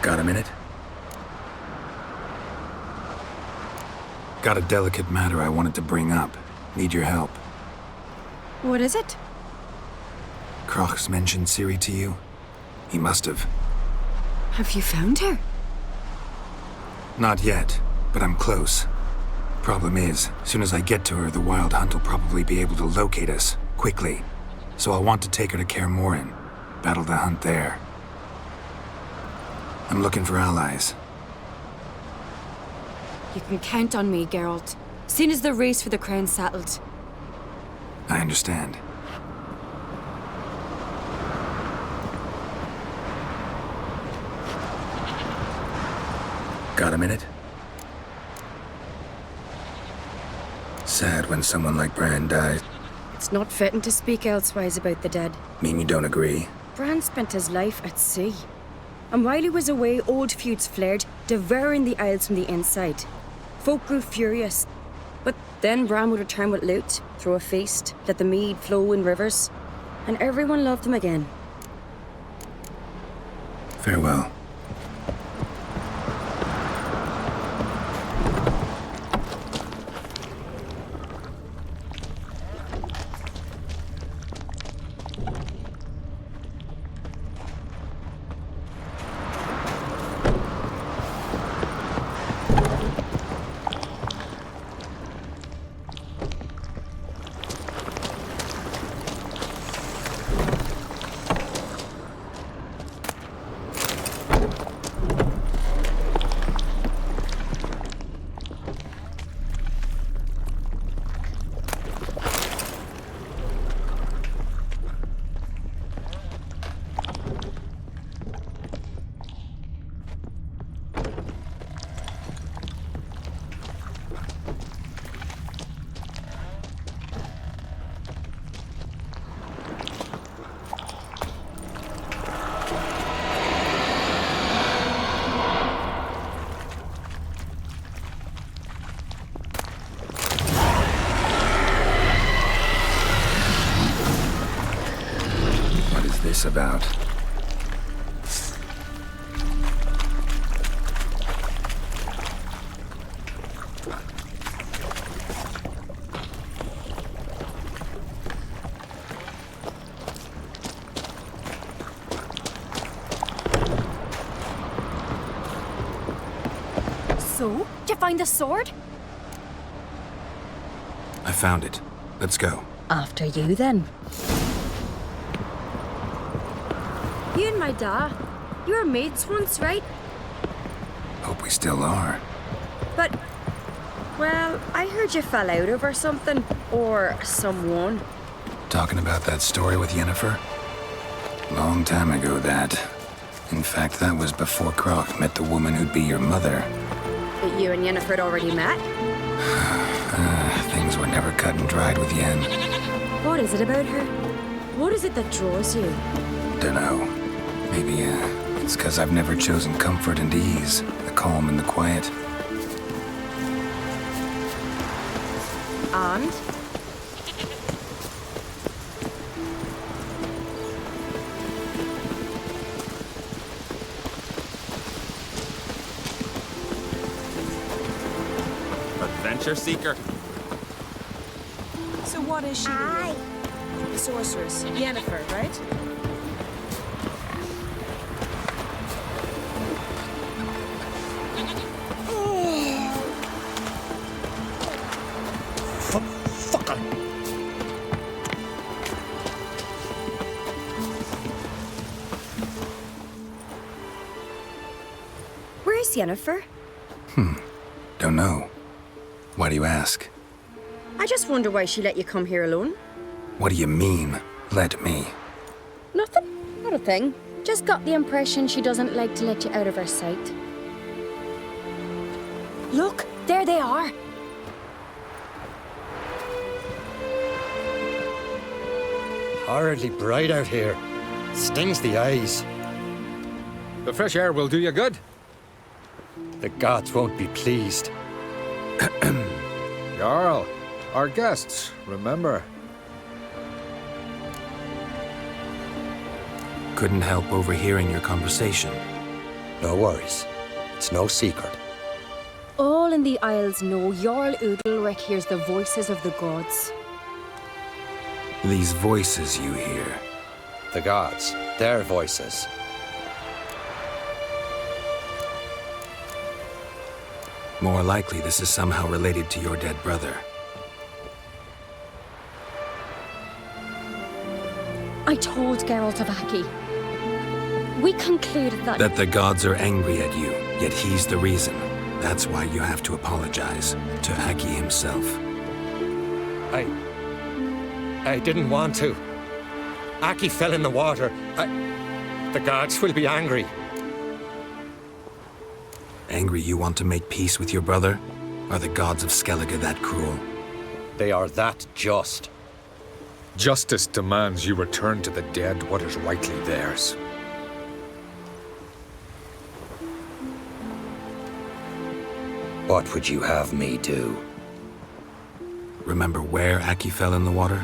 Got a minute? Got a delicate matter I wanted to bring up. Need your help. What is it? Kroch's mentioned Ciri to you? He must have. Have you found her? Not yet, but I'm close. Problem is, as soon as I get to her, the Wild Hunt will probably be able to locate us, quickly. So I'll want to take her to Kaer Morhen. Battle the hunt there. I'm looking for allies. You can count on me, Geralt. Soon as the race for the crown's settled. I understand. Got a minute? Sad when someone like Bran dies. It's not fitting to speak elsewise about the dead. Mean you don't agree? Bran spent his life at sea. And while he was away, old feuds flared, devouring the Isles from the inside. Folk grew furious. But then Bran would return with loot, throw a feast, let the mead flow in rivers. And everyone loved him again. Farewell. About. So, did you find the sword? I found it. Let's go. After you, then. You and my da, you were mates once, right? Hope we still are. But, well, I heard you fell out over something. Or someone. Talking about that story with Yennefer? Long time ago, that. In fact, that was before Kroch met the woman who'd be your mother. But you and Yennefer had already met? Things were never cut and dried with Yen. What is it about her? What is it that draws you? Dunno. Maybe, it's 'cause I've never chosen comfort and ease, the calm and the quiet. And? Adventure seeker. So what is she? The sorceress. Yennefer, right? Fucker! Where's Yennefer? Don't know. Why do you ask? I just wonder why she let you come here alone. What do you mean, let me? Nothing. Not a thing. Just got the impression she doesn't like to let you out of her sight. Look, there they are. Horridly bright out here. Stings the eyes. The fresh air will do you good. The gods won't be pleased. Jarl, our guests, remember. Couldn't help overhearing your conversation. No worries. It's no secret. All in the Isles know Jarl Udalric hears the voices of the gods. These voices you hear. The gods, their voices. More likely, this is somehow related to your dead brother. I told Geralt of Aki. We concluded that... That the gods are angry at you, yet he's the reason. That's why you have to apologize to Aki himself. I didn't want to. Aki fell in the water. The gods will be angry. Angry you want to make peace with your brother? Are the gods of Skellige that cruel? They are that just. Justice demands you return to the dead what is rightly theirs. What would you have me do? Remember where Aki fell in the water?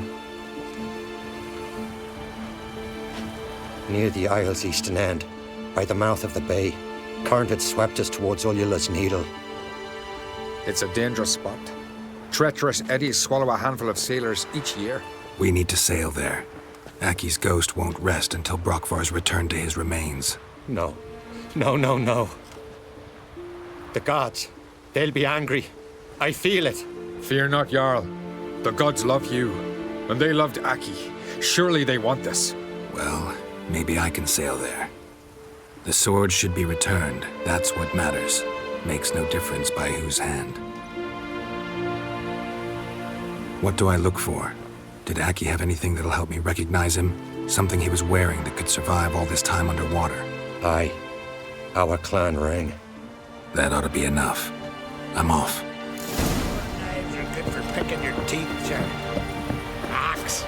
Near the Isle's eastern end, by the mouth of the bay. Current had swept us towards Ullula's Needle. It's a dangerous spot. Treacherous eddies swallow a handful of sailors each year. We need to sail there. Aki's ghost won't rest until Brokvar's returned to his remains. No. No. The gods, they'll be angry. I feel it. Fear not, Jarl. The gods love you, and they loved Aki. Surely they want this. Well, maybe I can sail there. The sword should be returned. That's what matters. Makes no difference by whose hand. What do I look for? Did Aki have anything that'll help me recognize him? Something he was wearing that could survive all this time underwater? Aye. Our clan ring. That ought to be enough. I'm off. Knives are good for picking your teeth, sir. Axe.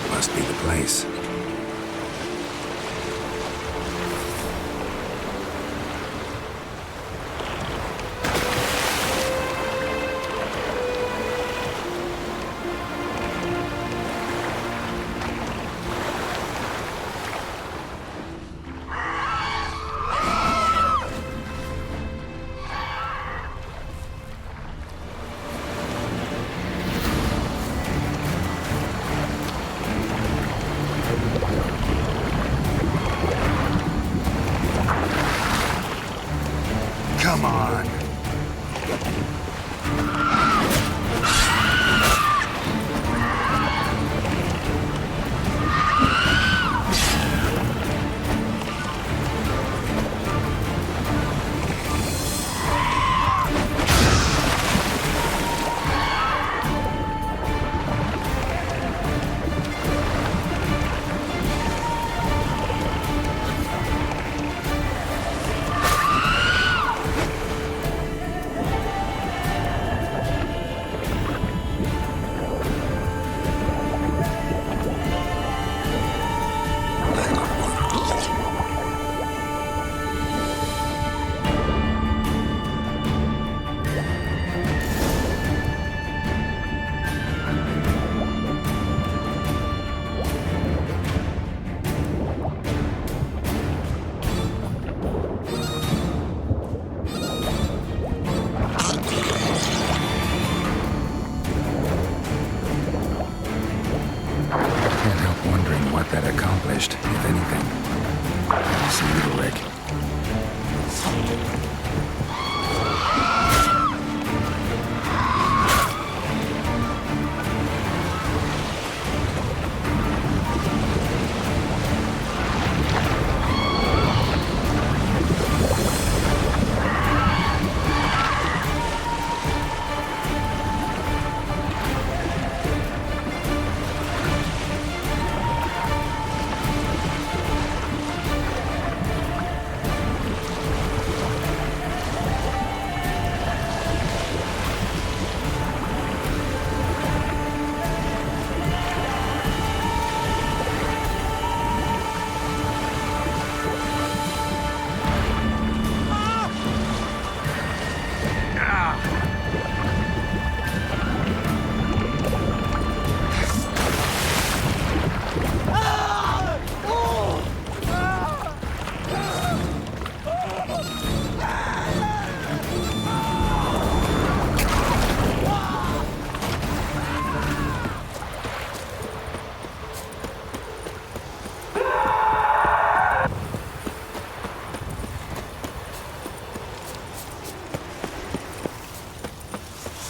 Must be the place. Come on.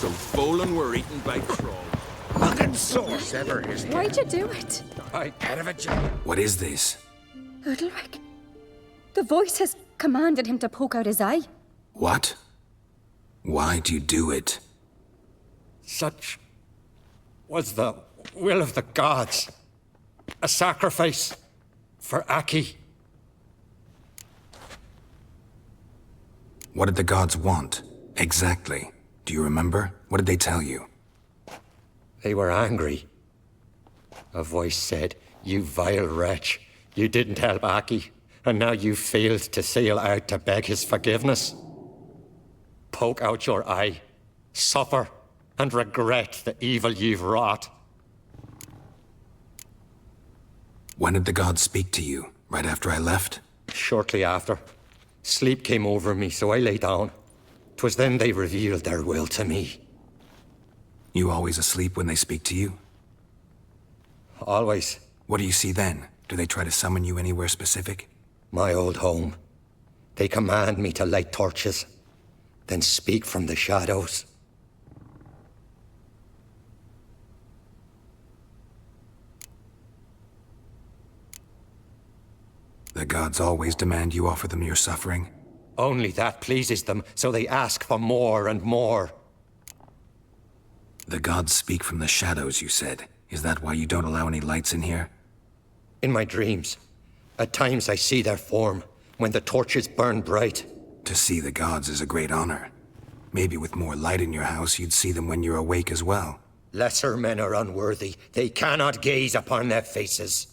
Some bowling were eaten by troll. Fucking sore. Sever his head. Why'd you do it? Out of it, Jack. What is this? Udalric. The voice has commanded him to poke out his eye. What? Why do you do it? Such was the will of the gods. A sacrifice for Aki. What did the gods want? Exactly. Do you remember? What did they tell you? They were angry. A voice said, "You vile wretch, you didn't help Aki, and now you failed to sail out to beg his forgiveness. Poke out your eye, suffer, and regret the evil you've wrought." When did the gods speak to you? Right after I left? Shortly after, sleep came over me, so I lay down. 'Twas then they revealed their will to me. You always asleep when they speak to you? Always. What do you see then? Do they try to summon you anywhere specific? My old home. They command me to light torches, then speak from the shadows. The gods always demand you offer them your suffering? Only that pleases them, so they ask for more and more. The gods speak from the shadows, you said. Is that why you don't allow any lights in here? In my dreams, at times I see their form, when the torches burn bright. To see the gods is a great honor. Maybe with more light in your house, you'd see them when you're awake as well. Lesser men are unworthy. They cannot gaze upon their faces.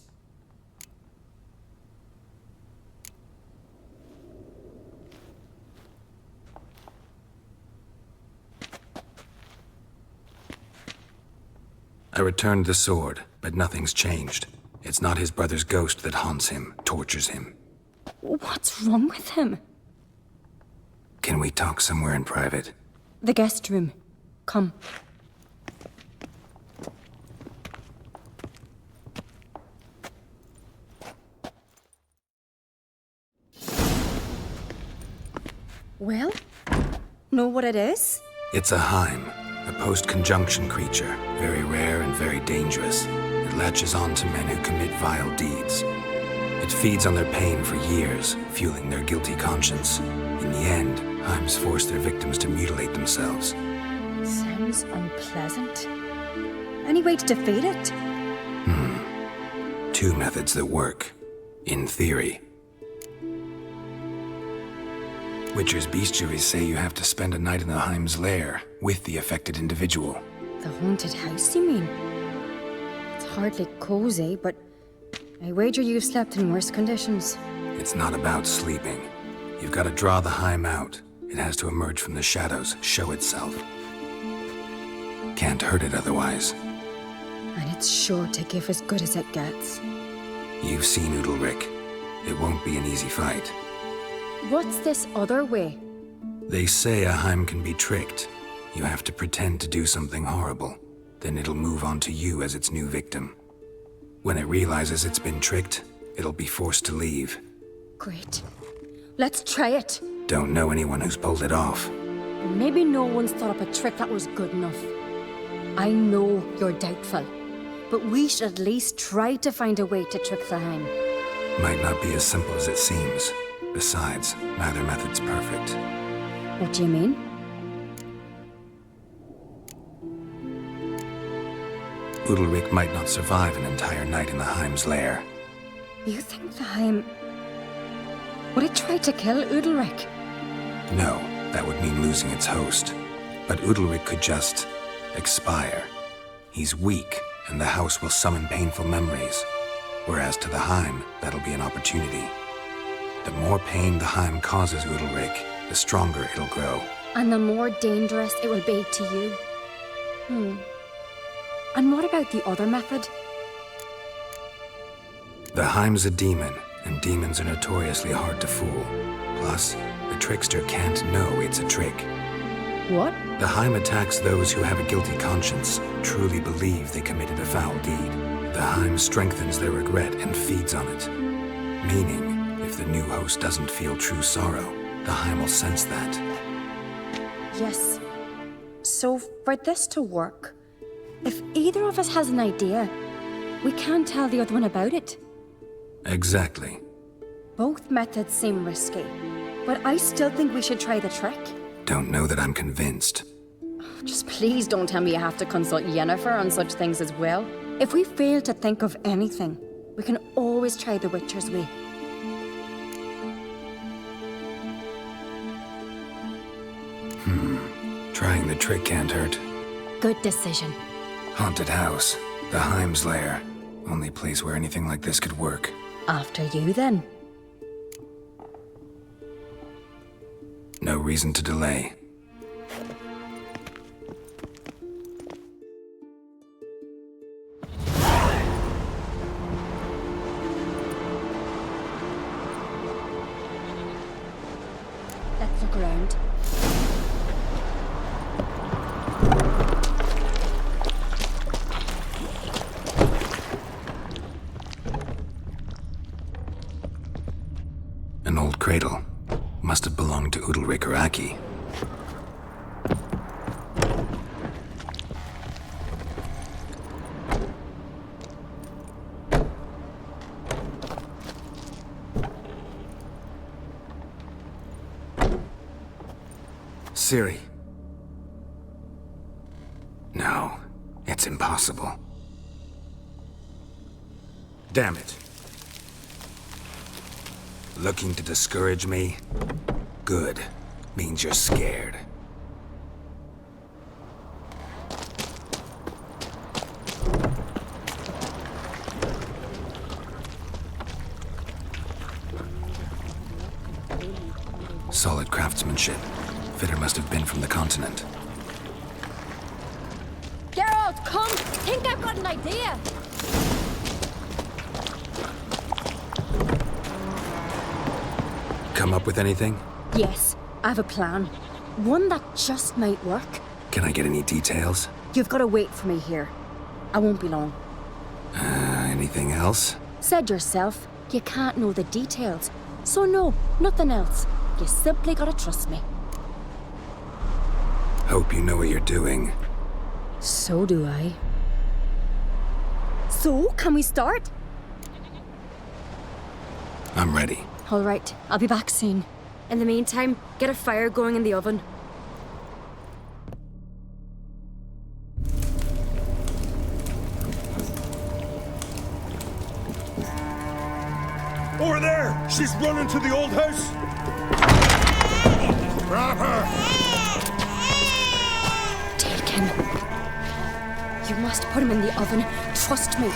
I returned the sword, but nothing's changed. It's not his brother's ghost that haunts him, tortures him. What's wrong with him? Can we talk somewhere in private? The guest room. Come. Well, know what it is? It's a Heim, a post-conjunction creature, very rare and very dangerous. It latches on to men who commit vile deeds. It feeds on their pain for years, fueling their guilty conscience. In the end, Heims force their victims to mutilate themselves. Sounds unpleasant. Any way to defeat it? Two methods that work. In theory. Witcher's bestiaries say you have to spend a night in the Heim's lair, with the affected individual. The haunted house, you mean? It's hardly cozy, but I wager you've slept in worse conditions. It's not about sleeping. You've got to draw the Heim out. It has to emerge from the shadows, show itself. Can't hurt it otherwise. And it's sure to give as good as it gets. You've seen Udalric. It won't be an easy fight. What's this other way? They say a Heim can be tricked. You have to pretend to do something horrible. Then it'll move on to you as its new victim. When it realizes it's been tricked, it'll be forced to leave. Great. Let's try it. Don't know anyone who's pulled it off. Maybe no one's thought up a trick that was good enough. I know you're doubtful, but we should at least try to find a way to trick the Heim. Might not be as simple as it seems. Besides, neither method's perfect. What do you mean? Udalric might not survive an entire night in the Heim's lair. You think the Heim... Would it try to kill Udalric? No, that would mean losing its host. But Udalric could just... expire. He's weak, and the house will summon painful memories. Whereas to the Heim, that'll be an opportunity. The more pain the Heim causes Udalric, the stronger it'll grow. And the more dangerous it will be to you. And what about the other method? The Heim's a demon, and demons are notoriously hard to fool. Plus, the trickster can't know it's a trick. What? The Heim attacks those who have a guilty conscience, truly believe they committed a foul deed. The Heim strengthens their regret and feeds on it. Meaning, if the new host doesn't feel true sorrow, the Heim will sense that. Yes. So, for this to work, if either of us has an idea, we can't tell the other one about it. Exactly. Both methods seem risky, but I still think we should try the trick. Don't know that I'm convinced. Just please don't tell me you have to consult Yennefer on such things as well. If we fail to think of anything, we can always try the Witcher's way. Trying the trick can't hurt. Good decision. Haunted house. The Heim's lair. Only place where anything like this could work. After you, then. No reason to delay. Let's look around. An old cradle. Must have belonged to Udalric or Aki. Ciri. No, it's impossible. Damn it. Looking to discourage me? Good. Means you're scared. Solid craftsmanship. Fitter must have been from the continent. Geralt, come! Think I've got an idea! Come up with anything? Yes, I have a plan. One that just might work. Can I get any details? You've got to wait for me here. I won't be long. Anything else? Said yourself, you can't know the details. So no, nothing else. You simply gotta trust me. Hope you know what you're doing. So do I. So, can we start? I'm ready. All right, I'll be back soon. In the meantime, get a fire going in the oven. Over there! She's running to the old house! Grab her! Take him. You must put him in the oven. Trust me.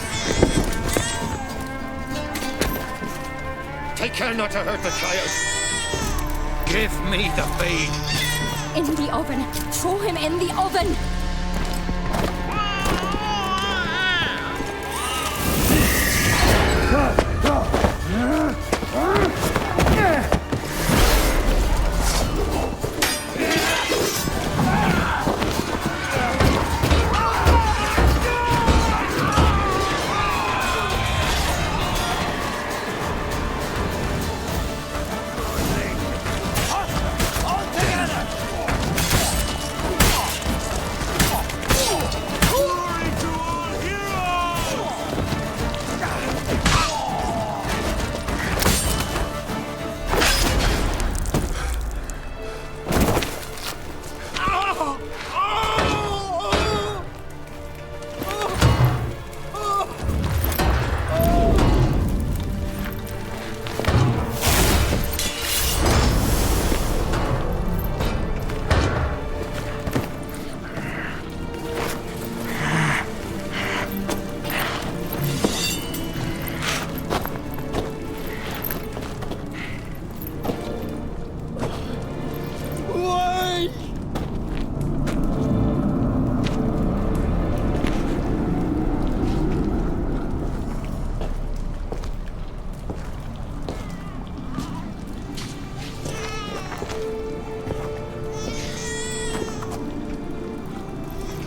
Take care not to hurt the child. Give me the feed. In the oven. Throw him in the oven.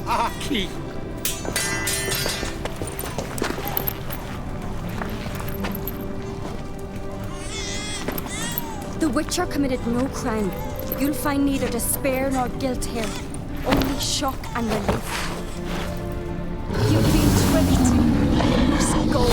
Aki! The Witcher committed no crime. You'll find neither despair nor guilt here. only shock and relief. You've been tricked. You must go.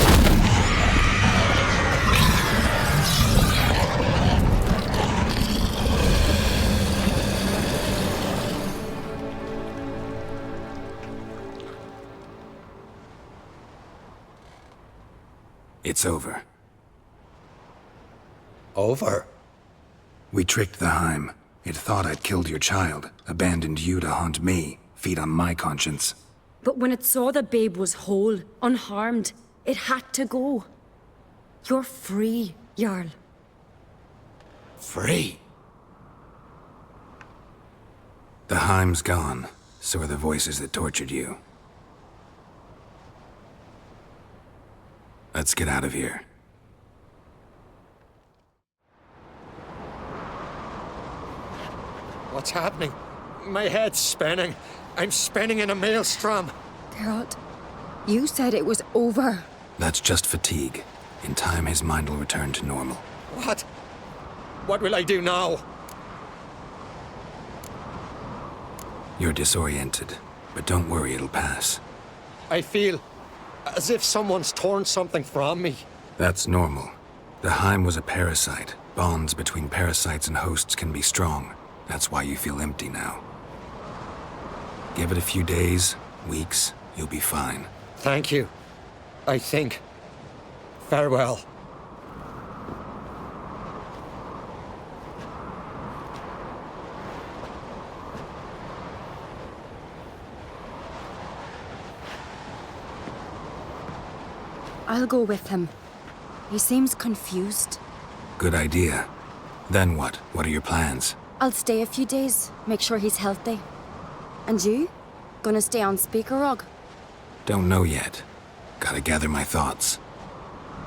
It's over. Over? We tricked the Heim. It thought I'd killed your child, abandoned you to haunt me, feed on my conscience. But when it saw the babe was whole, unharmed, it had to go. You're free, Jarl. Free? The Heim's gone, so are the voices that tortured you. Let's get out of here. What's happening? My head's spinning. I'm spinning in a maelstrom. Geralt, you said it was over. That's just fatigue. In time, his mind will return to normal. What? What will I do now? You're disoriented, but don't worry, it'll pass. I feel as if someone's torn something from me. That's normal. The Heim was a parasite. Bonds between parasites and hosts can be strong. That's why you feel empty now. Give it a few days, weeks, you'll be fine. Thank you. I think. Farewell. I'll go with him. He seems confused. Good idea. Then what? What are your plans? I'll stay a few days, make sure he's healthy. And you? Gonna stay on Speaker Rog? Don't know yet. Gotta gather my thoughts.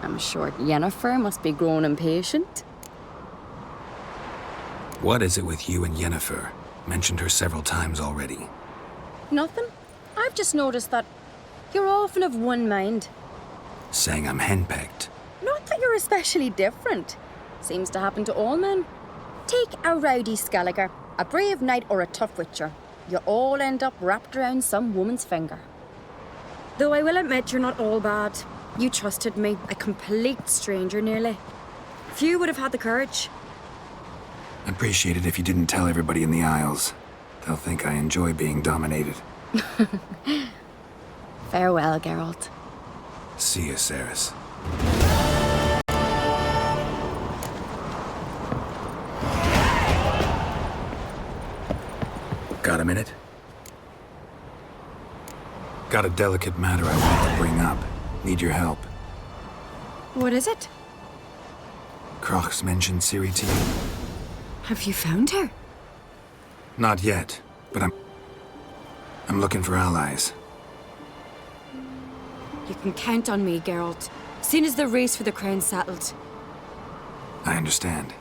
I'm sure Yennefer must be growing impatient. What is it with you and Yennefer? Mentioned her several times already. Nothing. I've just noticed that you're often of one mind. Saying I'm henpecked. Not that you're especially different. Seems to happen to all men. Take a rowdy Skelliger, a brave knight or a tough witcher. You all end up wrapped around some woman's finger. Though I will admit you're not all bad. You trusted me, a complete stranger nearly. Few would have had the courage. I'd appreciate it if you didn't tell everybody in the Isles. They'll think I enjoy being dominated. Farewell, Geralt. See you, Ceres. Got a minute? Got a delicate matter I want to bring up. Need your help. What is it? Croc's mentioned Ciri to you? Have you found her? Not yet, but I'm looking for allies. You can count on me, Geralt. Soon as the race for the crown's settled. I understand.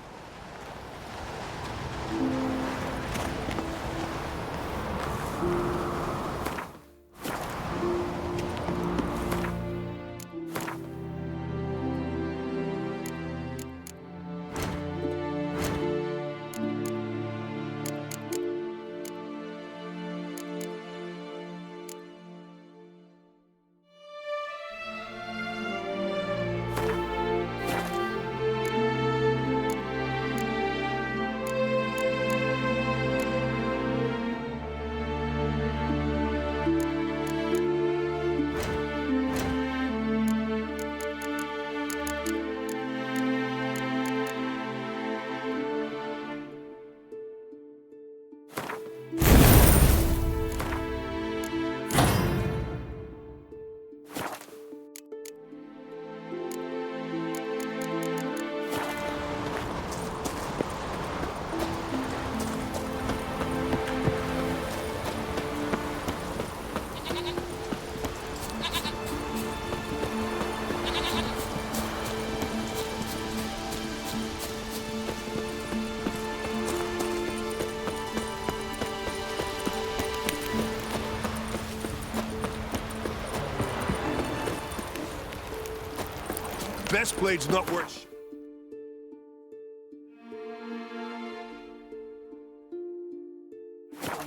Best blade's not worth.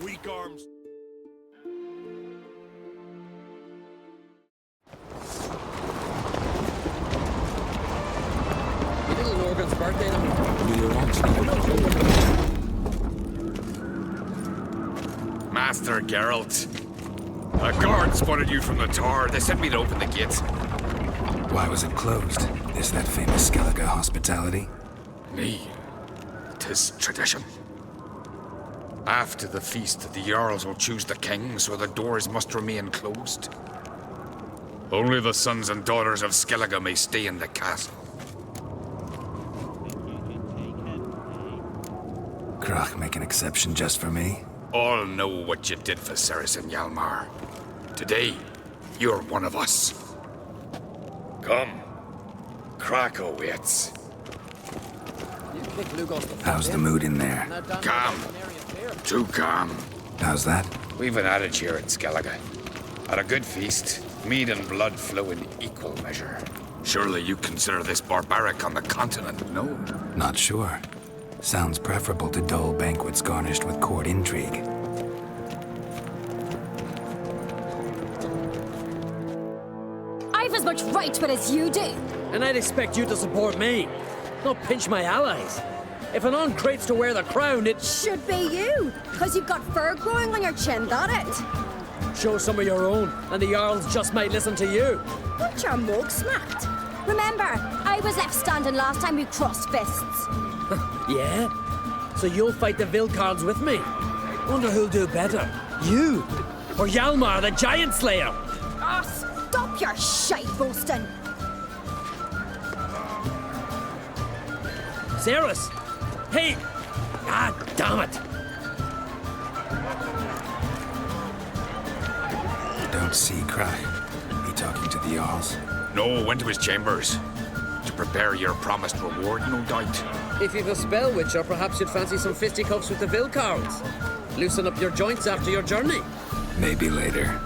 Weak arms. Master Geralt. A guard spotted you from the tower. They sent me to open the gates. Why was it closed? Is that famous Skellige hospitality? Me. 'Tis tradition. After the feast, the Jarls will choose the king, so the doors must remain closed. Only the sons and daughters of Skellige may stay in the castle. Krach make an exception just for me? All know what you did for Ceres and Hjalmar. Today, you're one of us. Come. Krach waits. How's the mood in there? Calm. Too calm. How's that? We've an adage here in Skellige. At a good feast, mead and blood flow in equal measure. Surely you consider this barbaric on the continent, no? Not sure. Sounds preferable to dull banquets garnished with court intrigue. I've as much right to it as you do. And I'd expect you to support me, not pinch my allies. If an on crates to wear the crown, it Should be you, because you've got fur growing on your chin, that it. show some of your own, and the Jarls just might listen to you. Got your mug smacked. Remember, I was left standing last time we crossed fists. Yeah? So you'll fight the Vilcards with me? Wonder who'll do better, you or Hjalmar the Giant Slayer? Oh, stop your shite boasting. Ceres! Hey! Ah, damn it! Don't see Krach. He talking to the Jarls? No, went to his chambers. To prepare your promised reward, no doubt. If you've a spell witcher, perhaps you'd fancy some fisticuffs with the Vilcards. Loosen up your joints after your journey. Maybe later.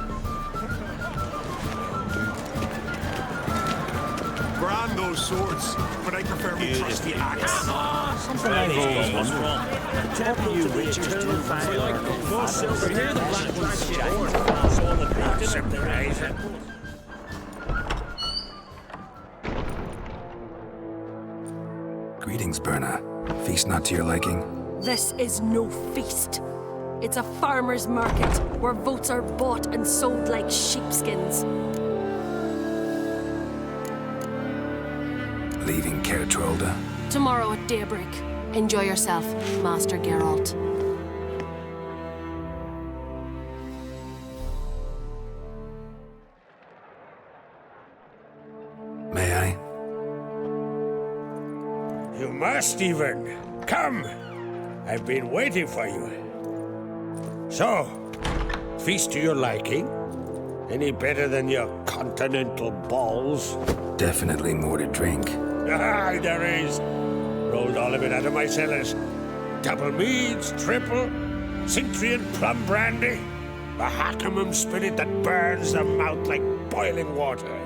Grand those swords, but I prefer my trusty axe. Something I've always wondered. The temple you witches do find no silver here, the black one's shine. So the painted surprising. Greetings, Berna. Feast not to your liking? This is no feast. It's a farmer's market where votes are bought and sold like sheepskins. Leaving Kertrolda? Tomorrow at daybreak. Enjoy yourself, Master Geralt. May I? You must even. Come. I've been waiting for you. So, feast to your liking? Any better than your continental balls? Definitely more to drink. Aye, there is. Rolled all of it out of my cellars. Double meads, triple, Cintrian plum brandy, a Hackamum spirit that burns the mouth like boiling water.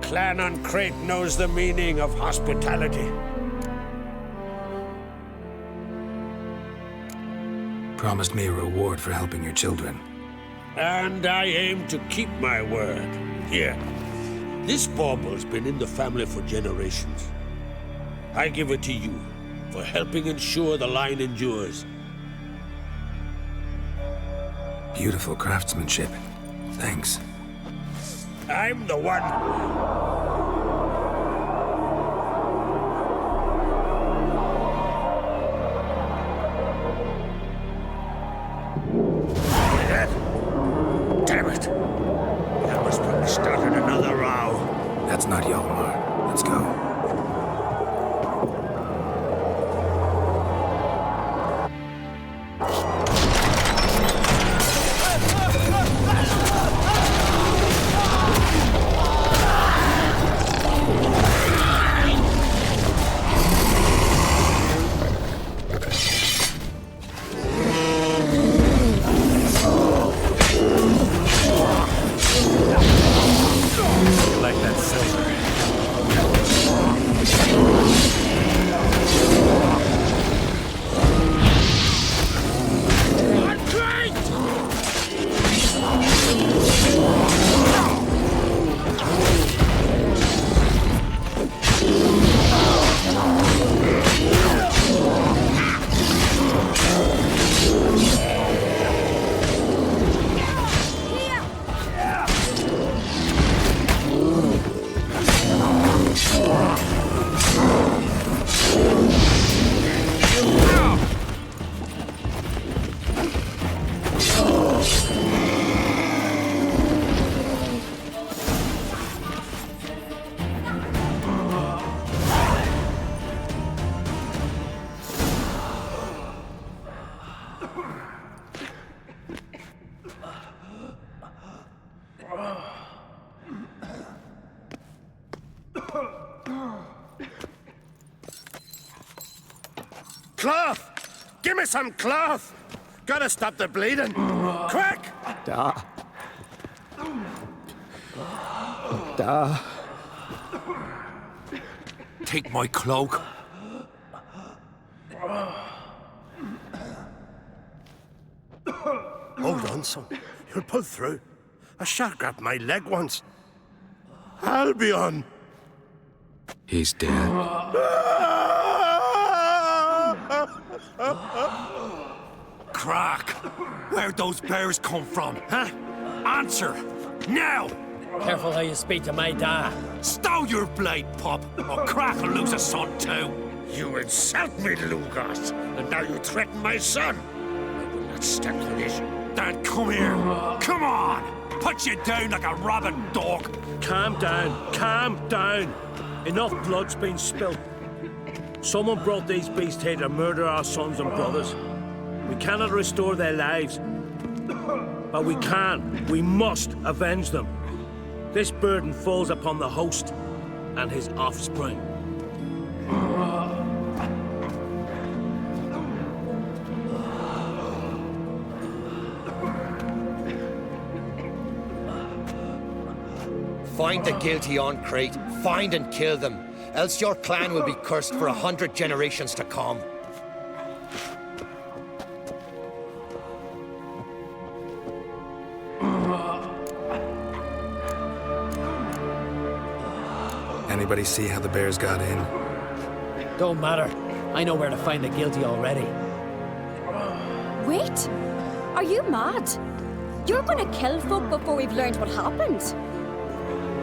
Clan on Crate knows the meaning of hospitality. Promised me a reward for helping your children. And I aim to keep my word. Here, this bauble's been in the family for generations. I give it to you for helping ensure the line endures. Beautiful craftsmanship. Thanks. I'm the one. Damn it! That was probably started another row. That's not Hjalmar. Let's go. me some cloth! Gotta stop the bleeding! Quick! Da. Take my cloak. Hold on, son. You'll pull through. A shark grabbed my leg once. Albion! He's dead. Crack! Where'd those bears come from, huh? Answer! Now! Careful how you speak to my da. Stow your blade, pup, or Crack will lose a son too. You insult me, Lugas, and now you threaten my son. I will not stand for this. Then come here. Come on! Put you down like a rabid dog. Calm down. Calm down. Enough blood's been spilt. Someone brought these beasts here to murder our sons and brothers. We cannot restore their lives. But we can. We must avenge them. This burden falls upon the host and his offspring. Find the guilty on Crate. Find and kill them. Else your clan will be cursed for 100 generations to come. Anybody see how the bears got in? Don't matter. I know where to find the guilty already. Wait! Are you mad? You're gonna kill folk before we've learned what happened.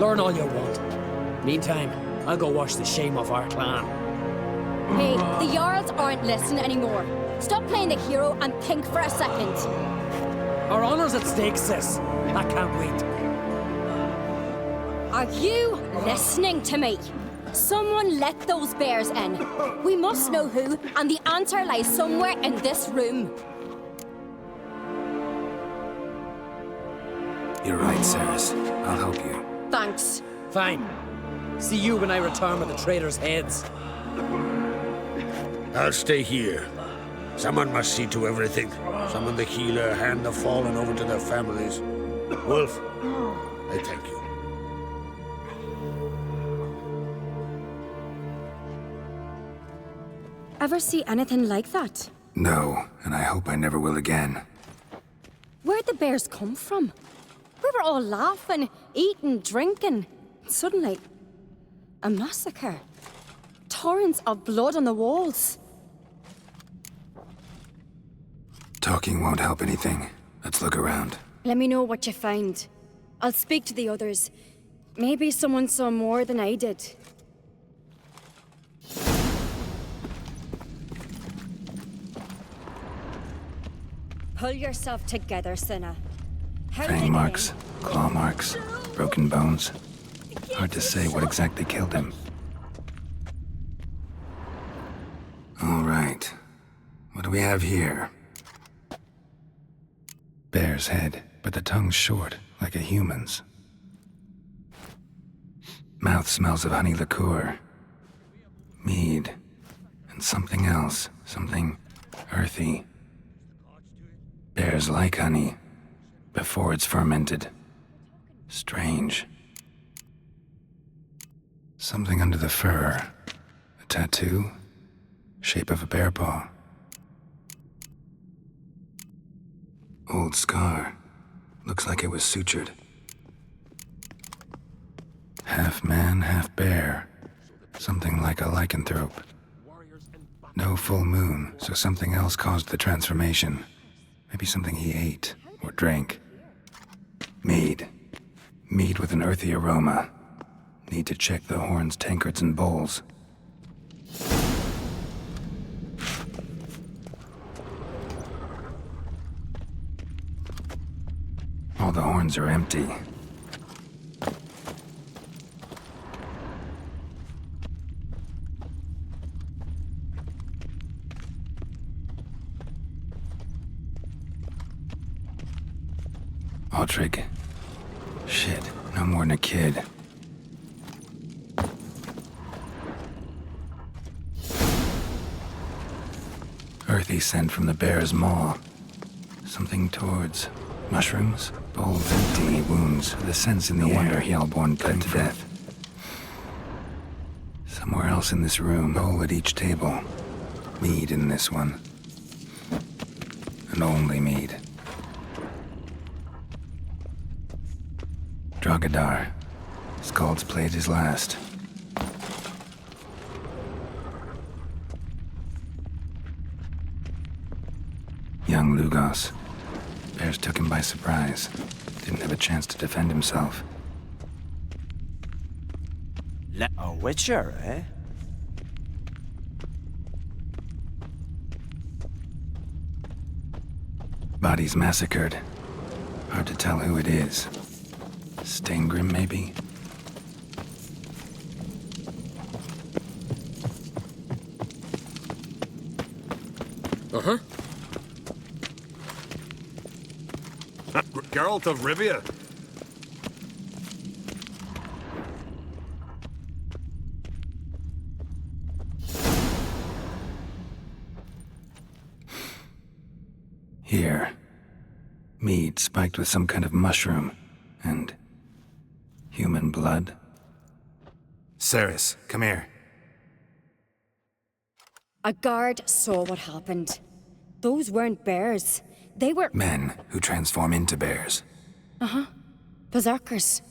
Learn all you want. Meantime, I'll go wash the shame off our clan. Hey, the Jarls aren't listening anymore. Stop playing the hero and think for a second. Our honor's at stake, sis. I can't wait. Are you listening to me? Someone let those bears in. We must know who, and the answer lies somewhere in this room. You're right, Ceres. I'll help you. Thanks. Fine. See you when I return with the traitors' heads. I'll stay here. Someone must see to everything. Summon the healer, hand the fallen over to their families. Wolf, I thank you. Ever see anything like that? No, and I hope I never will again. Where'd the bears come from? We were all laughing, eating, drinking. Suddenly, a massacre. Torrents of blood on the walls. Talking won't help anything. Let's look around. Let me know what you find. I'll speak to the others. Maybe someone saw more than I did. Pull yourself together, Cinna. How did they Fang get marks, in? claw marks, broken bones. Hard to say what exactly killed him. All right. What do we have here? Bear's head, but the tongue's short, like a human's. Mouth smells of honey liqueur. Mead. And something else. Something earthy. Bears like honey. Before it's fermented. Strange. Something under the fur. A tattoo? Shape of a bear paw. Old scar. Looks like it was sutured. Half man, half bear. Something like a lycanthrope. No full moon, so something else caused the transformation. Maybe something he ate or drank. Mead. Mead with an earthy aroma. Need to check the horns, tankards, and bowls. All the horns are empty. Aldrich. Shit, no more than a kid. Earthy A scent from the bear's maw. Something towards mushrooms, bulbs, empty wounds. The sense in the air. Wonder Hellborn bled to death. Somewhere else in this room, hole at each table. Mead in this one. And only mead. Drogadar. Skald's played his last. Young Lugos. Bears took him by surprise. Didn't have a chance to defend himself. A witcher, eh? Bodies massacred. Hard to tell who it is. Staingrim, maybe? Uh-huh. Geralt of Rivia. Here. Mead spiked with some kind of mushroom. And human blood. Ceres, come here. A guard saw what happened. Those weren't bears. They were... Men who transform into bears. Uh-huh. Berserkers.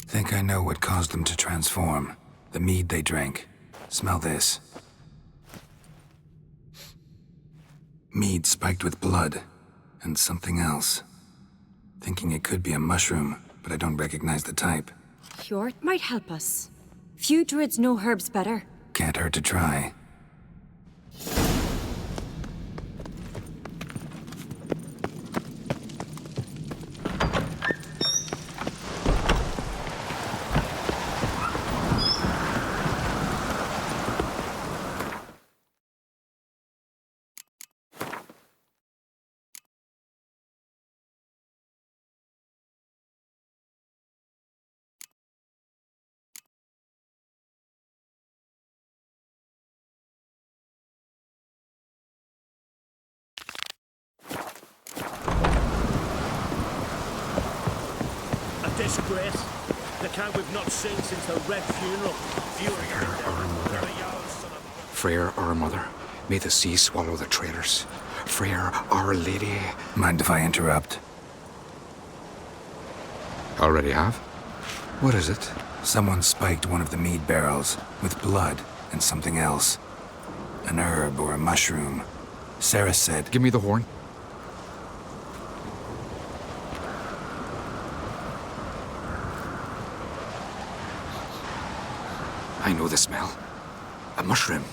Think I know what caused them to transform. The mead they drank. Smell this. Mead spiked with blood. And something else. Thinking it could be a mushroom, but I don't recognize the type. Fjord might help us. Few druids know herbs better. Can't hurt to try. Disgrace. The kind we've not seen since the Red Funeral. Freyr, our mother. May the sea swallow the traitors. Freyr, our lady. Mind if I interrupt? Already have? What is it? Someone spiked one of the mead barrels with blood and something else. An herb or a mushroom. Sarah said... Give me the horn. I know the smell. A mushroom.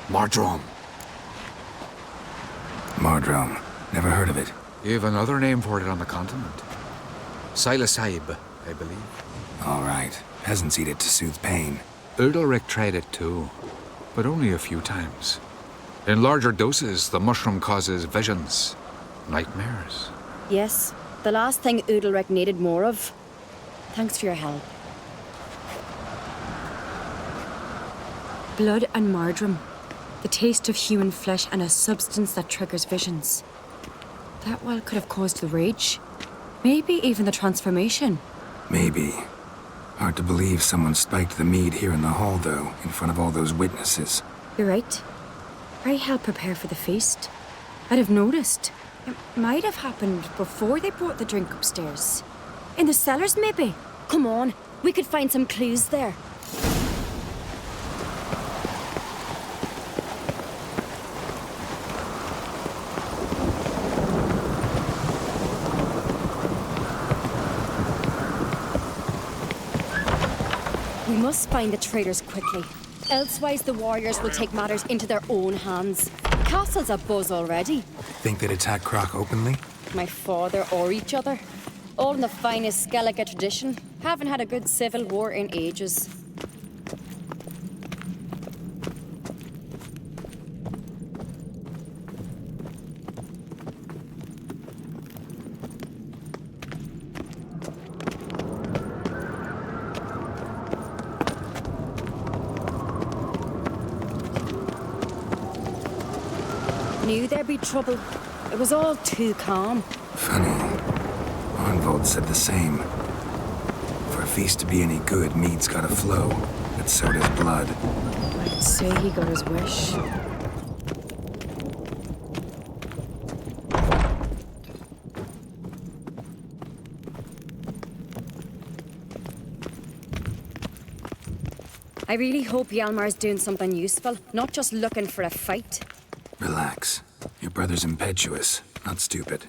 Mardrome. Mardrome. Never heard of it. You've another name for it on the continent. Psilocybe, I believe. All right. Peasants eat it to soothe pain. Udalric tried it too, but only a few times. In larger doses, the mushroom causes visions, nightmares. Yes, the last thing Udalric needed more of. Thanks for your help. Blood and mardrome. The taste of human flesh and a substance that triggers visions. That well could have caused the rage. Maybe even the transformation. Maybe. Hard to believe someone spiked the mead here in the hall, though, in front of all those witnesses. You're right. I helped prepare for the feast. I'd have noticed. It might have happened before they brought the drink upstairs. In the cellars, maybe. Come on, we could find some clues there. We must find the traitors quickly. Elsewise, the warriors will take matters into their own hands. Castle's abuzz already. Think they'd attack Croc openly? My father or each other. All in the finest Skellige tradition. Haven't had a good civil war in ages. Knew there'd be trouble. It was all too calm. Funny. Arnvold said the same. For a feast to be any good, mead's gotta flow. But so does blood. I'd say he got his wish. I really hope Hjalmar's doing something useful, not just looking for a fight. Relax. Your brother's impetuous, not stupid.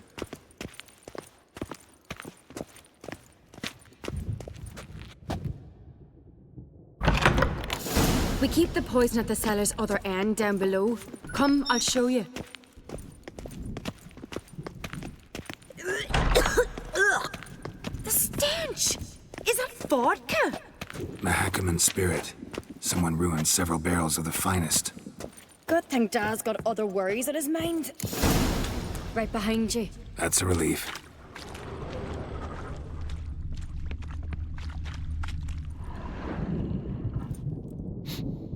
We keep the poison at the cellar's other end down below. Come, I'll show you. The stench! Is that vodka? The Hackerman spirit. Someone ruined several barrels of the finest. Good thing Dad's got other worries in his mind. Right behind you. That's a relief.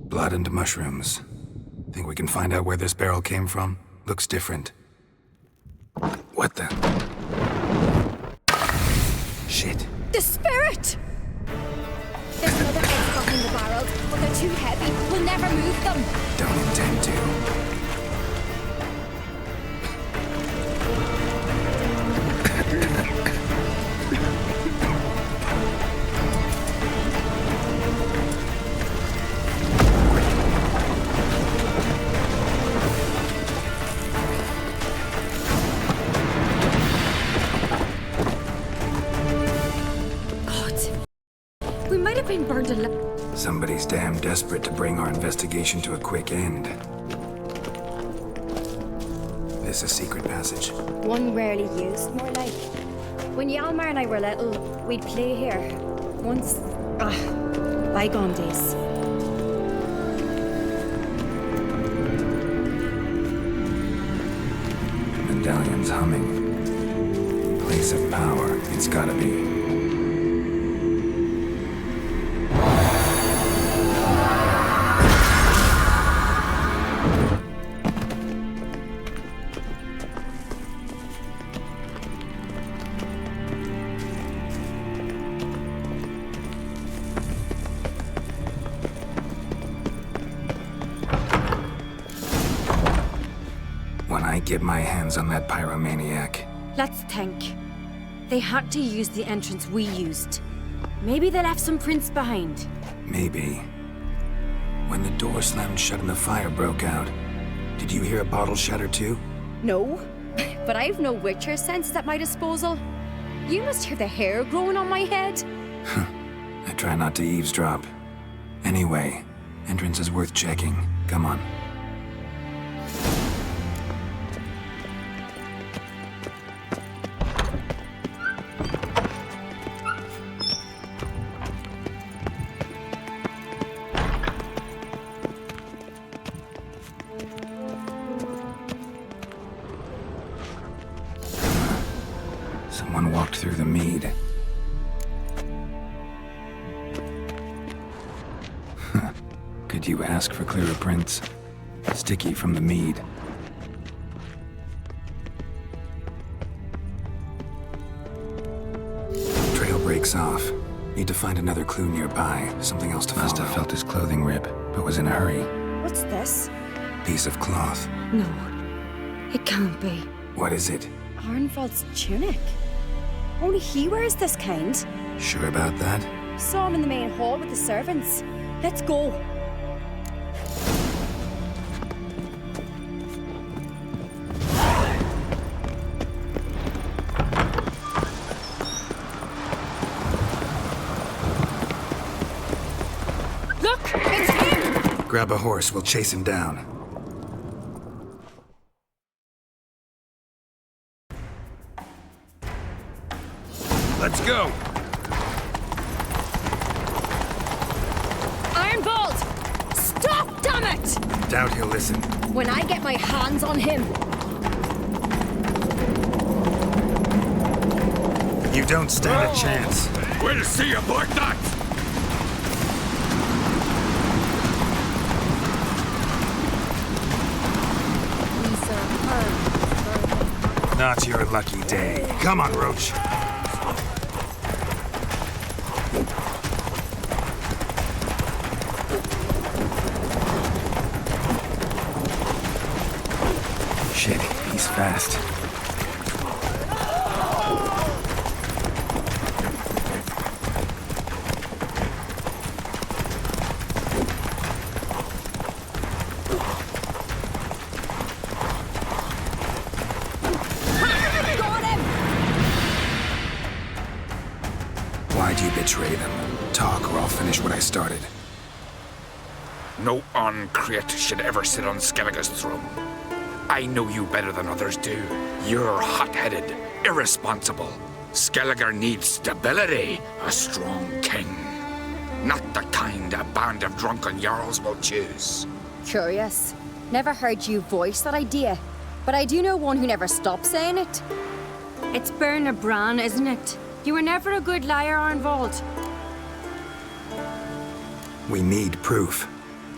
Blood and mushrooms. Think we can find out where this barrel came from? Looks different. What the? Shit. The spirit! There's another egg behind the barrels, but they're too heavy. We'll never move them. Don't intend to. Been burned alive. Somebody's damn desperate to bring our investigation to a quick end. This a secret passage. One rarely used, more like. When Hjalmar and I were little, we'd play here. Once, bygone days. Medallion's humming. Place of power, it's gotta be. Get my hands on that pyromaniac. Let's think. They had to use the entrance we used. Maybe they left some prints behind. Maybe. When the door slammed shut and the fire broke out, did you hear a bottle shatter too? No, but I've no Witcher senses at my disposal. You must hear the hair growing on my head. I try not to eavesdrop. Anyway, entrance is worth checking. Come on. Someone walked through the mead. Could you ask for clearer prints? Sticky from the mead. Trail breaks off. Need to find another clue nearby. Something else to follow. Must have felt his clothing rip, but was in a hurry. What's this? Piece of cloth. No, it can't be. What is it? Arnvold's tunic. Only he wears this kind. Sure about that? Saw him in the main hall with the servants. Let's go. Look, it's him! Grab a horse, we'll chase him down. Let's go! Arnvold! Stop, damn it! Doubt he'll listen. When I get my hands on him. You don't stand a chance. Way to see you, Black Knight! Not your lucky day. Come on, Roach. Shit, he's fast. Why'd you betray them? Talk, or I'll finish what I started. No uncreate should ever sit on Skellige's throne. I know you better than others do. You're hot-headed, irresponsible. Skellige needs stability, a strong king. Not the kind a band of drunken jarls will choose. Curious. Never heard you voice that idea, but I do know one who never stops saying it. It's Bernard Bran, isn't it? You were never a good liar, Arnvald. We need proof.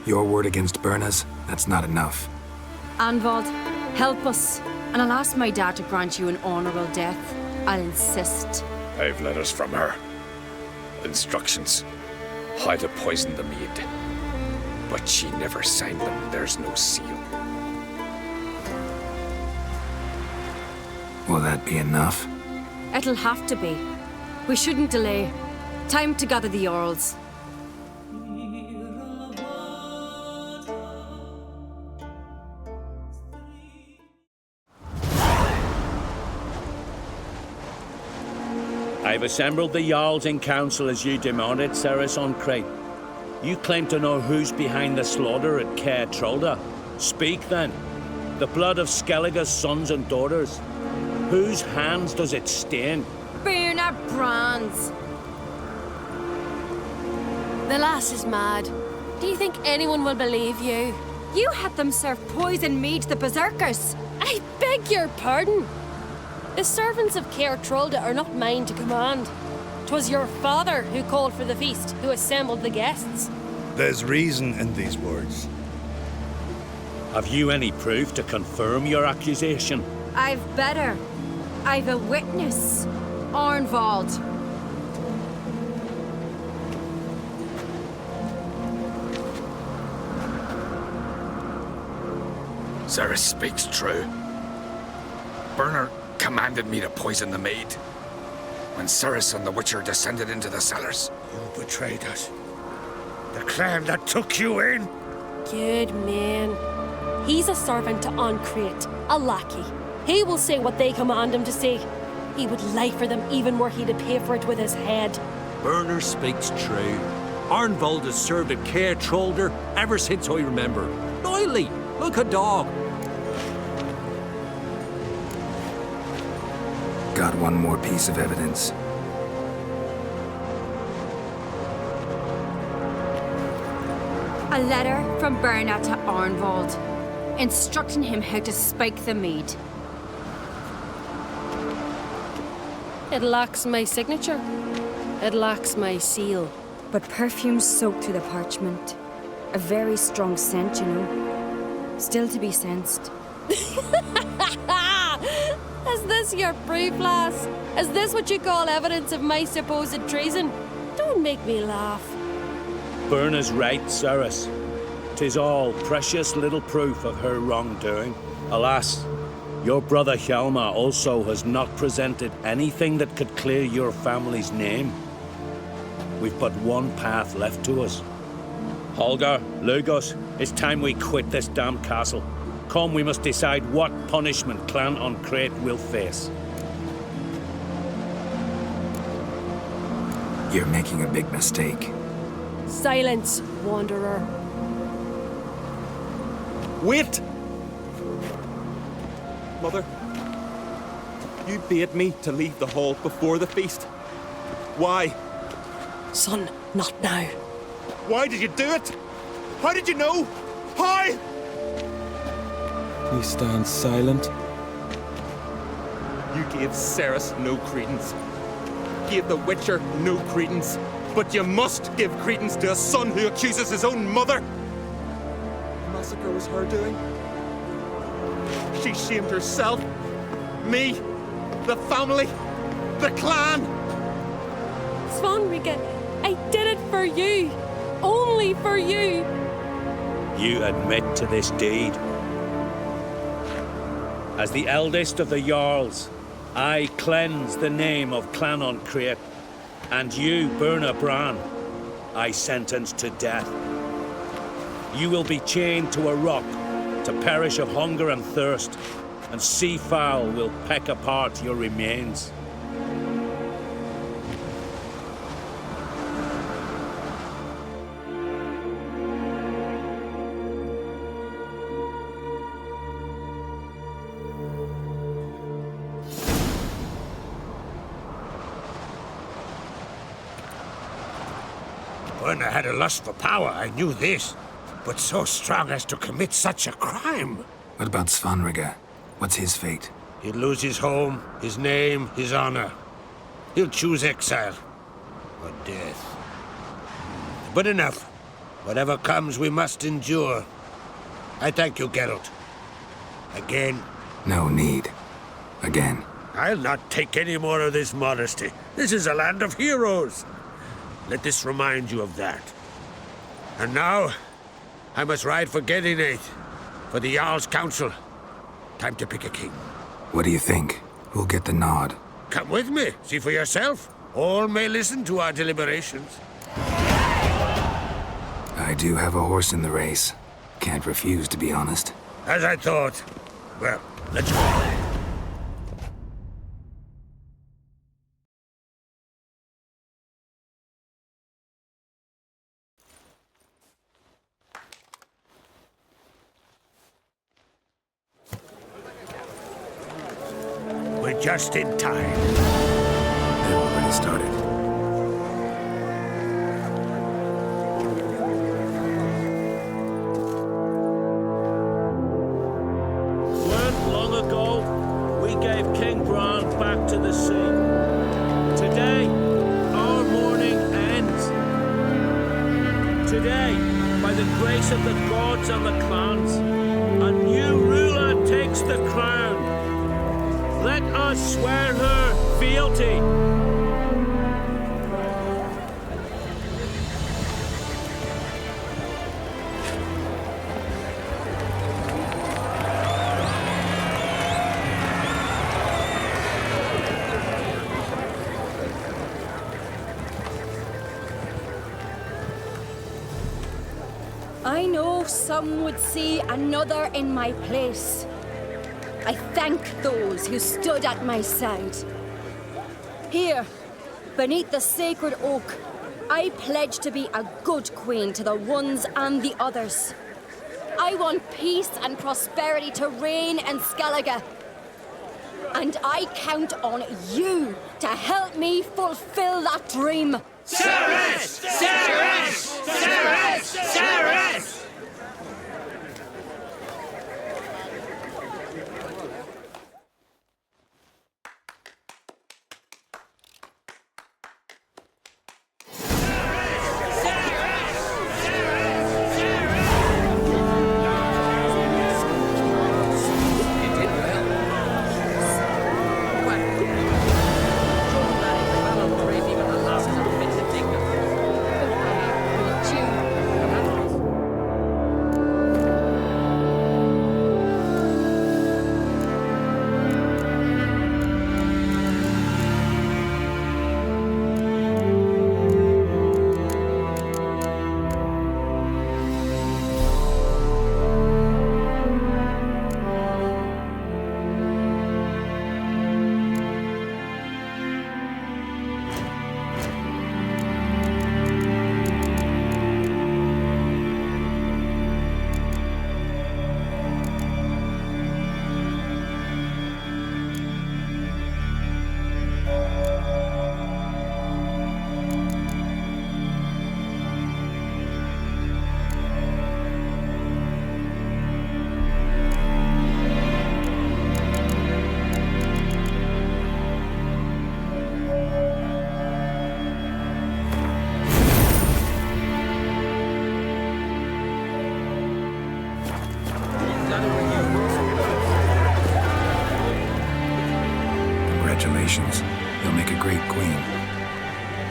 Your word against Berna's, that's not enough. Arnvald, help us, and I'll ask my dad to grant you an honorable death. I'll insist. I've letters from her. Instructions. How to poison the mead. But she never signed them. There's no seal. Will that be enough? It'll have to be. We shouldn't delay. Time to gather the Jarls. I've assembled the Jarls in council as you demanded, Ceres on Crate. You claim to know who's behind the slaughter at Caer Trolda. Speak then. The blood of Skellige's sons and daughters. Whose hands does it stain? Bernard Bran's. The lass is mad. Do you think anyone will believe you? You had them serve poison mead to the berserkers. I beg your pardon. The servants of Caer Trolda are not mine to command. 'Twas your father who called for the feast, who assembled the guests. There's reason in these words. Have you any proof to confirm your accusation? I've better. I've a witness. Arnvald. Ceres speaks true. Bernard commanded me to poison the maid. When Ceres and the Witcher descended into the cellars. You betrayed us. The clan that took you in. Good man. He's a servant to Ancrate, a lackey. He will say what they command him to say. He would lie for them even were he to pay for it with his head. Bernard speaks true. Arnvald has served at Caer Trolda ever since I remember. Oily, like a dog. Got one more piece of evidence. A letter from Bernard to Arnvald, instructing him how to spike the mead. It lacks my signature. It lacks my seal. But perfume soaked through the parchment. A very strong scent, you know. Still to be sensed. Is this your proof, lass? Is this what you call evidence of my supposed treason? Don't make me laugh. Berna's right, Ceres. 'Tis all precious little proof of her wrongdoing. Alas, your brother Hjalmar also has not presented anything that could clear your family's name. We've but one path left to us. Holger, Lugos, it's time we quit this damn castle. Come, we must decide what punishment Clan Ancrate will face. You're making a big mistake. Silence, wanderer. Wait! Mother, you bade me to leave the hall before the feast. Why? Son, not now. Why did you do it? How did you know? How? You stand silent. You gave Ceres no credence. Gave the Witcher no credence. But you must give credence to a son who accuses his own mother. The massacre was her doing. She shamed herself, Me, the family, the clan. Svanrige, I did it for you. Only for you. You admit to this deed. As the eldest of the Jarls, I cleanse the name of Clan on Crete, and you, Burna Bran, I sentence to death. You will be chained to a rock to perish of hunger and thirst, and sea fowl will peck apart your remains. Burna had a lust for power, I knew this. But so strong as to commit such a crime. What about Svanrige? What's his fate? He'll lose his home, his name, his honor. He'll choose exile. Or death. But enough. Whatever comes, we must endure. I thank you, Geralt. Again. No need. Again. I'll not take any more of this modesty. This is a land of heroes. Let this remind you of that. And now, I must ride for Gedinath, for the Jarl's Council. Time to pick a king. What do you think? Who'll get the nod? Come with me, see for yourself. All may listen to our deliberations. I do have a horse in the race. Can't refuse, to be honest. As I thought. Well, let's go. We're just in time. They've already started. Weren't long ago, we gave King Bran back to the sea. Today, our mourning ends. Today, by the grace of the gods and the clans, a new ruler takes the crown. Let us swear her fealty. I know some would see another in my place. I thank those who stood at my side. Here, beneath the sacred oak, I pledge to be a good queen to the ones and the others. I want peace and prosperity to reign in Skellige. And I count on you to help me fulfill that dream. Ceres! Ceres! Ceres! Ceres! Congratulations. You'll make a great queen.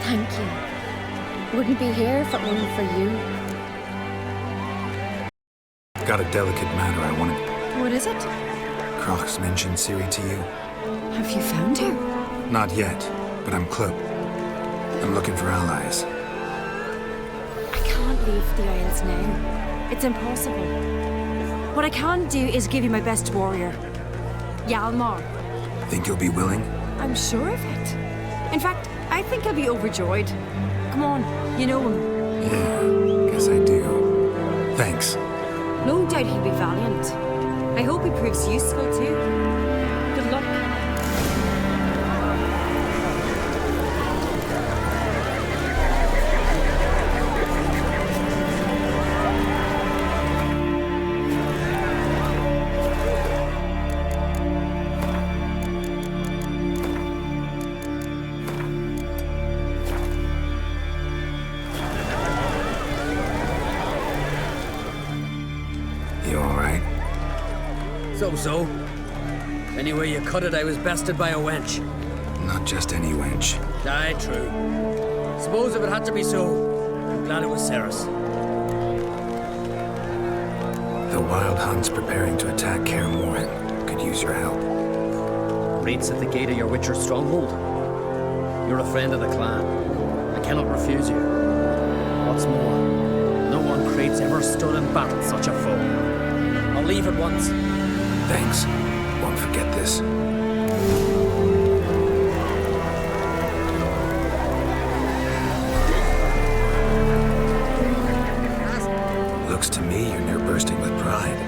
Thank you. Wouldn't be here if it wasn't for you. Got a delicate matter I wanted. What is it? Croc's mentioned Ciri to you? Have you found her? Not yet, but I'm close. I'm looking for allies. I can't leave the Isles now. It's impossible. What I can do is give you my best warrior, Hjalmar. Think you'll be willing? I'm sure of it. In fact, I think I'll be overjoyed. Come on, you know him. Yeah, guess I do. Thanks. No doubt he'll be valiant. I hope he proves useful too. Good luck. So. Anyway you cut it, I was bested by a wench. Not just any wench. Aye, true. Suppose if it had to be so, I'm glad it was Ceres. The Wild Hunt's preparing to attack Kaer Morhen. Could use your help. Raids at the gate of your Witcher stronghold. You're a friend of the clan. I cannot refuse you. What's more, no one Crate's ever stood and battled such a foe. I'll leave at once. Thanks. Won't forget this. Looks to me you're near bursting with pride.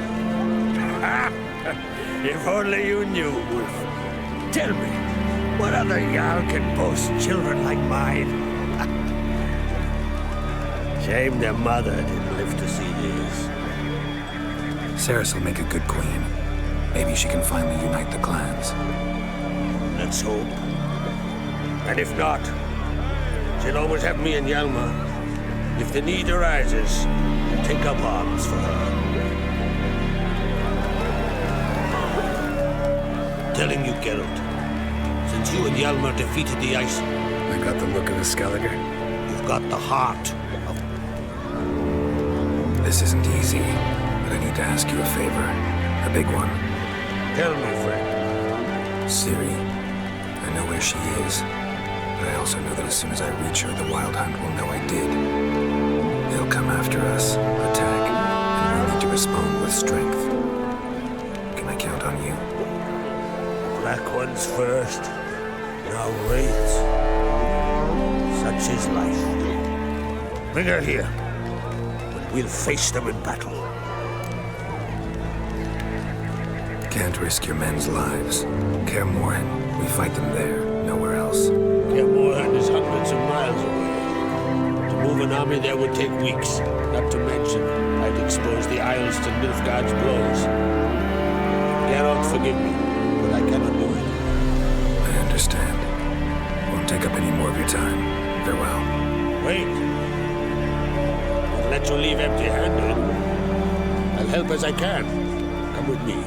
If only you knew, Wolf. Tell me, what other Jarl can boast children like mine? Shame their mother didn't live to see these. Ceres will make a good queen. Maybe she can finally unite the clans. Let's hope. And if not, she'll always have me and Hjalmar. If the need arises, take up arms for her. Telling you, Geralt, since you and Hjalmar defeated the Ice, I got the look of a Skelliger. You've got the heart of... This isn't easy, but I need to ask you a favor. A big one. Tell me, friend. Ciri. I know where she is, but I also know that as soon as I reach her, the Wild Hunt will know I did. They'll come after us, attack, and we'll need to respond with strength. Can I count on you? Black ones first. Now wait. Such is life. Bring her here, and we'll face them in battle. Can't risk your men's lives. Kaer Morhen, we fight them there, nowhere else. Kaer Morhen is hundreds of miles away. To move an army there would take weeks. Not to mention, I'd expose the Isles to Nilfgaard's blows. Geralt, forgive me, but I cannot do it. I understand. Won't take up any more of your time. Farewell. Wait. I'll let you leave empty-handed. I'll help as I can. Come with me.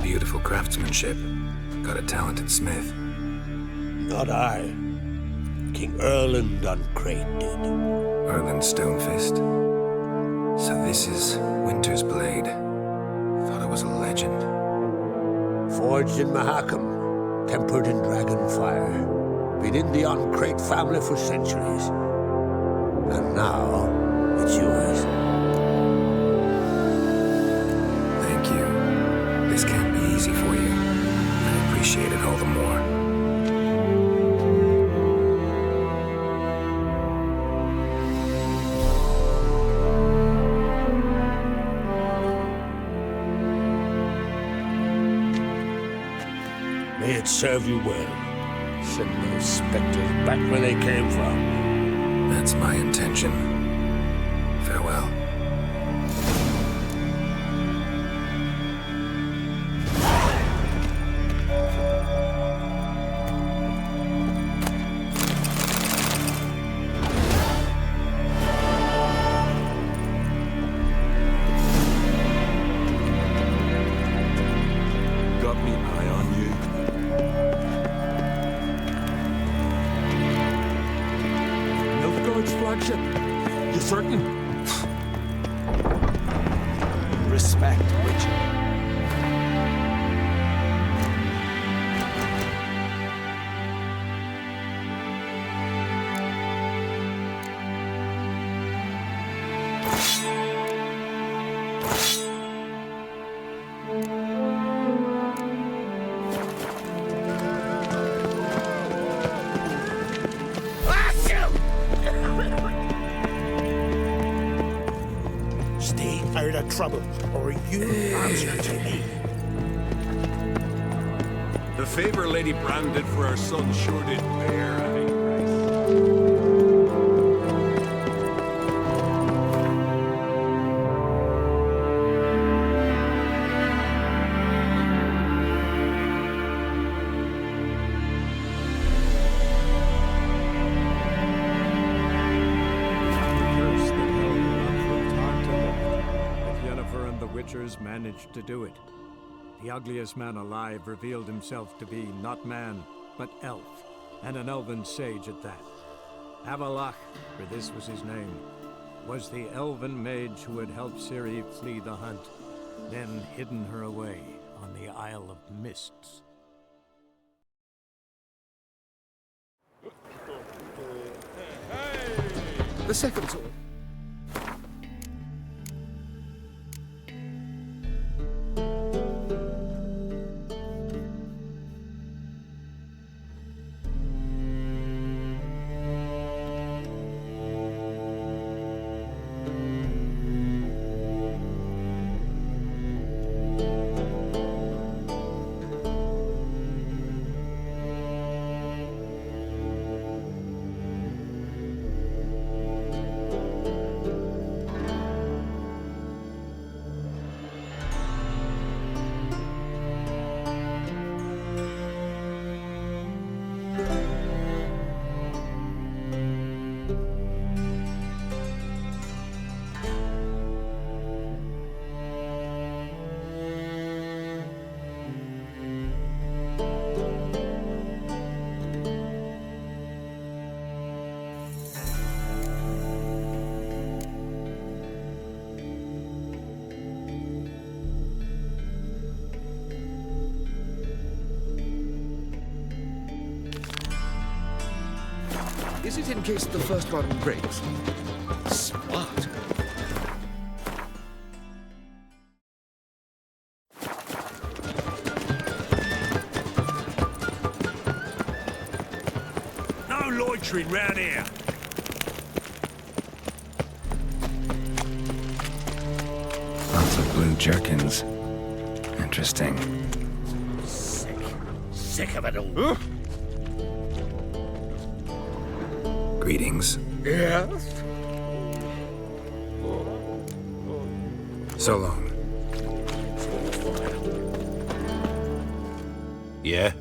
Beautiful craftsmanship. Got a talented smith. Not I. King Erland on Crate did. Erland Stonefist. So this is Winter's blade. Thought it was a legend. Forged in Mahakam, tempered in dragon fire. Been in the on-Crate family for centuries. And now, it's yours. Thank you. This can't be easy for you. I appreciate it all the more. May it serve you well. Send those specters back where they came from. That's my intention. Farewell. Lord's flagship. You certain? Respect, Witcher. Stay out of trouble, or you answer to me. The favor Lady Bran did for our son sure did bear a high Managed to do it. The ugliest man alive revealed himself to be not man, but elf, and an elven sage at that. Avalach, for this was his name, was the elven mage who had helped Ciri flee the hunt, then hidden her away on the Isle of Mists. The second sword. Is it in case the first one breaks? Smart. No loitering round here. Lots of blue jerkins. Interesting. Sick of it all. Greetings. Yes? So long. Yeah?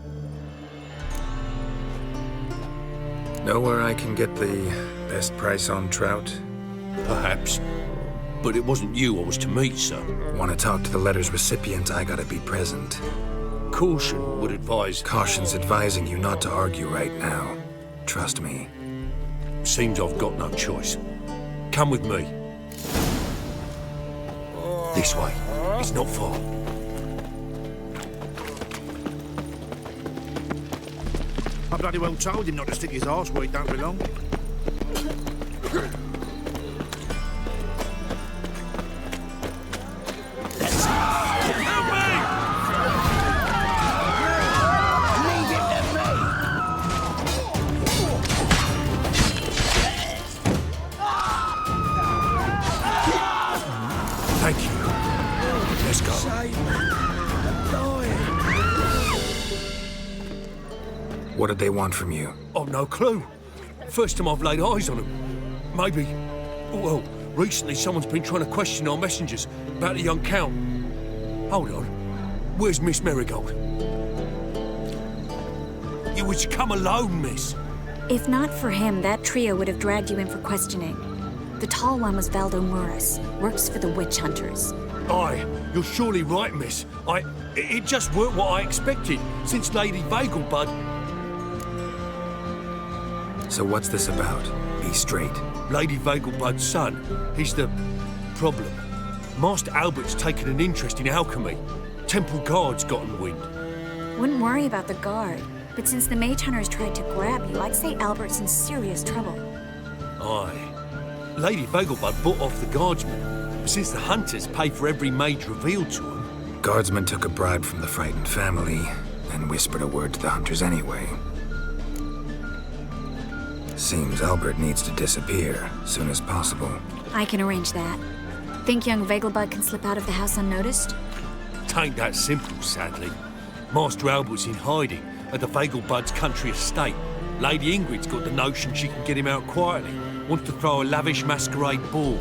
Know where I can get the best price on trout? Perhaps. But it wasn't you I was to meet, sir. Want to talk to the letter's recipient, I gotta be present. Caution would advise... Caution's advising you not to argue right now. Trust me. Seems I've got no choice. Come with me. This way. It's not far. I bloody well told him not to stick his arse where he don't belong. Thank you. Let's go. What did they want from you? I've no clue. First time I've laid eyes on them. Maybe... Well, recently someone's been trying to question our messengers about the young Count. Hold on. Where's Miss Marigold? You was to come alone, miss. If not for him, that trio would have dragged you in for questioning. The tall one was Valdo Muris, works for the witch hunters. Aye, you're surely right, miss. It just weren't what I expected, since Lady Vagelbud... So what's this about? Be straight. Lady Vegelbud's son. He's the problem. Master Albert's taken an interest in alchemy. Temple Guard's gotten wind. Wouldn't worry about the guard, but since the mage hunters tried to grab you, I'd say Albert's in serious trouble. Aye. Lady Vegelbud bought off the guardsmen, but since the hunters pay for every mage revealed to them... Guardsmen took a bribe from the frightened family, and whispered a word to the hunters anyway. Seems Albert needs to disappear soon as possible. I can arrange that. Think young Vegelbud can slip out of the house unnoticed? Tain't that simple, sadly. Master Albert's in hiding at the Vegelbud's country estate. Lady Ingrid's got the notion she can get him out quietly. Wants to throw a lavish masquerade ball.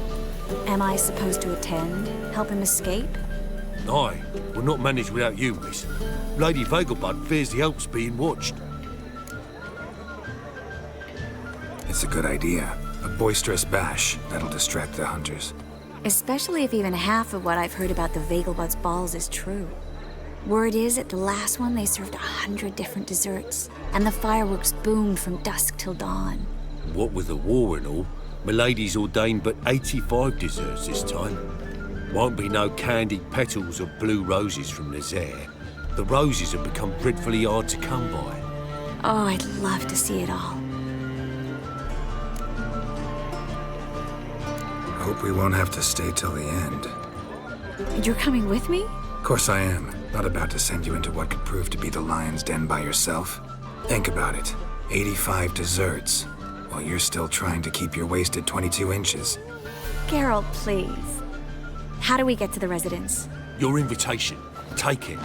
Am I supposed to attend? Help him escape? Aye, we'll not manage without you, miss. Lady Vegelbud fears the Alps being watched. It's a good idea. A boisterous bash that'll distract the hunters. Especially if even half of what I've heard about the Vegelbud's balls is true. Word is, at the last one, they served 100 different desserts, and the fireworks boomed from dusk till dawn. What with the war and all, Milady's ordained but 85 desserts this time. Won't be no candied petals or blue roses from Nazaire. The roses have become dreadfully hard to come by. Oh, I'd love to see it all. Hope we won't have to stay till the end. You're coming with me? Of course I am. Not about to send you into what could prove to be the lion's den by yourself. Think about it. 85 desserts, while you're still trying to keep your waist at 22 inches. Geralt, please. How do we get to the residence? Your invitation. Take it.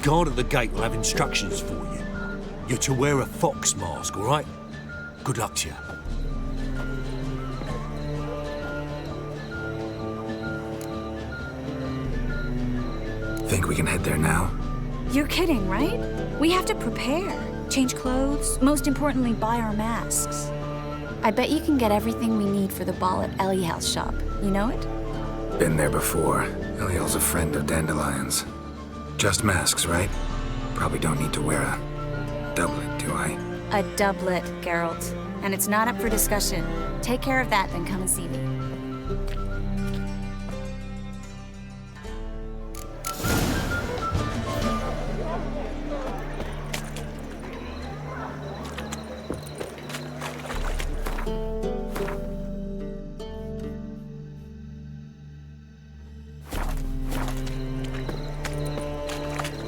Guard at the gate will have instructions for you. You're to wear a fox mask, all right? Good luck to you. Think we can head there now? You're kidding, right? We have to prepare. Change clothes, most importantly, buy our masks. I bet you can get everything we need for the ball at Eliel's shop. You know it? Been there before. Eliel's a friend of Dandelion's. Just masks, right? Probably don't need to wear a doublet, do I? A doublet, Geralt. And it's not up for discussion. Take care of that, then come and see me.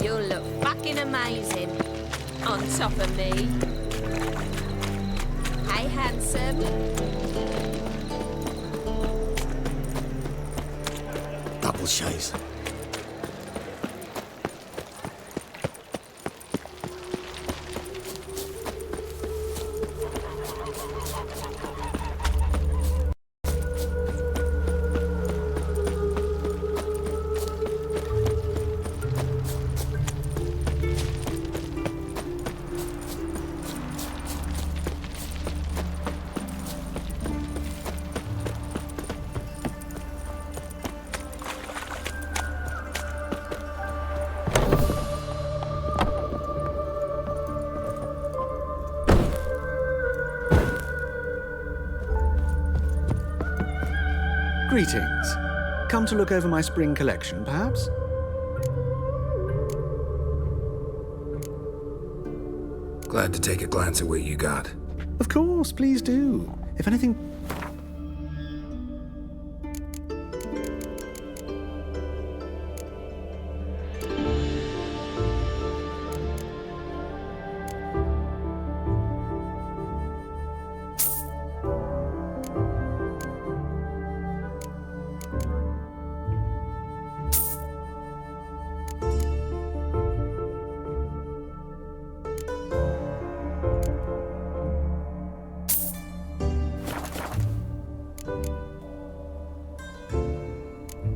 You'll look fucking amazing on top of me. Hey, handsome. Double shaves. Greetings. Come to look over my spring collection, perhaps? Glad to take a glance at what you got. Of course, please do. If anything...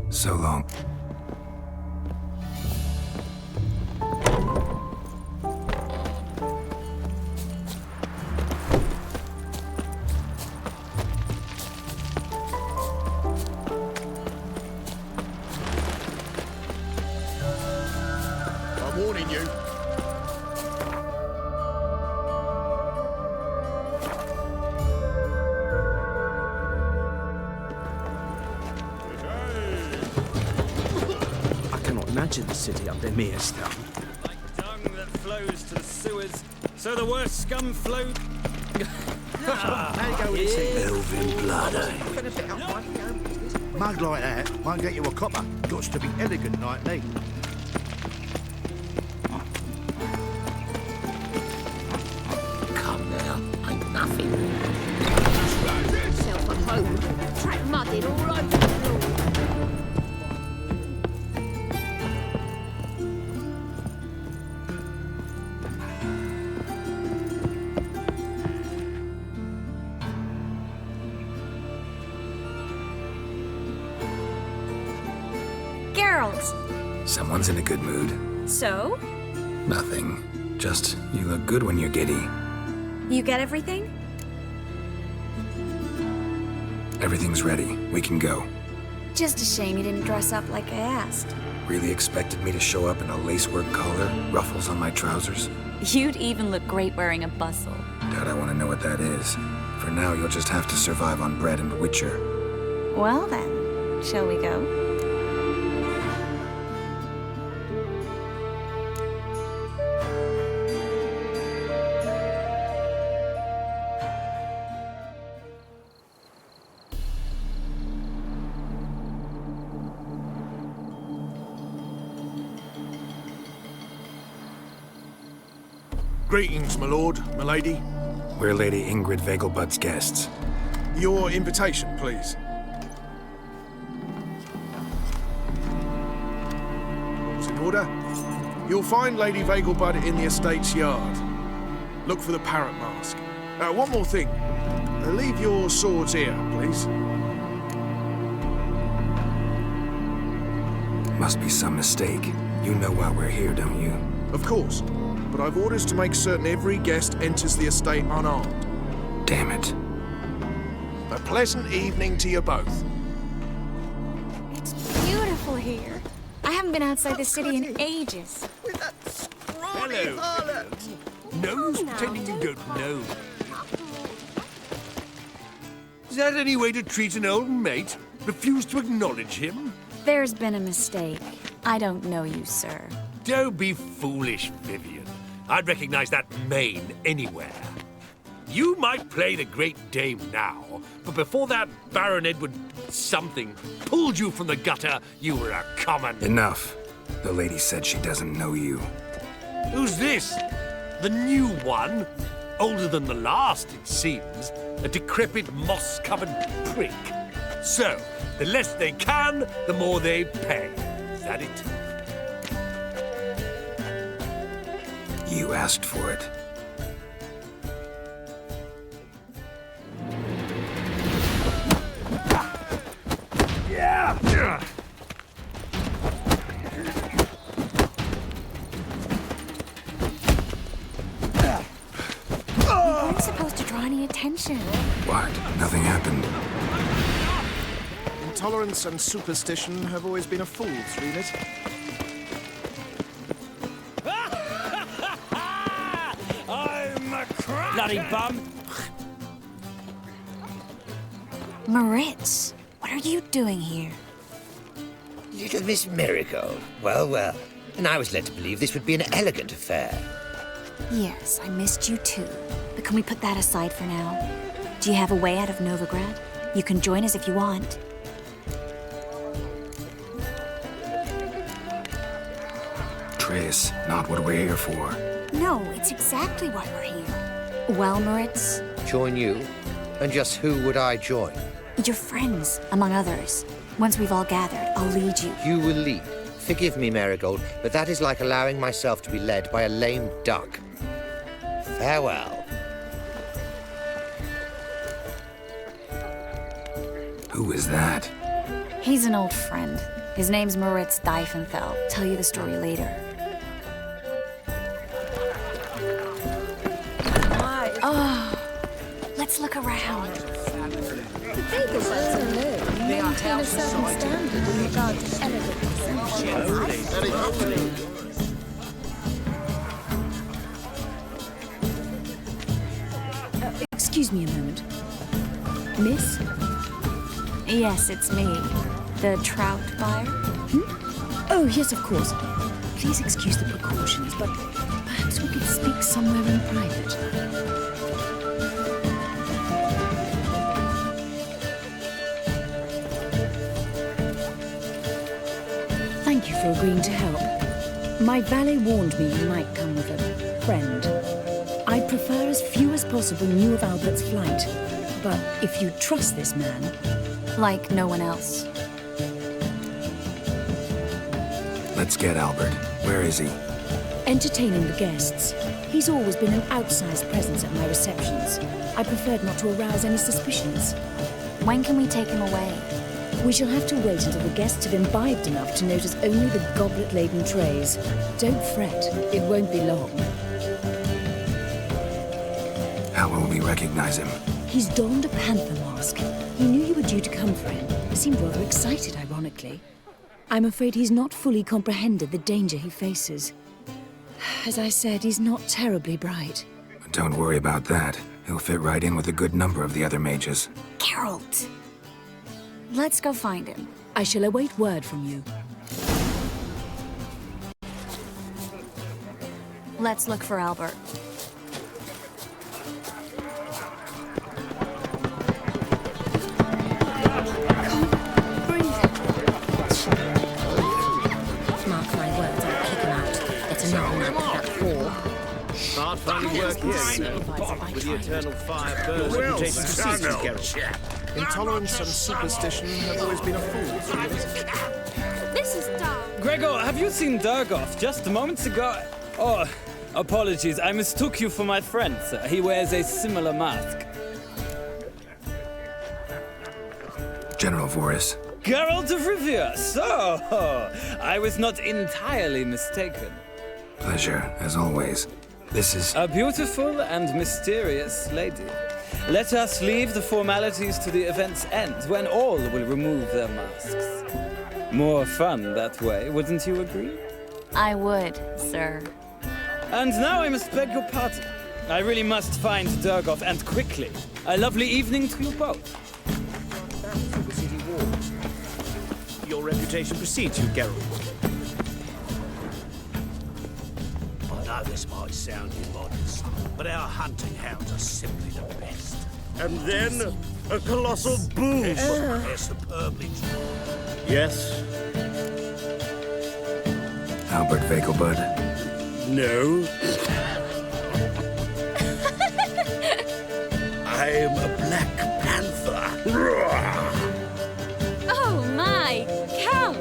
So long. I'm warning you. imagine the city under mere stone. Like dung that flows to the sewers, so the worst scum flowed. How you go with this thing? Elven blood, eh? Mug like that won't get you a copper. Got to be elegant like me. Come now, ain't nothing. Yourself a home. Track mudded all over the floor. Geralt! Someone's in a good mood. So? Nothing. Just, you look good when you're giddy. You get everything? Everything's ready. We can go. Just a shame you didn't dress up like I asked. Really expected me to show up in a lacework collar, ruffles on my trousers? You'd even look great wearing a bustle. Doubt I want to know what that is. For now, you'll just have to survive on bread and Witcher. Well then, shall we go? Greetings, my lord, my lady. We're Lady Ingrid Vegelbud's guests. Your invitation, please. All's in order. You'll find Lady Vegelbud in the estate's yard. Look for the parrot mask. One more thing. Leave your swords here, please. Must be some mistake. You know why we're here, don't you? Of course. But I've orders to make certain every guest enters the estate unarmed. Damn it. A pleasant evening to you both. It's beautiful here. I haven't been outside the city in ages. Hello. Nose pretending you don't know. Is that any way to treat an old mate? Refuse to acknowledge him? There's been a mistake. I don't know you, sir. Don't be foolish, Vivian. I'd recognize that mane anywhere. You might play the Great Dame now, but before that Baron Edward something pulled you from the gutter, you were a common... Enough. The lady said she doesn't know you. Who's this? The new one? Older than the last, it seems. A decrepit, moss-covered prick. So, the less they can, the more they pay. Is that it? You asked for it. Yeah! We weren't supposed to draw any attention. What? Nothing happened. Intolerance and superstition have always been a fool's remit. Bloody bum! Moritz, what are you doing here? Little Miss Marigold. Well, well. And I was led to believe this would be an elegant affair. Yes, I missed you too. But can we put that aside for now? Do you have a way out of Novigrad? You can join us if you want. Triss, not what we're here for. No, it's exactly why we're here. Well, Moritz? Join you? And just who would I join? Your friends, among others. Once we've all gathered, I'll lead you. You will lead. Forgive me, Marigold, but that is like allowing myself to be led by a lame duck. Farewell. Who is that? He's an old friend. His name's Moritz Diefenfeld. Tell you the story later. Oh, let's look around. The Vegelbuds alone maintain a certain standard in regard to elegance and Excuse me a moment. Miss? Yes, it's me. The trout buyer? Oh, yes, of course. Please excuse the precautions, but perhaps we could speak somewhere in private. Thank you for agreeing to help. My valet warned me you might come with a friend. I'd prefer as few as possible knew of Albert's flight. But if you trust this man... Like no one else. Let's get Albert. Where is he? Entertaining the guests. He's always been an outsized presence at my receptions. I preferred not to arouse any suspicions. When can we take him away? We shall have to wait until the guests have imbibed enough to notice only the goblet-laden trays. Don't fret, it won't be long. How will we recognize him? He's donned a panther mask. He knew you were due to come for him. He seemed rather excited, ironically. I'm afraid he's not fully comprehended the danger he faces. As I said, he's not terribly bright. Don't worry about that. He'll fit right in with a good number of the other mages. Geralt! Let's go find him. I shall await word from you. Let's look for Albert. Mark my words, I'll kick him out. It's another man with that paw. Hard finding work here, you know. With the eternal fire burns reputation precedes you, Geralt. Intolerance and superstition have always been a fool's religion. This is Dark. Gregor, have you seen Durgoff just moments ago? Oh, apologies. I mistook you for my friend, sir. He wears a similar mask. General Voris. Geralt of Rivia. So, I was not entirely mistaken. Pleasure, as always. This is... A beautiful and mysterious lady. Let us leave the formalities to the event's end, when all will remove their masks. More fun that way, wouldn't you agree? I would, sir. And now I must beg your pardon. I really must find Durgoff, and quickly. A lovely evening to you both. Back to the city walls. Your reputation precedes you, Geralt. I know this might sound immodest, but our hunting hounds are simply the best. And then, a colossal boom! They're superbly drawn. Yes? Albert Vegelbud. No. I'm a Black Panther. Oh my, Count!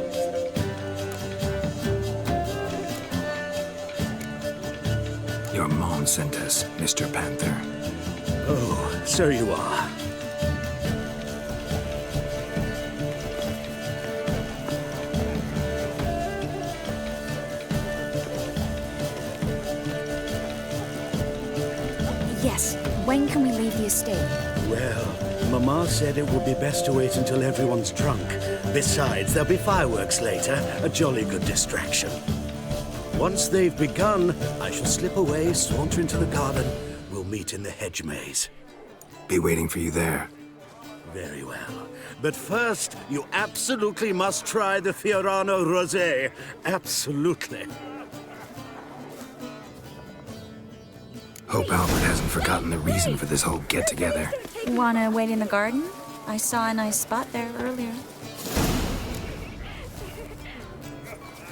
Your mom sent us, Mr. Panther. Oh, so you are. Yes, when can we leave the estate? Well, Mama said it would be best to wait until everyone's drunk. Besides, there'll be fireworks later, a jolly good distraction. Once they've begun, I shall slip away, saunter into the garden. We'll meet in the hedge maze. Be waiting for you there. Very well. But first, you absolutely must try the Fiorano Rosé. Absolutely. Hope Albert hasn't forgotten the reason for this whole get-together. Wanna wait in the garden? I saw a nice spot there earlier.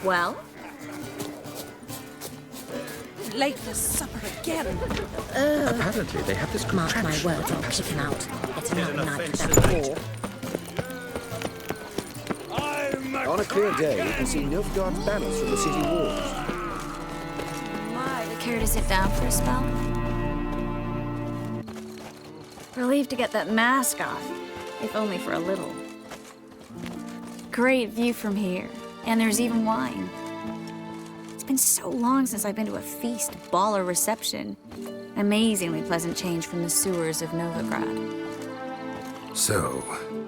Well? Late for supper again. Apparently, they have this Mark my contraption. words, I'll kick him out. It's another night with that paw. On a clear day, you can see Nilfgaard's banners from the city walls. Care to sit down for a spell? Relieved to get that mask off, if only for a little. Great view from here, and there's even wine. It's been so long since I've been to a feast, ball, or reception. Amazingly pleasant change from the sewers of Novigrad. So,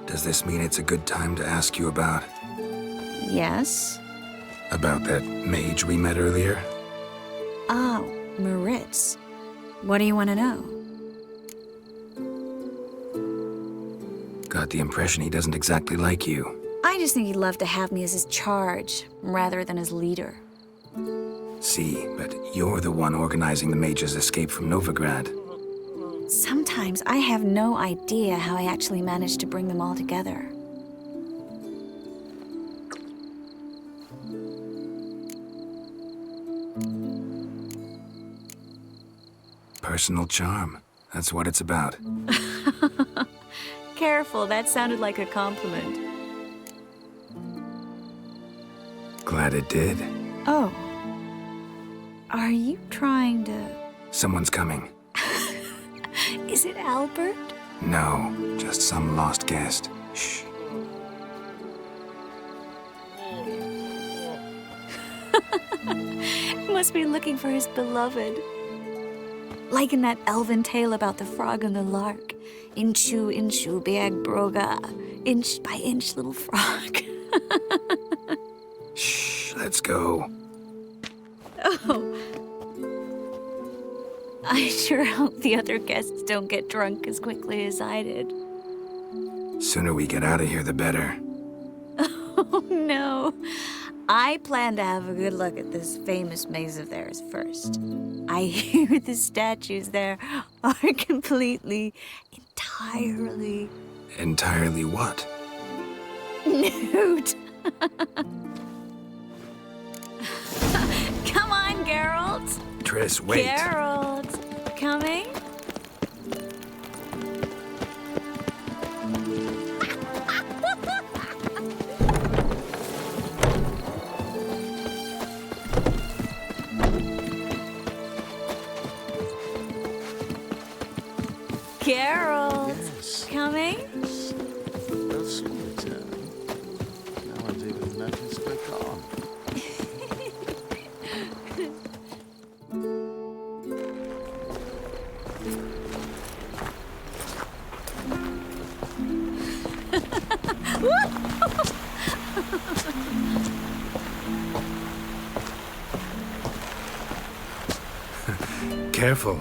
does this mean it's a good time to ask you about... Yes? About that mage we met earlier? Oh, Moritz. What do you want to know? Got the impression he doesn't exactly like you. I just think he'd love to have me as his charge, rather than his leader. See, but you're the one organizing the Mage's escape from Novigrad. Sometimes I have no idea how I actually managed to bring them all together. Personal charm. That's what it's about. Careful, that sounded like a compliment. Glad it did. Oh. Are you trying to... Someone's coming. Is it Albert? No, just some lost guest. Shh. Must be looking for his beloved. Like in that elven tale about the frog and the lark. Inchu, inchu, biag broga. Inch by inch, little frog. Shh, let's go. Oh. I sure hope the other guests don't get drunk as quickly as I did. Sooner we get out of here, the better. Oh, no. I plan to have a good look at this famous maze of theirs first. I hear the statues there are entirely... Entirely what? Nude. Come on, Geralt. Triss, wait. Geralt, coming? Geralt, yes. Coming? They'll soon return. No one's even noticed we're gone. Careful.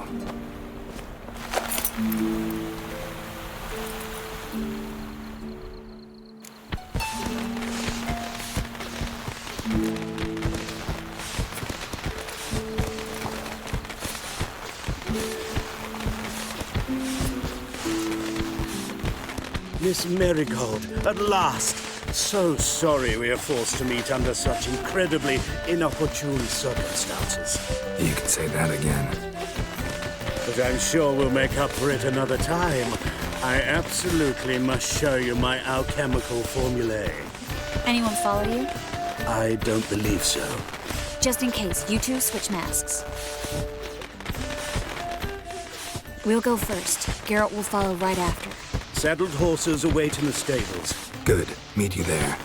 Miss Marigold, at last! So sorry we are forced to meet under such incredibly inopportune circumstances. You can say that again. But I'm sure we'll make up for it another time. I absolutely must show you my alchemical formulae. Anyone follow you? I don't believe so. Just in case, you two switch masks. We'll go first. Geralt will follow right after. Saddled horses await in the stables. Good. Meet you there.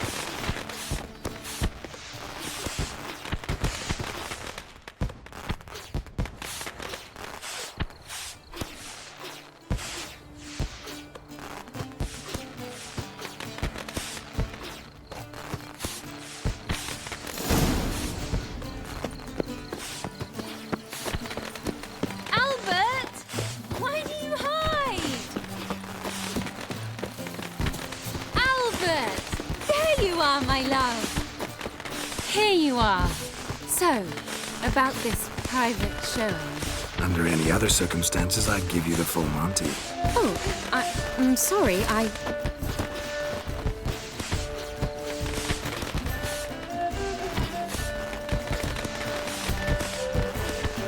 About this private showing. Under any other circumstances, I'd give you the full Monty. Oh, I'm sorry,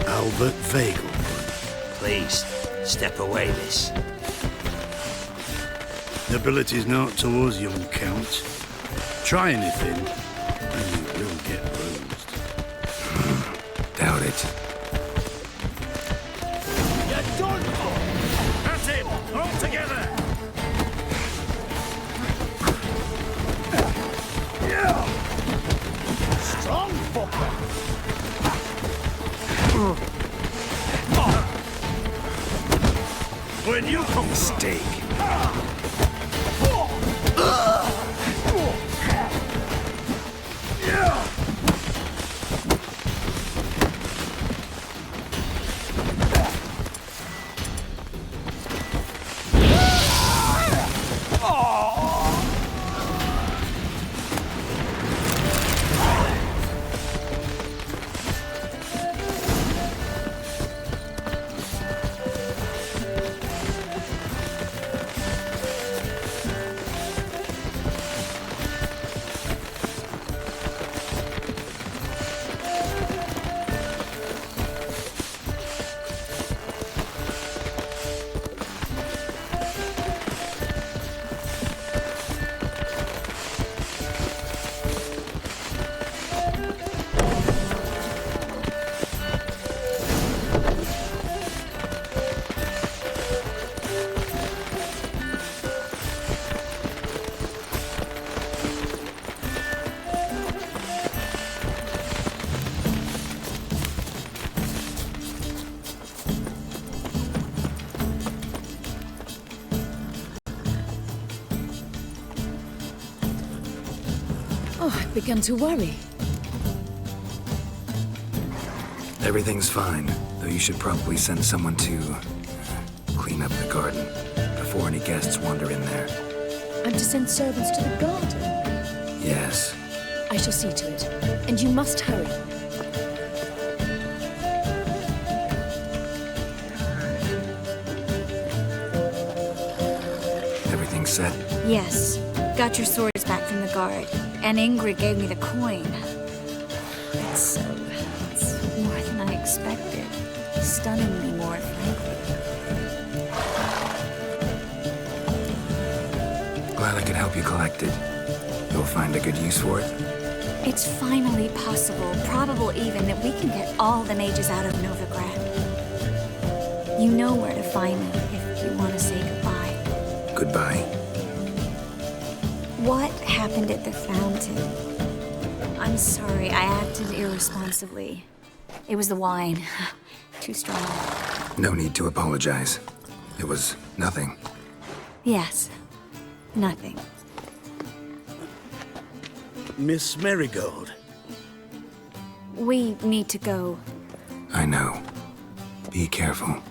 Albert Vagel. Please, step away, miss. Nobility's not towards young Count. Try anything, and you will get bruised. Doubt it. You're done for! At him! All together! Strong fucker! When you come steak. Oh, I've begun to worry. Everything's fine, though you should probably send someone to clean up the garden before any guests wander in there. I'm to send servants to the garden? Yes. I shall see to it. And you must hurry. Everything set? Yes. Got your swords back from the guard. And Ingrid gave me the coin. It's more than I expected. Stunningly more, frankly. Glad I could help you collect it. You'll find a good use for it? It's finally possible, probable even, that we can get all the mages out of Novigrad. You know where to find me if you want to say goodbye. Goodbye. What happened at the fountain? I'm sorry, I acted irresponsibly. It was the wine. Too strong. No need to apologize. It was nothing. Yes. Nothing. Miss Marigold. We need to go. I know. Be careful.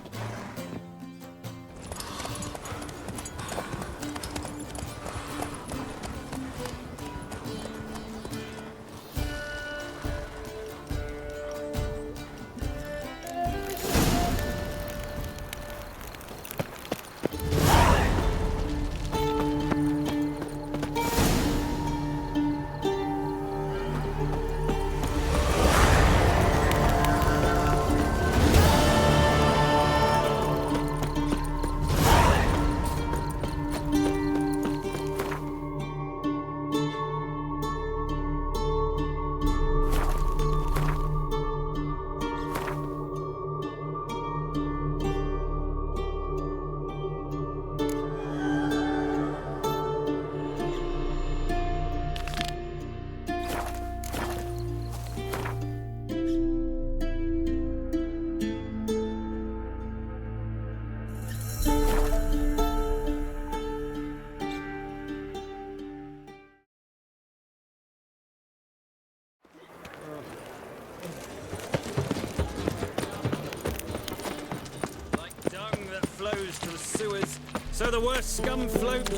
To the sewers, so the worst scum float.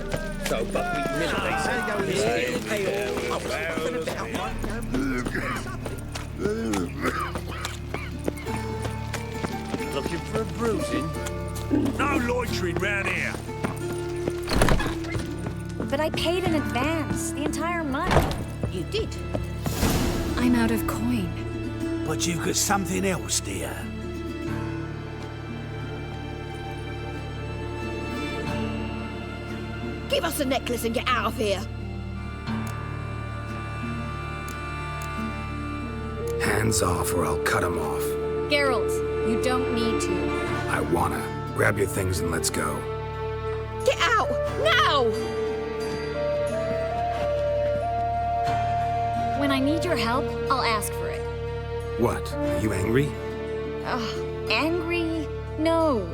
So buckwheat Looking for a bruising? No loitering round here. But I paid in advance, the entire month. You did? I'm out of coin. But you've got something else, dear. Give us a necklace and get out of here. Hands off or I'll cut them off. Geralt, you don't need to. I wanna. Grab your things and let's go. Get out! Now! When I need your help, I'll ask for it. What? Are you angry? Ugh, angry? No.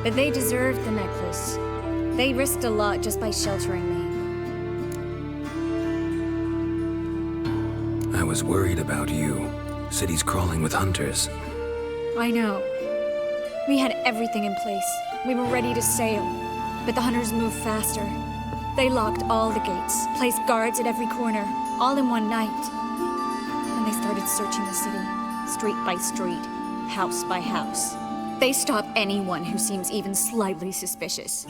But they deserved the necklace. They risked a lot just by sheltering me. I was worried about you. City's crawling with hunters. I know. We had everything in place. We were ready to sail. But the hunters moved faster. They locked all the gates, placed guards at every corner, all in one night. Then they started searching the city, street by street, house by house. They stop anyone who seems even slightly suspicious.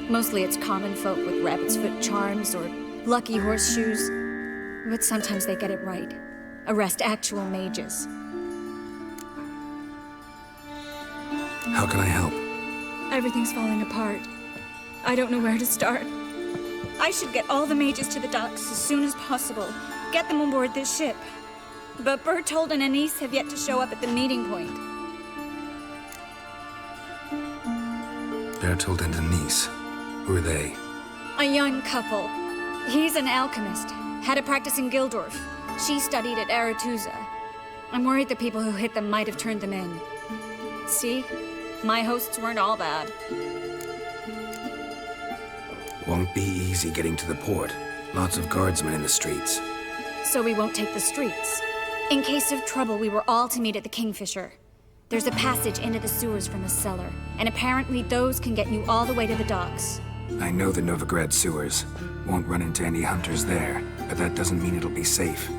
Mostly it's common folk with rabbit's foot charms or lucky horseshoes. But sometimes they get it right. Arrest actual mages. How can I help? Everything's falling apart. I don't know where to start. I should get all the mages to the docks as soon as possible. Get them on board this ship. But Bertold and Anise have yet to show up at the meeting point. Bertold and Anise. Who are they? A young couple. He's an alchemist. Had a practice in Gildorf. She studied at Aretuza. I'm worried the people who hit them might have turned them in. See? My hosts weren't all bad. Won't be easy getting to the port. Lots of guardsmen in the streets. so we won't take the streets. In case of trouble, we were all to meet at the Kingfisher. There's a passage into the sewers from the cellar, and apparently those can get you all the way to the docks. I know the Novigrad sewers. Won't run into any hunters there, but that doesn't mean it'll be safe.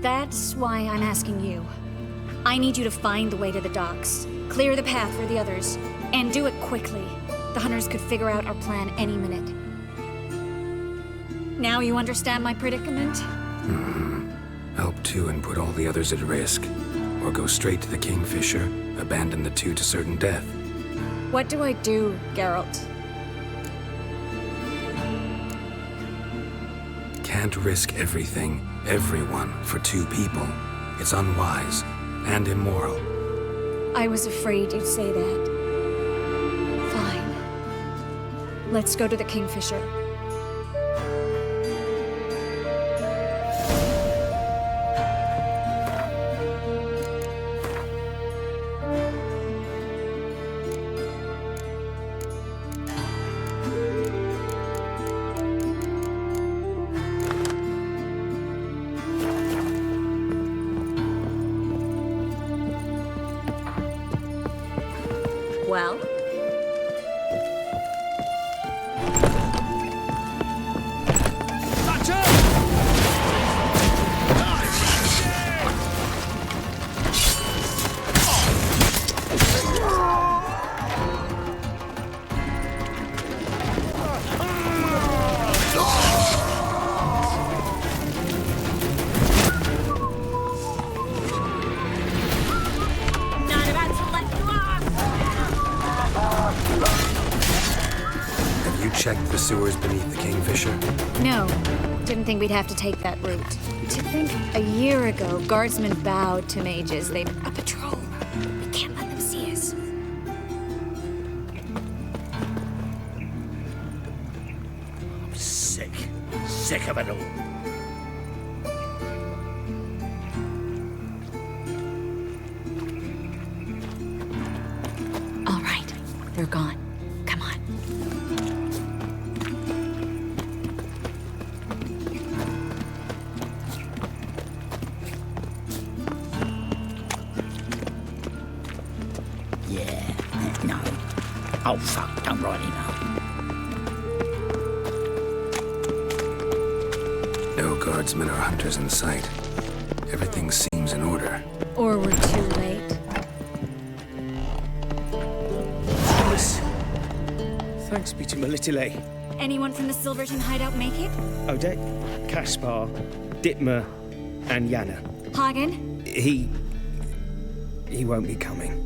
That's why I'm asking you. I need you to find the way to the docks, clear the path for the others, and do it quickly. The hunters could figure out our plan any minute. Now you understand my predicament? Mm-hmm. Help two and put all the others at risk. Or go straight to the Kingfisher, abandon the two to certain death. What do I do, Geralt? Can't risk everything, everyone, for two people. It's unwise and immoral. I was afraid you'd say that. Fine. Let's go to the Kingfisher. Well? Checked the sewers beneath the Kingfisher? No. Didn't think we'd have to take that route. To think a year ago, guardsmen bowed to mages. They've a patrol. We can't let them see us. I'm sick. Sick of it all. All right. They're gone. Come on. No. Oh, fuck, don't really know. No guardsmen or hunters in sight. Everything seems in order. Or we're too late. Thanks be to my little lady. Anyone from the Silverton hideout make it? Odette, Caspar, Dittmer, and Yana. Hagen? He won't be coming.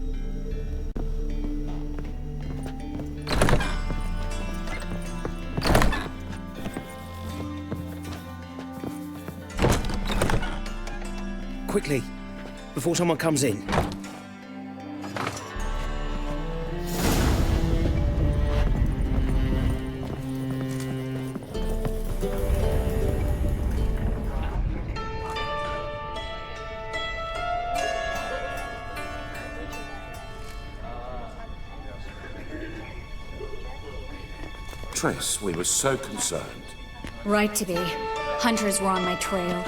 Quickly, before someone comes in. Triss, we were so concerned. Right to be. Hunters were on my trail.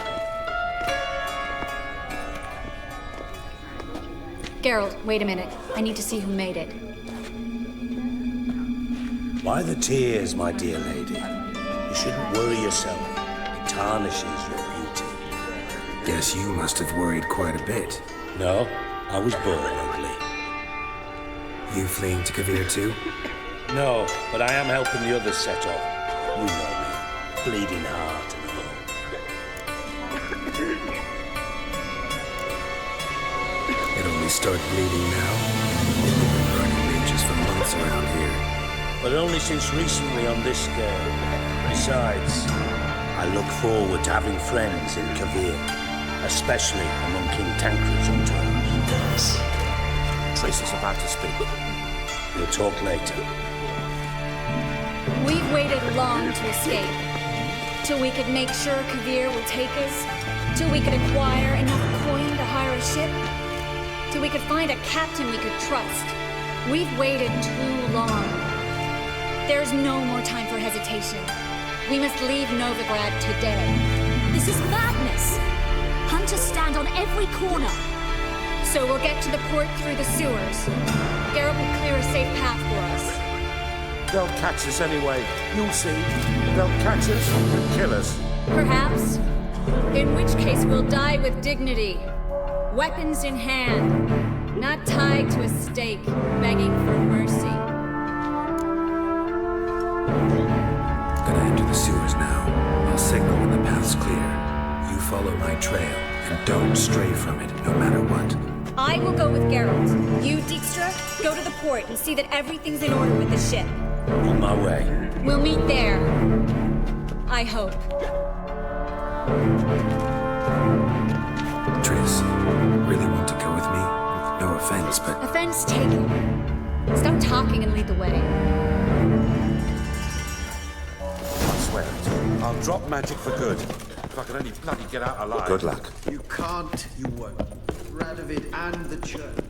Geralt, wait a minute. I need to see who made it. Why the tears, my dear lady? You shouldn't worry yourself. It tarnishes your beauty. Guess you must have worried quite a bit. No, I was born ugly. You fleeing to Kavir too? No, but I am helping the others set off. You know me. Bleeding heart and all. It only started bleeding now. We've been burning mages for months around here. But only since recently on this scale. Besides, I look forward to having friends in Kavir, especially among King Tancred's entourage. Triss is about to speak. We'll talk later. We've waited long to escape. Till we could make sure Kavir will take us. Till we could acquire enough coin to hire a ship. Till we could find a captain we could trust. We've waited too long. There's no more time for hesitation. We must leave Novigrad today. This is madness! Hunters stand on every corner. So we'll get to the port through the sewers. Garrett will clear a safe path for us. They'll catch us anyway. You'll see. They'll catch us and kill us. Perhaps. In which case we'll die with dignity. Weapons in hand. Not tied to a stake, begging for mercy. Gonna enter the sewers now. I'll signal when the path's clear. You follow my trail, and don't stray from it, no matter what. I will go with Geralt. You, Dijkstra, go to the port and see that everything's in order with the ship. On my way. We'll meet there. I hope. Triss, really want to go with me? No offense, but... Offense taken. Stop talking and lead the way. I swear it. I'll drop magic for good. If I can only bloody get out alive. Good luck. You can't, you won't. Radovid and the church.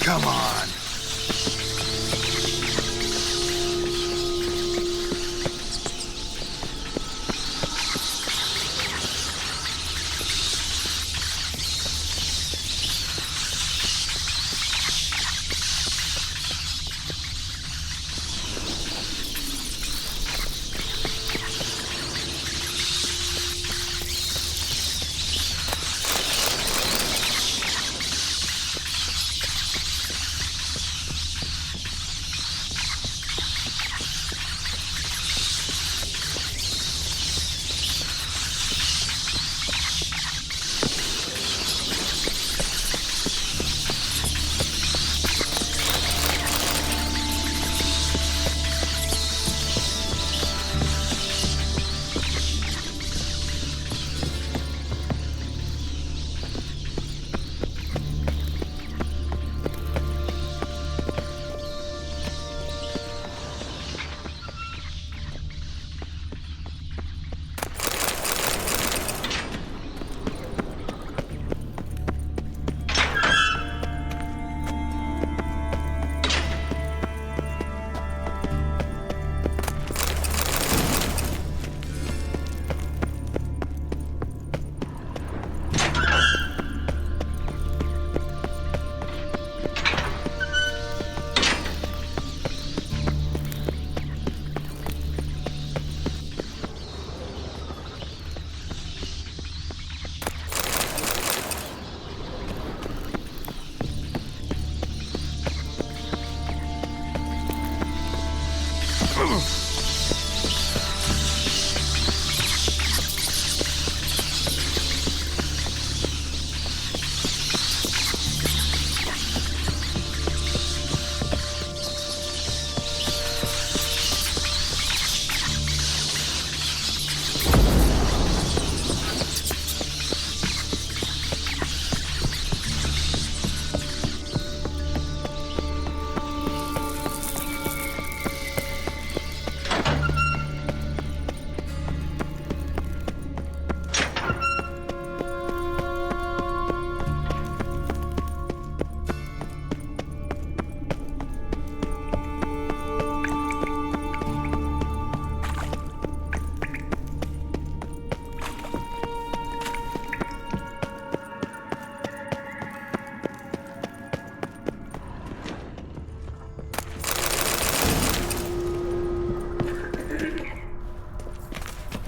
Come on.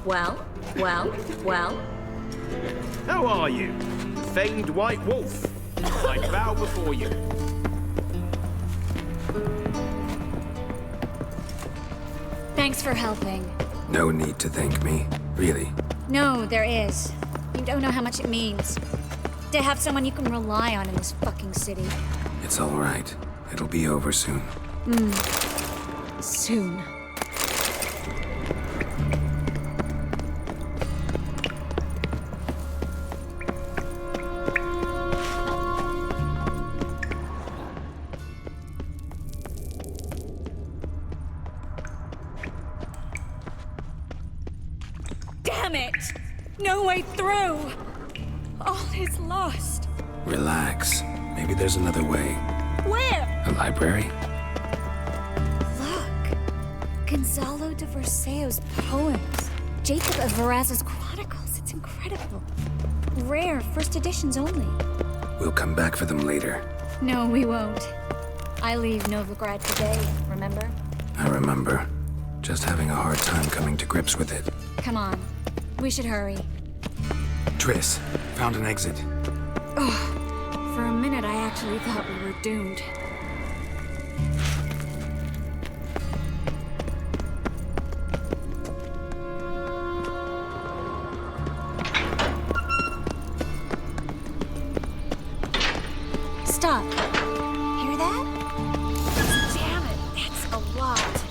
Well, well, well. How are you? Famed White Wolf. I bow before you. Thanks for helping. No need to thank me, really. No, there is. You don't know how much it means. To have someone you can rely on in this fucking city. It's all right. It'll be over soon. Soon. Damn it! No way through! All is lost. Relax. Maybe there's another way. Where? A library? Look. Gonzalo de Verseo's poems. Jacob of Varaz's chronicles. It's incredible. Rare, first editions only. We'll come back for them later. No, we won't. I leave Novigrad today, remember? I remember. Just having a hard time coming to grips with it. Come on. We should hurry. Triss, found an exit. Oh, for a minute I actually thought we were doomed. Stop. Hear that? Damn it, that's a lot.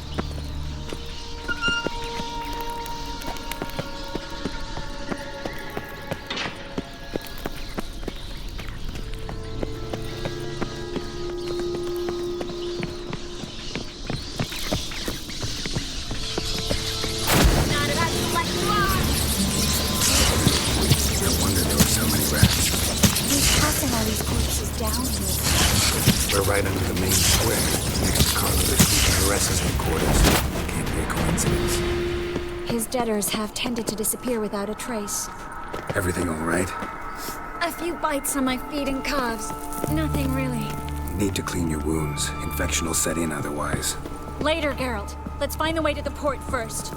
No wonder there were so many rats. Who's passing all these corpses down here? We're right under the main square, next to Carlos Perez's headquarters. Can't be a coincidence. His debtors have tended to disappear without a trace. Everything all right? A few bites on my feet and calves. Nothing really. Need to clean your wounds. Infection will set in otherwise. Later, Geralt. Let's find the way to the port first.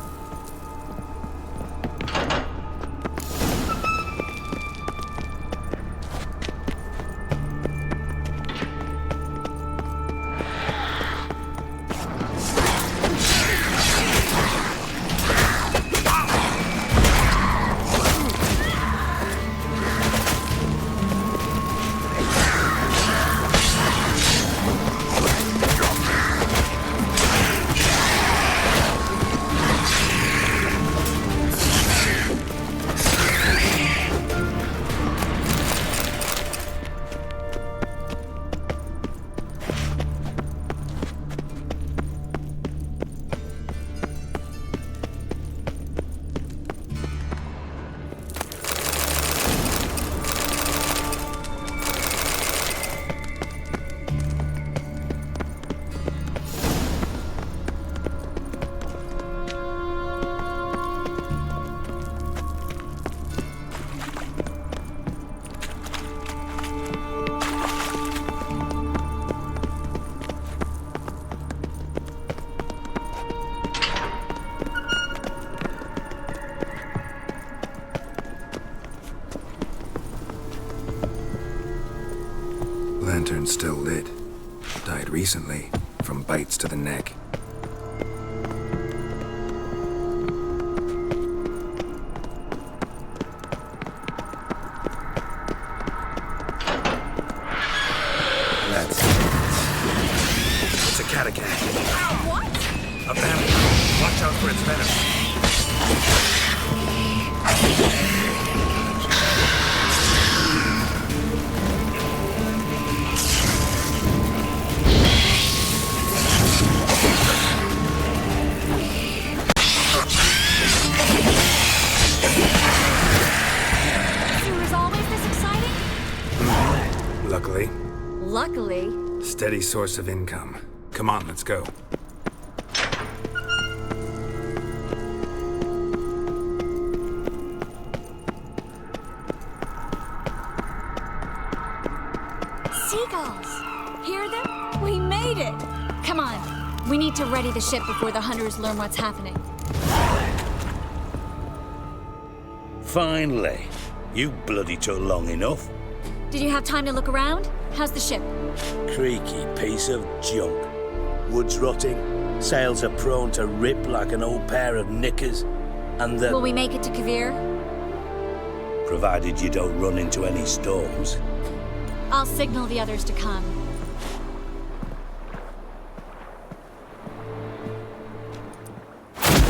Lantern's still lit. Died recently, from bites to the neck. That's it. It's a catacomb. What? A vampire. Watch out for its venom. Luckily. Luckily. Steady source of income. Come on, let's go. Seagulls! Hear them? We made it! Come on. We need to ready the ship before the hunters learn what's happening. Finally. You bloody took long enough. Did you have time to look around? How's the ship? Creaky piece of junk. Wood's rotting. Sails are prone to rip like an old pair of knickers. And the... Will we make it to Kavir? Provided you don't run into any storms. I'll signal the others to come.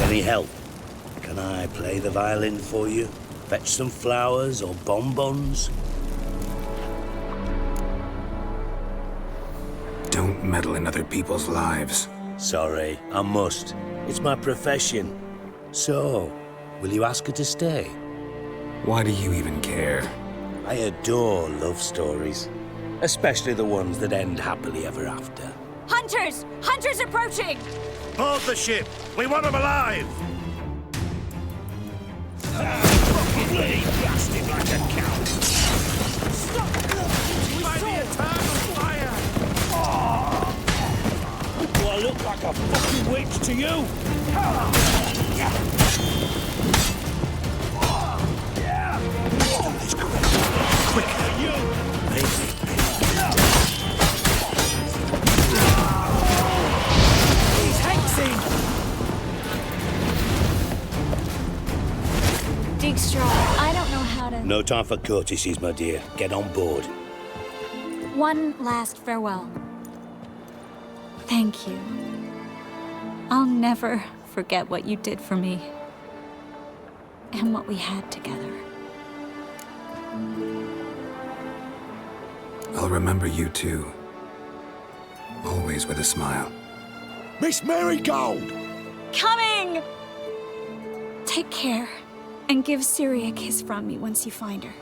Any help? Can I play the violin for you? Fetch some flowers or bonbons? Don't meddle in other people's lives. Sorry, I must. It's my profession. So, will you ask her to stay? Why do you even care? I adore love stories. Especially the ones that end happily ever after. Hunters! Hunters approaching! Board the ship! We want them alive! Bloody blasted like a cow! Stop! By the eternal fire! Do I look like a fucking witch to you? Quicker, you! Maybe. He's hexing! Dijkstra, I don't know how to... No time for courtesies, my dear. Get on board. One last farewell. Thank you. I'll never forget what you did for me. And what we had together. I'll remember you too. Always with a smile. Miss Marigold! Coming! Take care, and give Ciri a kiss from me once you find her.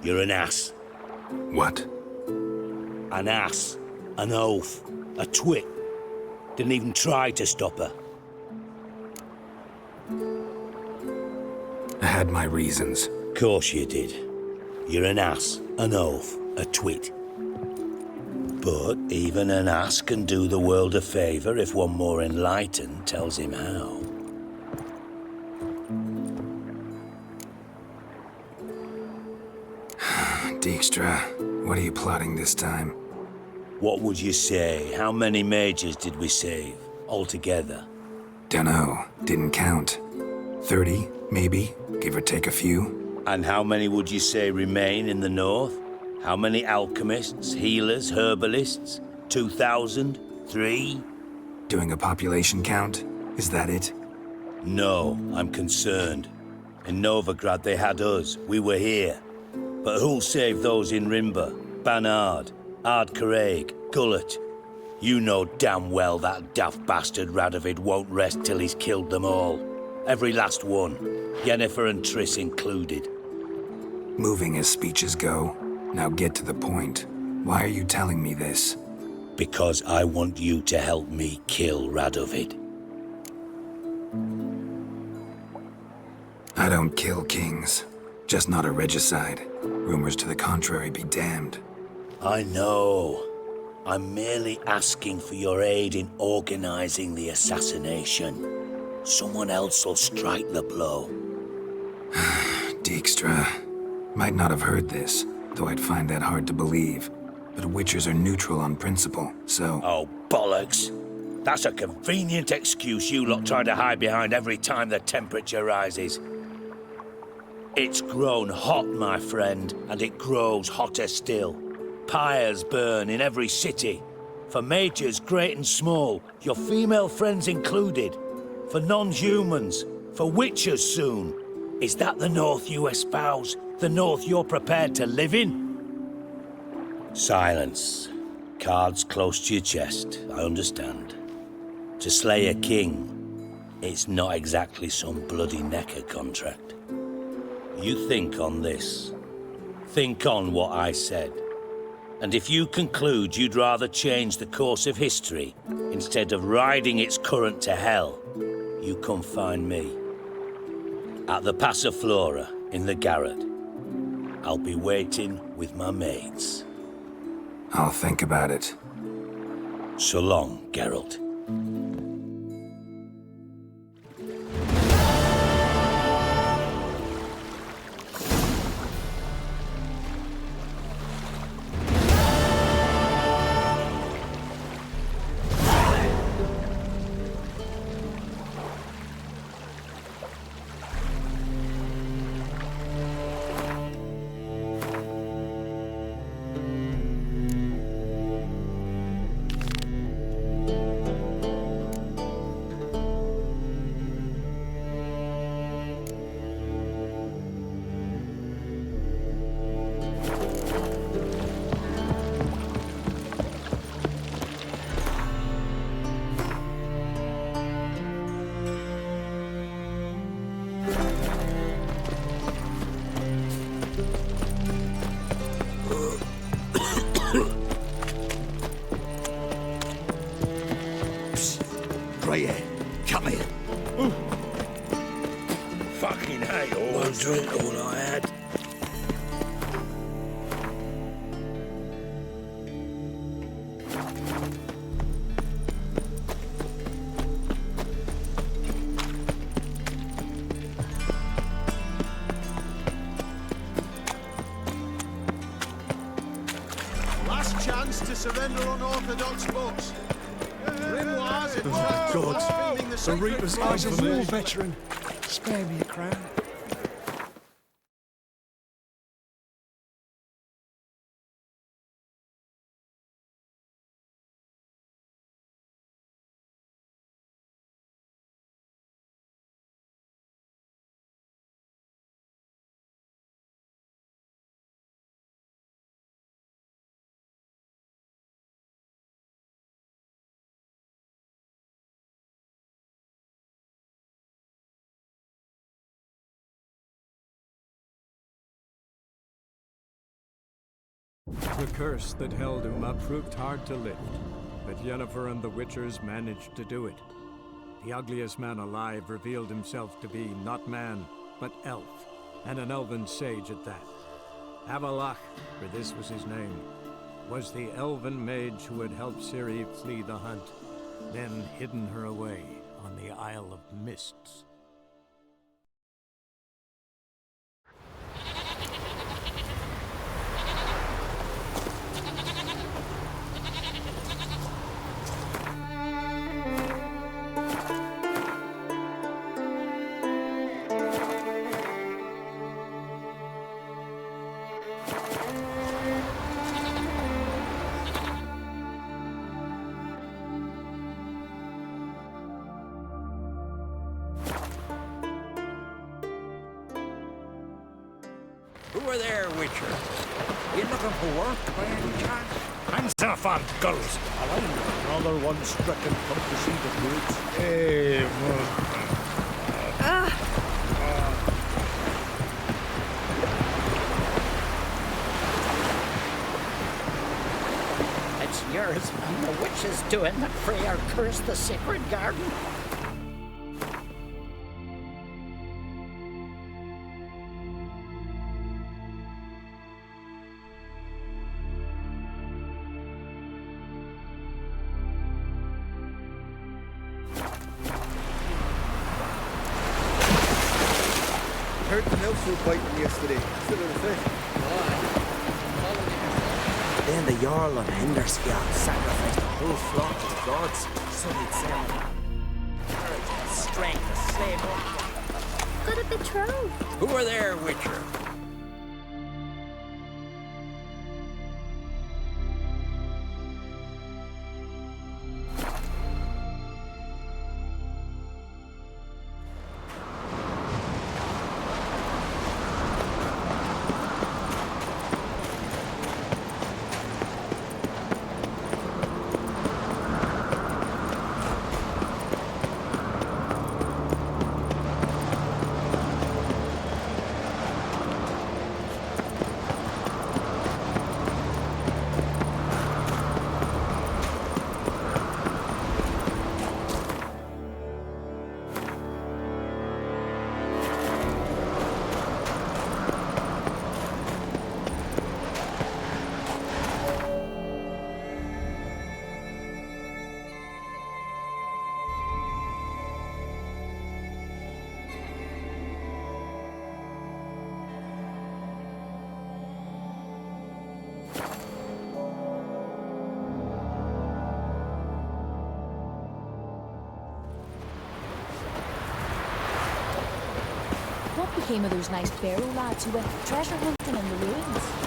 You're an ass. What? An ass. An oaf. A twit. Didn't even try to stop her. I had my reasons. Course you did. You're an ass, an oaf, a twit. But even an ass can do the world a favour if one more enlightened tells him how. Dijkstra, what are you plotting this time? What would you say? How many mages did we save, altogether? Dunno. Didn't count. 30, maybe? Give or take a few? And how many would you say remain in the north? How many alchemists, healers, herbalists? 2,000? 3? Doing a population count? Is that it? No, I'm concerned. In Novigrad they had us. We were here. But who'll save those in Rimba? Banard, Ardcaraig, Gullet? You know damn well that daft bastard Radovid won't rest till he's killed them all. Every last one. Yennefer and Triss included. Moving as speeches go. Now get to the point. Why are you telling me this? Because I want you to help me kill Radovid. I don't kill kings. Just not a regicide. Rumors to the contrary be damned. I know. I'm merely asking for your aid in organizing the assassination. Someone else will strike the blow. Dijkstra. Might not have heard this, though I'd find that hard to believe. But Witchers are neutral on principle, so... Oh, bollocks. That's a convenient excuse you lot try to hide behind every time the temperature rises. It's grown hot, my friend, and it grows hotter still. Pyres burn in every city. For mages great and small, your female friends included. For non-humans, for witchers soon. Is that the North you espouse? The North you're prepared to live in? Silence. Cards close to your chest, I understand. To slay a king, It's not exactly some bloody necker contract. You think on this. Think on what I said. And if you conclude you'd rather change the course of history instead of riding its current to hell, you come find me. At the Passiflora in the garret. I'll be waiting with my mates. I'll think about it. So long, Geralt. Greyhead, come here. Fucking hell. One drink, all I had. Last chance to surrender unorthodox books. Grimoires in charge of what's feeding the sacred Reaper's flame. eyes of war veteran. Spare me a crown. The curse that held Uma proved hard to lift, but Yennefer and the Witchers managed to do it. The ugliest man alive revealed himself to be not man, but elf, and an elven sage at that. Avalach, for this was his name, was the elven mage who had helped Ciri flee the hunt, then hidden her away on the Isle of Mists. Who are there, Witcher? You looking for work by any chance? Answer for gulls! Another one stricken come to see the goods. Hey, It's yours, and the witch is doing that Freyr cursed the sacred garden. Heard the mills were biting yesterday. Still in the fish. Then the Jarl of Hindersfjall sacrificed the whole flock to the gods, so he'd sell them. Courage, strength, a slave. Got a betrothed. Who are there, Witcher? became of those nice Barrow lads who went treasure hunting in the ruins?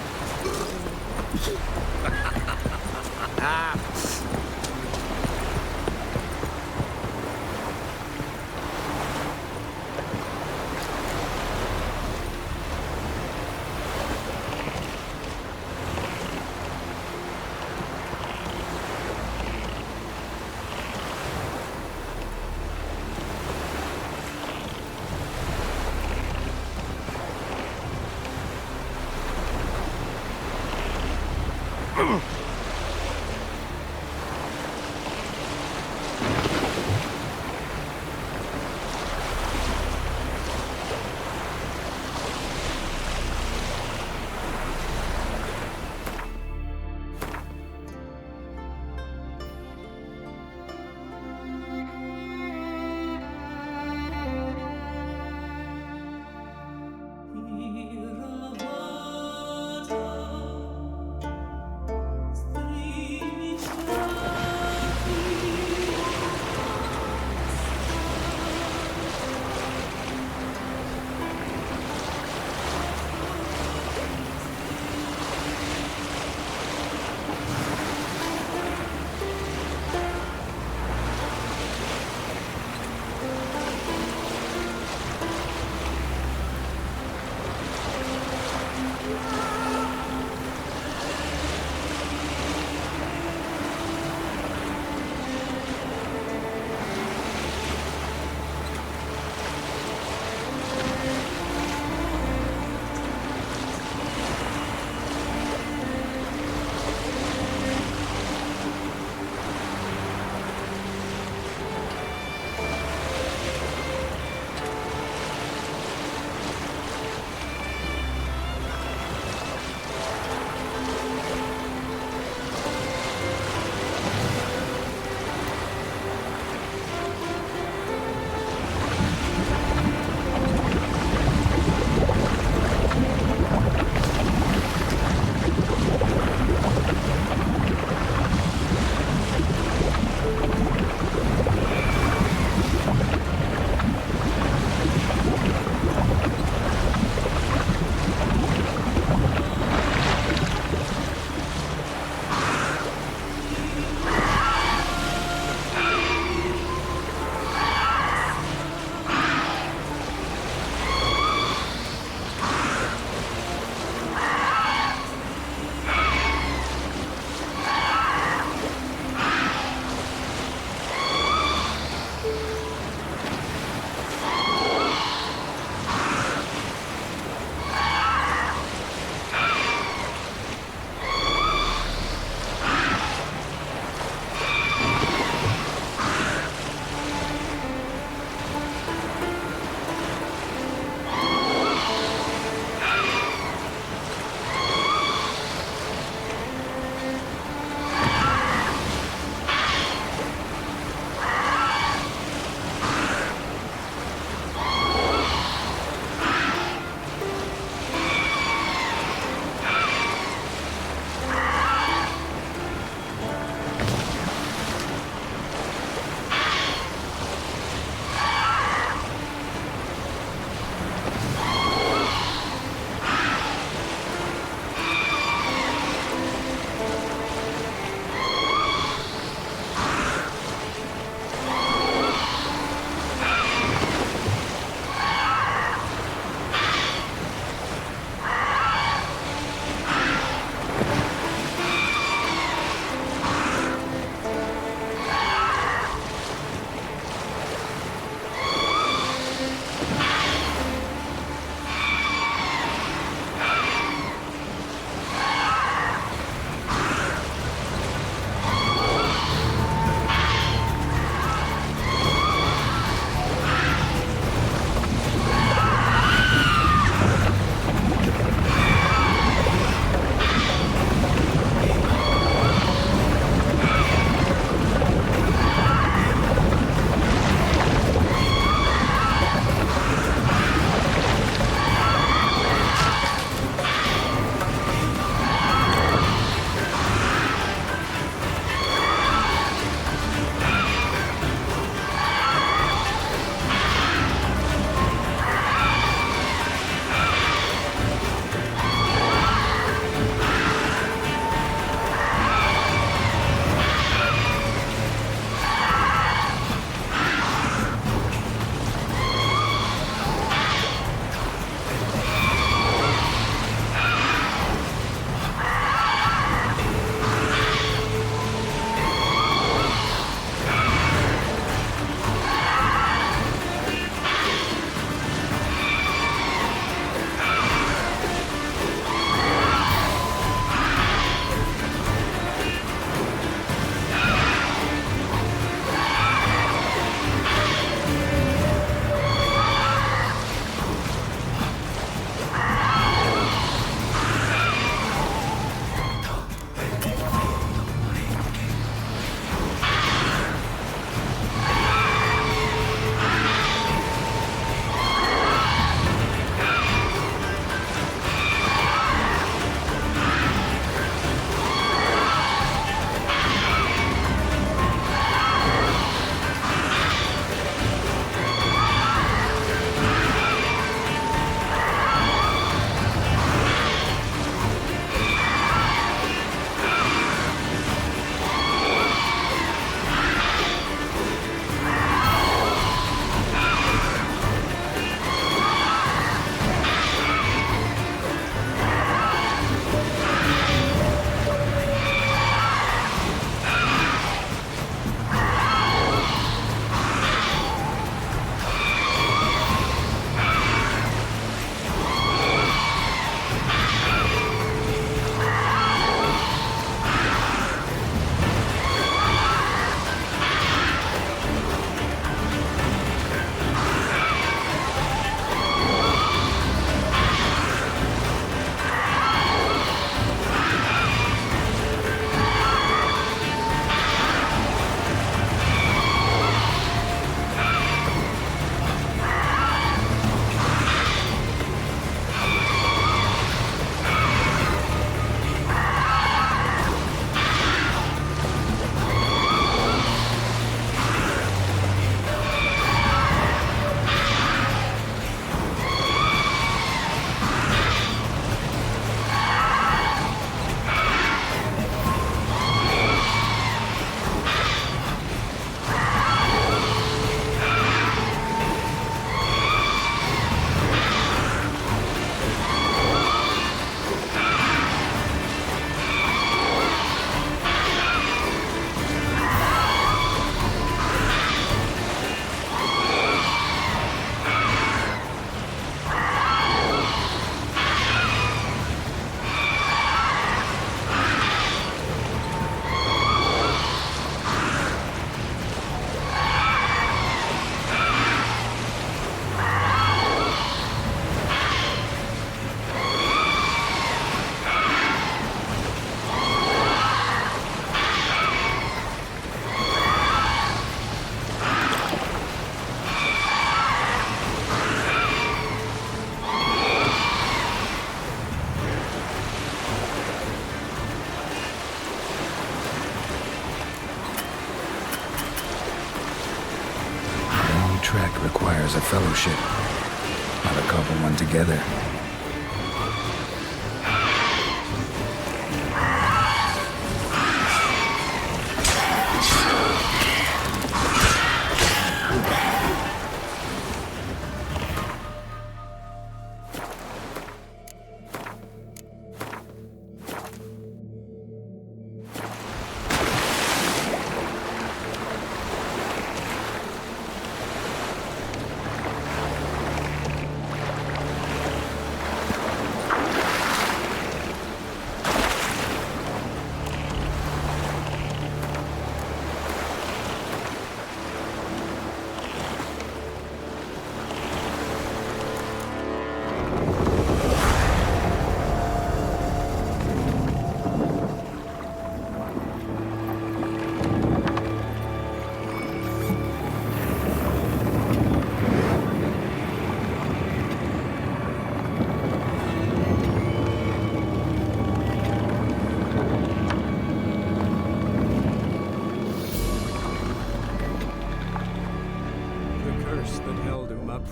There's a fellowship. How to cobble one together.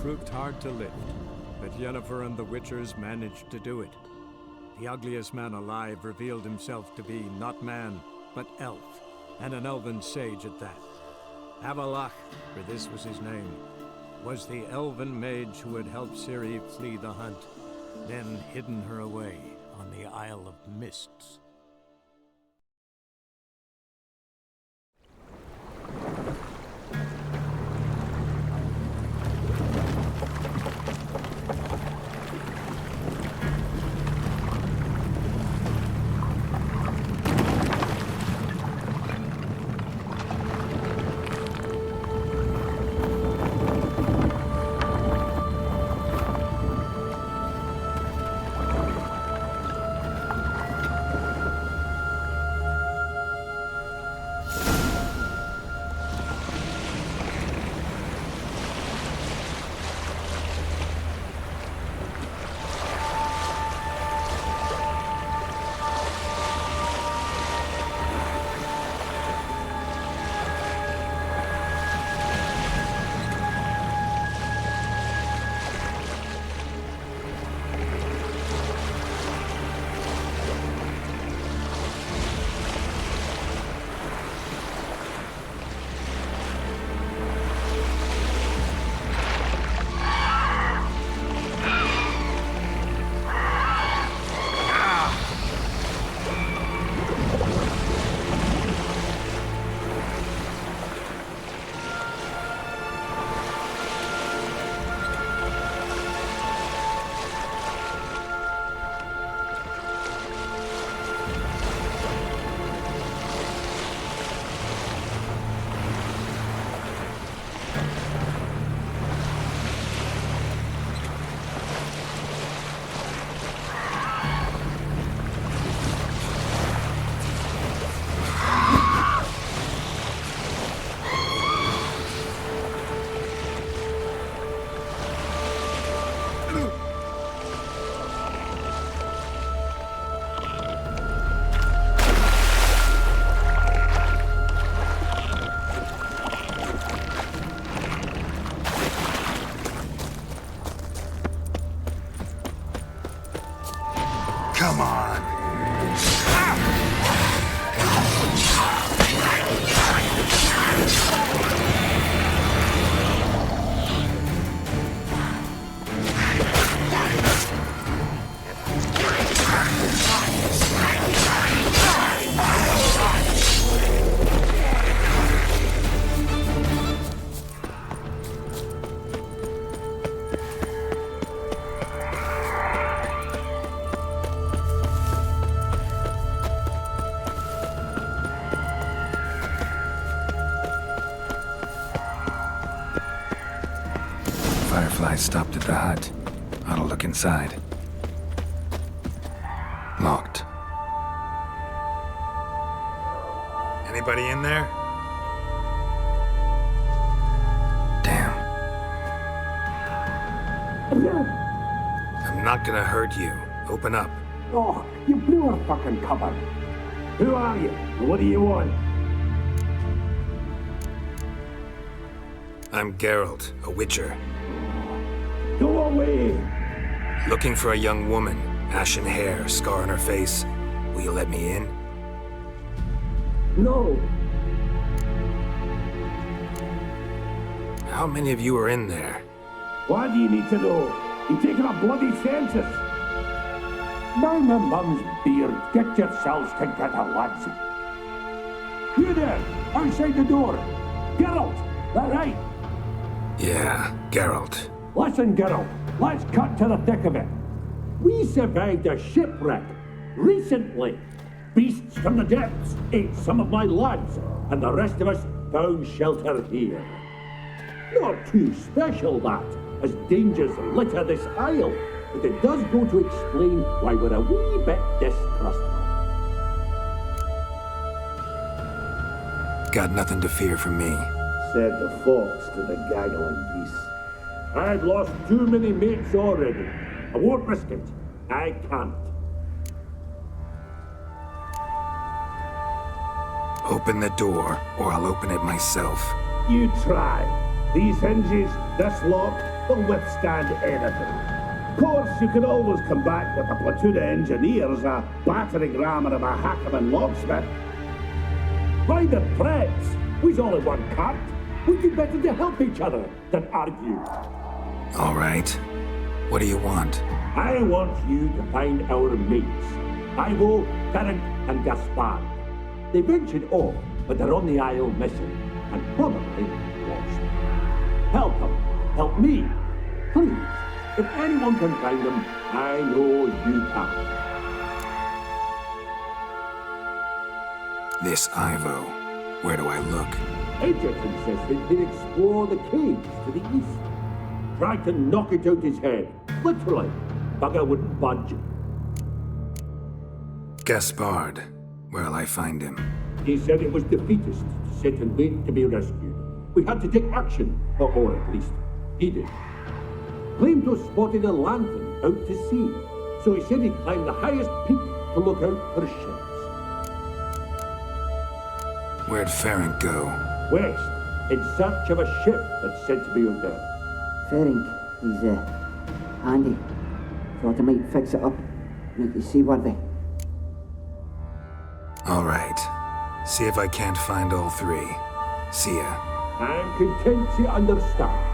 Proved hard to lift, but Yennefer and the Witchers managed to do it. The ugliest man alive revealed himself to be not man, but elf, and an elven sage at that. Avalach, for this was his name, was the elven mage who had helped Ciri flee the hunt, then hidden her away on the Isle of Mists. Come on. Fireflies stopped at the hut. I'll look inside. Locked. Anybody in there? Damn. I'm not gonna hurt you. Open up. Oh, you blew our fucking cover. Who are you? What do you want? I'm Geralt, a witcher. Go away! Looking for a young woman, ashen hair, scar on her face. Will you let me in? No. How many of you are in there? Why do you need to know? You taking a bloody census? Now my mum's beard, get yourselves together, lads. You there, outside the door. Geralt, that right? Yeah, Geralt. Listen, Geralt, let's cut to the thick of it. We survived a shipwreck recently. Beasts from the depths ate some of my lads, and the rest of us found shelter here. Not too special, that, as dangers litter this isle, but it does go to explain why we're a wee bit distrustful. Got nothing to fear from me. Said the fox to the gaggling geese. I've lost too many mates already. I won't risk it. I can't. Open the door, or I'll open it myself. You try. These hinges, this lock, will withstand anything. Of course, you can always come back with a platoon of engineers, a battering ram and a hackman locksmith. By the threats, we's all in one cart. We'd do better to help each other than argue. All right. What do you want? I want you to find our mates. Ivo, Ferenc, and Gaspard. They ventured off, but they're on the Isle missing, and probably lost. Help them. Help me. Please. If anyone can find them, I know you can. This Ivo. Where do I look? Edget insisted they'd explore the caves to the east. Tried to knock it out his head. Literally. Bugger wouldn't budge. Gaspard. Where'll I find him? He said it was defeatist to sit and wait to be rescued. We had to take action, or at least, he did. Claimed to have spotted a lantern out to sea, so he said he'd climb the highest peak to look out for ships. Where'd Ferenc go? West, in search of a ship that's said to be out there. Ferenc, he's handy. Thought I might fix it up, make it seaworthy. All right. See if I can't find all three. See ya. I'm content to understand.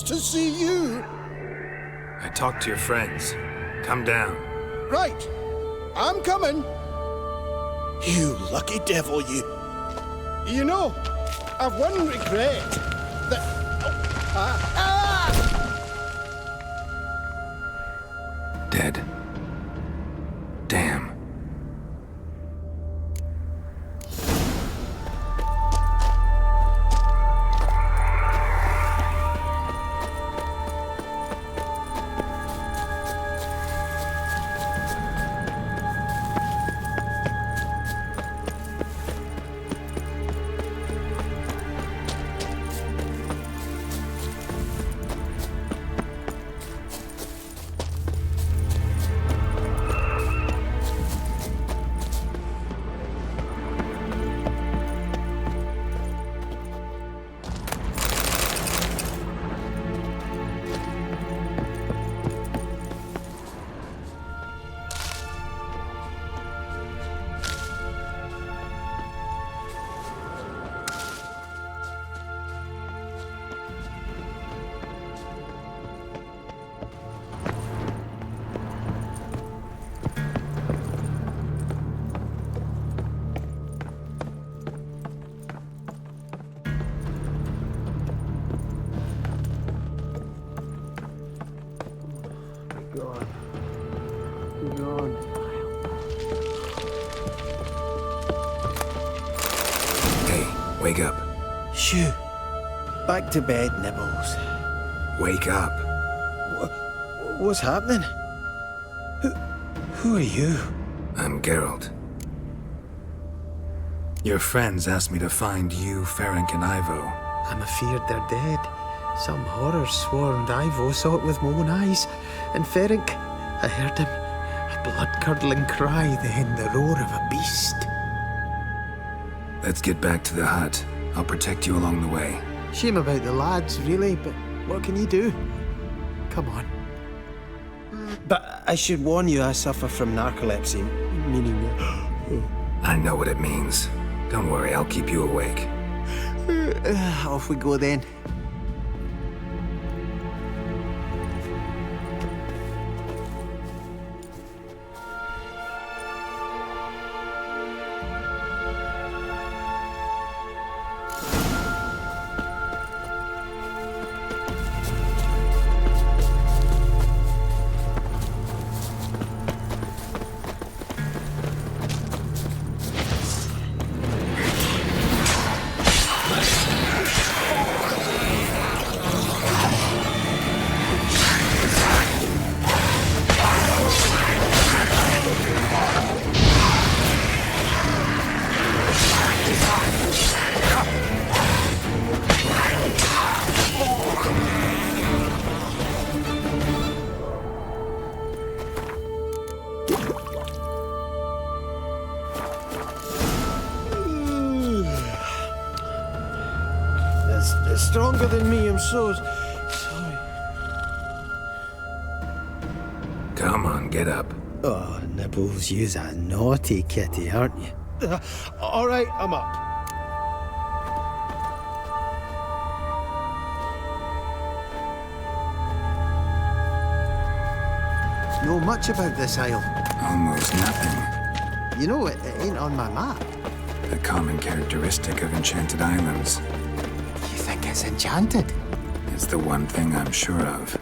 To see you. I talked to your friends. Come down. Right. I'm coming. You lucky devil, you. You know, I've one regret. That... Dead. Damn. Wake up. Shoo. Back to bed, Nibbles. Wake up. What's happening? Who are you? I'm Geralt. Your friends asked me to find you, Ferenc, and Ivo. I'm afeard they're dead. Some horror swarmed Ivo, saw it with my own eyes. And Ferenc, I heard him. A blood-curdling cry, then the roar of a beast. Let's get back to the hut. I'll protect you along the way. Shame about the lads, really, but what can you do? Come on. But I should warn you, I suffer from narcolepsy, meaning... I know what it means. Don't worry, I'll keep you awake. Off we go then. It's stronger than me, I'm so sorry. Come on, get up. Oh, Nibbles, you's a naughty kitty, aren't you? All right, I'm up. Know much about this isle? Almost nothing. You know, it ain't on my map. A common characteristic of enchanted islands. You think it's enchanted? It's the one thing I'm sure of.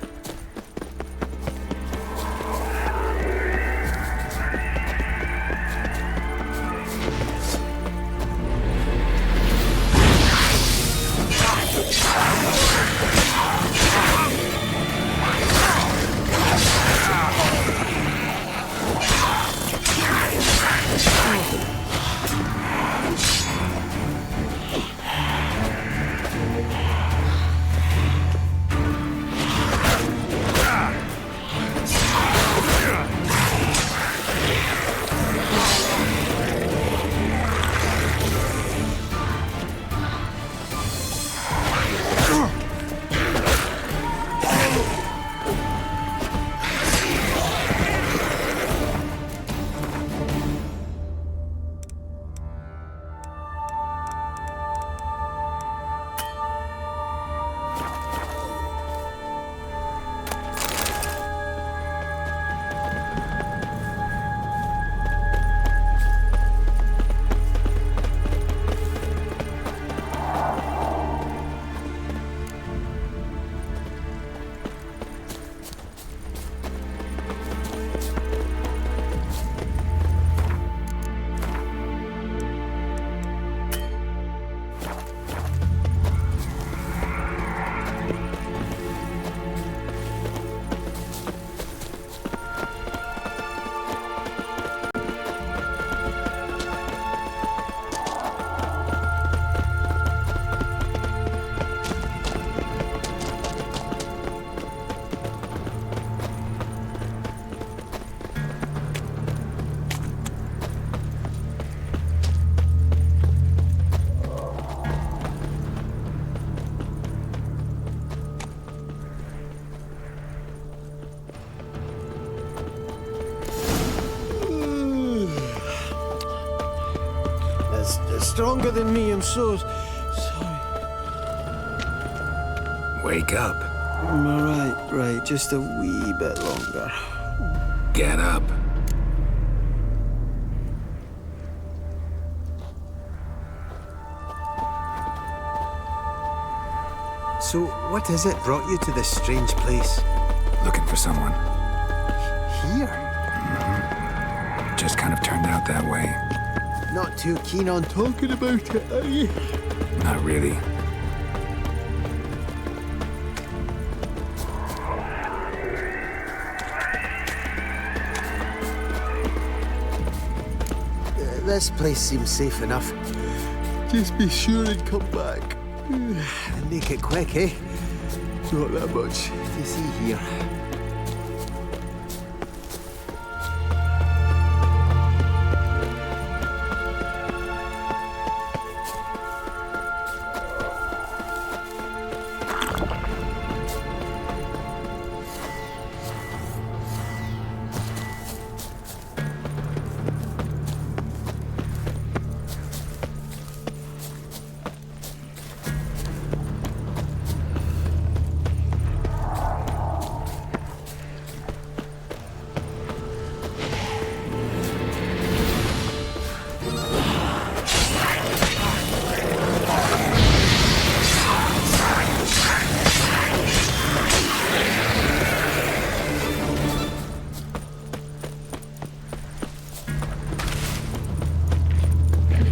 Stronger than me, I'm so sorry. Wake up. Right, just a wee bit longer. Get up. So, what is it brought you to this strange place? Looking for someone. Here? Just kind of turned out that way. Not too keen on talking about it, are you? Not really. This place seems safe enough. Just be sure and come back. And make it quick, eh? Not that much to see here.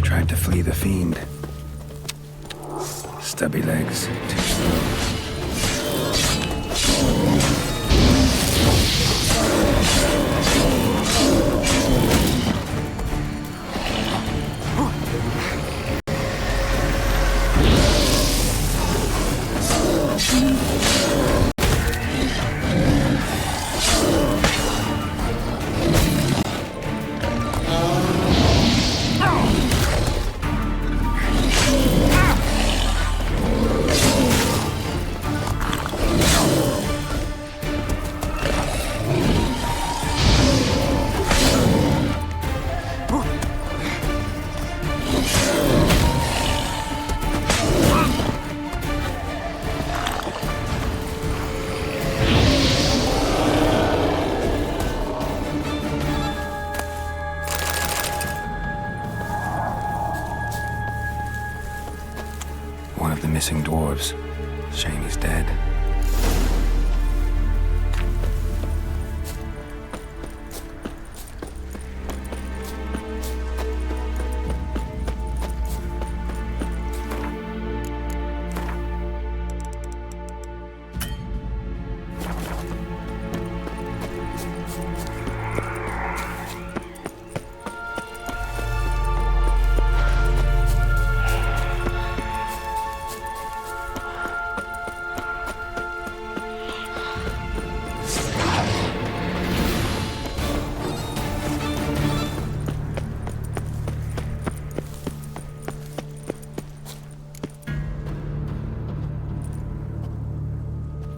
Tried to flee the fiend. Stubby legs, too slow. One of the missing dwarves. Shame he's dead.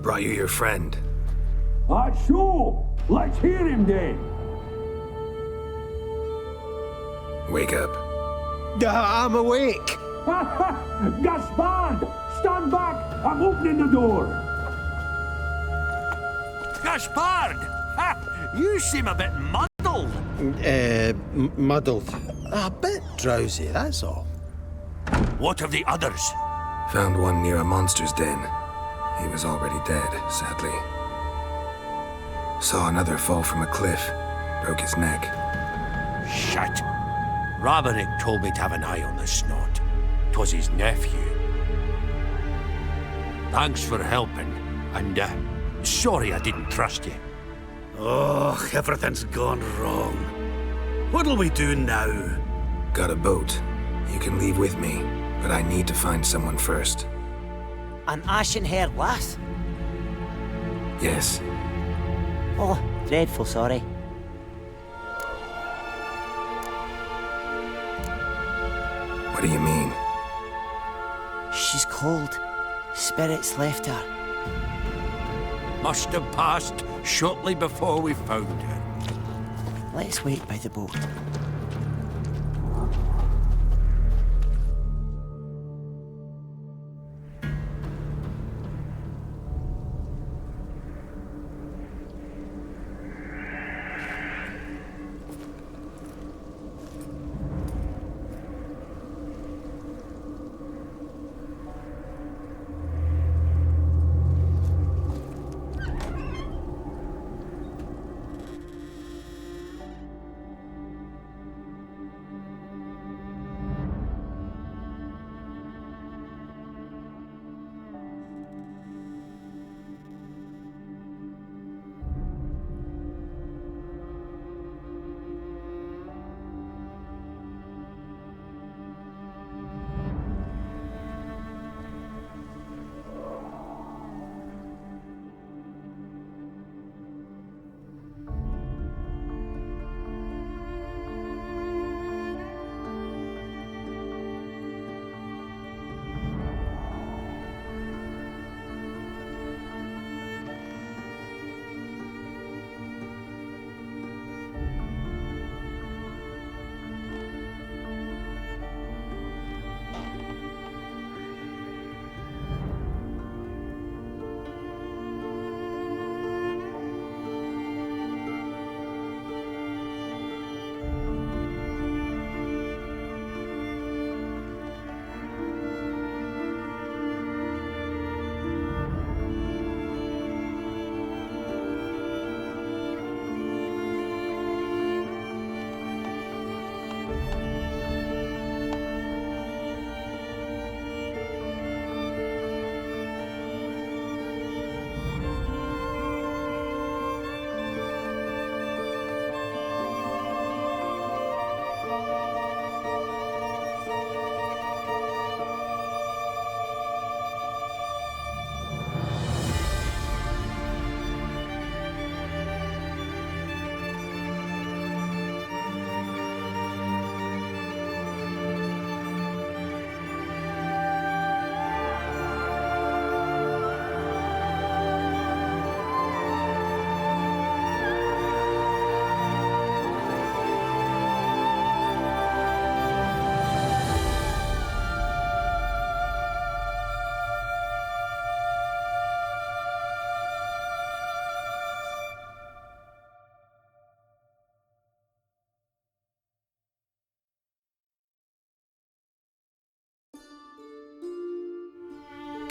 Brought you your friend. Sure. Let's hear him then. Wake up. I'm awake. Gaspard! Stand back! I'm opening the door. Gaspard! Ha! You seem a bit muddled. Muddled. A bit drowsy, that's all. What of the others? Found one near a monster's den. He was already dead, sadly. Saw another fall from a cliff. Broke his neck. Shit. Roderick told me to have an eye on the snot. 'Twas his nephew. Thanks for helping, and sorry I didn't trust you. Oh, everything's gone wrong. What'll we do now? Got a boat. You can leave with me, but I need to find someone first. An ashen-haired lass? Yes. Oh, dreadful sorry. What do you mean? She's cold. Spirits left her. Must have passed shortly before we found her. Let's wait by the boat.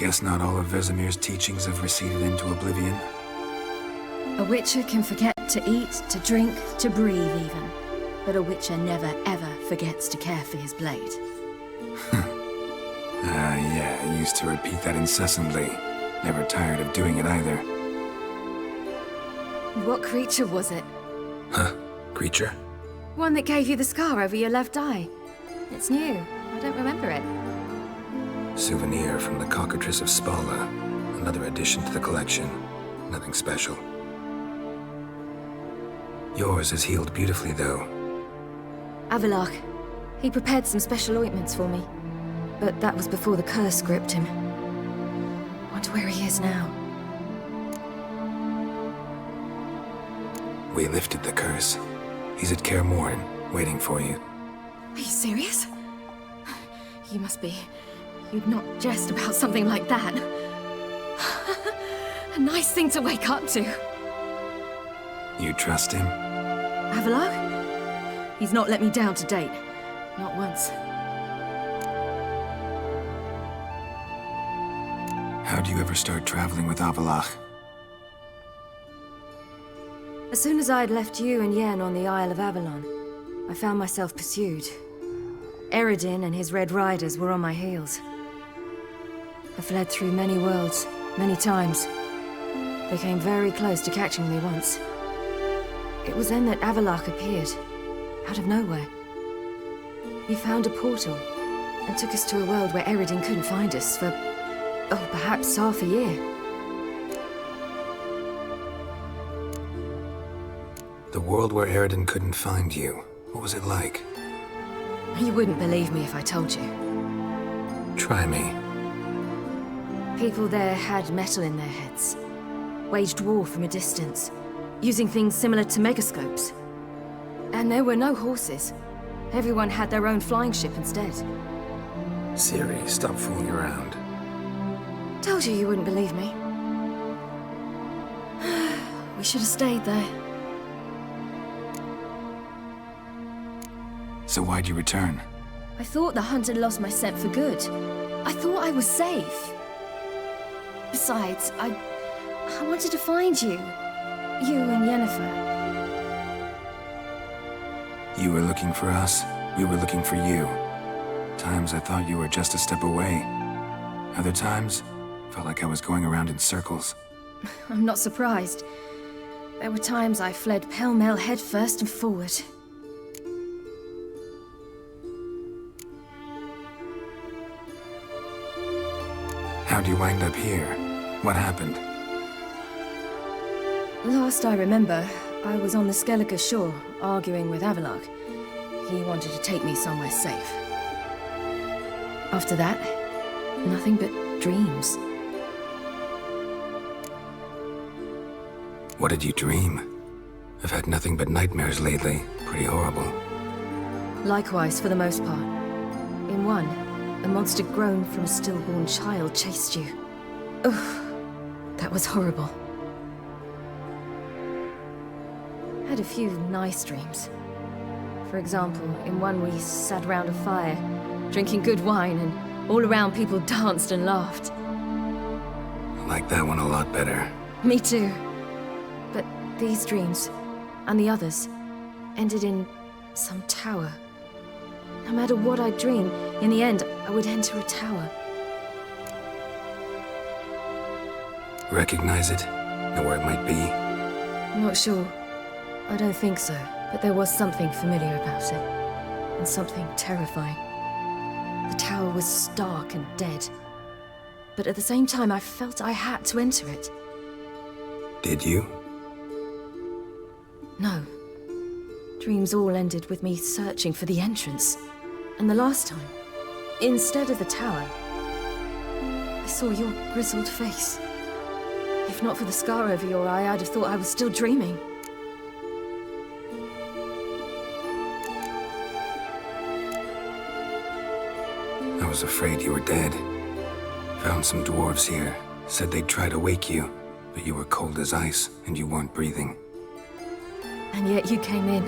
Guess not all of Vesemir's teachings have receded into oblivion. A witcher can forget to eat, to drink, to breathe even. But a witcher never ever forgets to care for his blade. Yeah, I used to repeat that incessantly. Never tired of doing it either. What creature was it? Huh? Creature? One that gave you the scar over your left eye. It's new. I don't remember it. Souvenir from the Cockatrice of Spala. Another addition to the collection. Nothing special. Yours is healed beautifully, though. Avalok. He prepared some special ointments for me. But that was before the curse gripped him. Wonder where he is now. We lifted the curse. He's at Kaer Morhen, waiting for you. Are you serious? You must be. You'd not jest about something like that. A nice thing to wake up to. You trust him? Avalok? He's not let me down to date. Not once. How'd you ever start traveling with Avalok? As soon as I had left you and Yen on the Isle of Avalon, I found myself pursued. Eredin and his Red Riders were on my heels. I fled through many worlds, many times. They came very close to catching me once. It was then that Avalok appeared, out of nowhere. He found a portal, and took us to a world where Eredin couldn't find us for, perhaps half a year. The world where Eredin couldn't find you. What was it like? You wouldn't believe me if I told you. Try me. People there had metal in their heads. Waged war from a distance, using things similar to megascopes. And there were no horses. Everyone had their own flying ship instead. Ciri, stop fooling around. Told you wouldn't believe me. We should have stayed there. So why'd you return? I thought the hunt had lost my scent for good. I thought I was safe. Besides, I wanted to find you. You and Yennefer. You were looking for us, we were looking for you. Times I thought you were just a step away. Other times, felt like I was going around in circles. I'm not surprised. There were times I fled pell-mell headfirst and forward. How'd you wind up here? What happened? Last I remember, I was on the Skellige shore, arguing with Avalok. He wanted to take me somewhere safe. After that, nothing but dreams. What did you dream? I've had nothing but nightmares lately. Pretty horrible. Likewise, for the most part. In one, a monster grown from a stillborn child chased you. Ugh, that was horrible. Had a few nice dreams. For example, in one we sat round a fire, drinking good wine, and all around people danced and laughed. I like that one a lot better. Me too. But these dreams, and the others, ended in some tower. No matter what I dream, in the end, I would enter a tower. Recognize it? Know where it might be? I'm not sure. I don't think so, but there was something familiar about it. And something terrifying. The tower was stark and dead. But at the same time, I felt I had to enter it. Did you? No. Dreams all ended with me searching for the entrance. And the last time, instead of the tower, I saw your grizzled face. If not for the scar over your eye, I'd have thought I was still dreaming. I was afraid you were dead. Found some dwarves here. Said they'd try to wake you, but you were cold as ice and you weren't breathing. And yet you came in.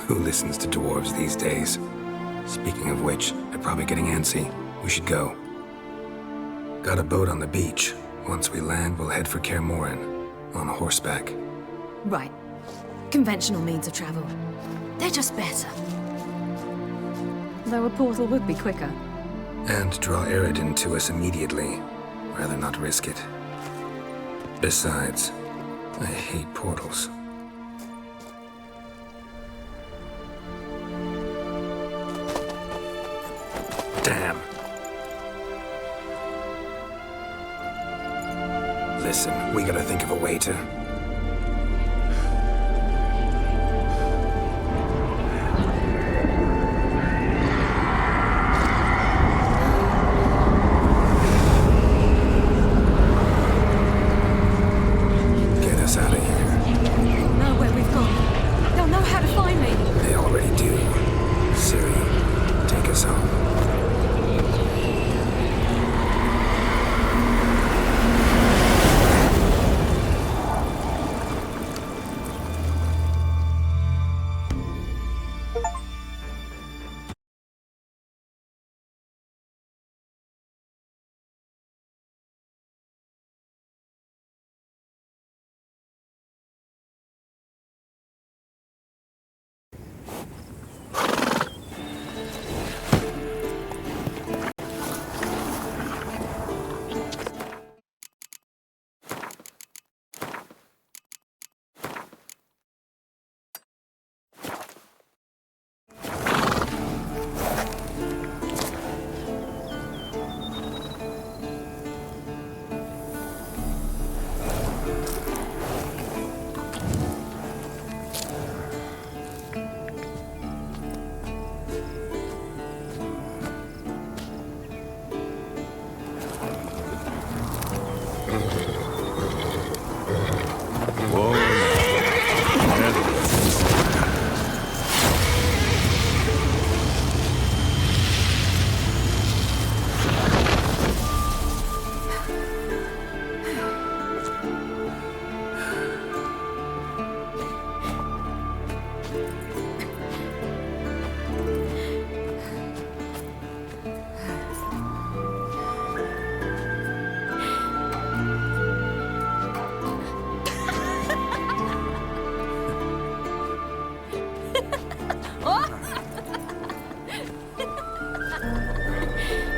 Who listens to dwarves these days? Speaking of which, they're probably getting antsy. We should go. Got a boat on the beach. Once we land, we'll head for Kaer Morhen, on horseback. Right. Conventional means of travel. They're just better. Though a portal would be quicker. And draw Eridan to us immediately. Rather not risk it. Besides, I hate portals. Damn. Listen, we gotta think of a way to... get us out of here. They'll know where we've gone. They'll know how to find me. They already do. Siri, take us home.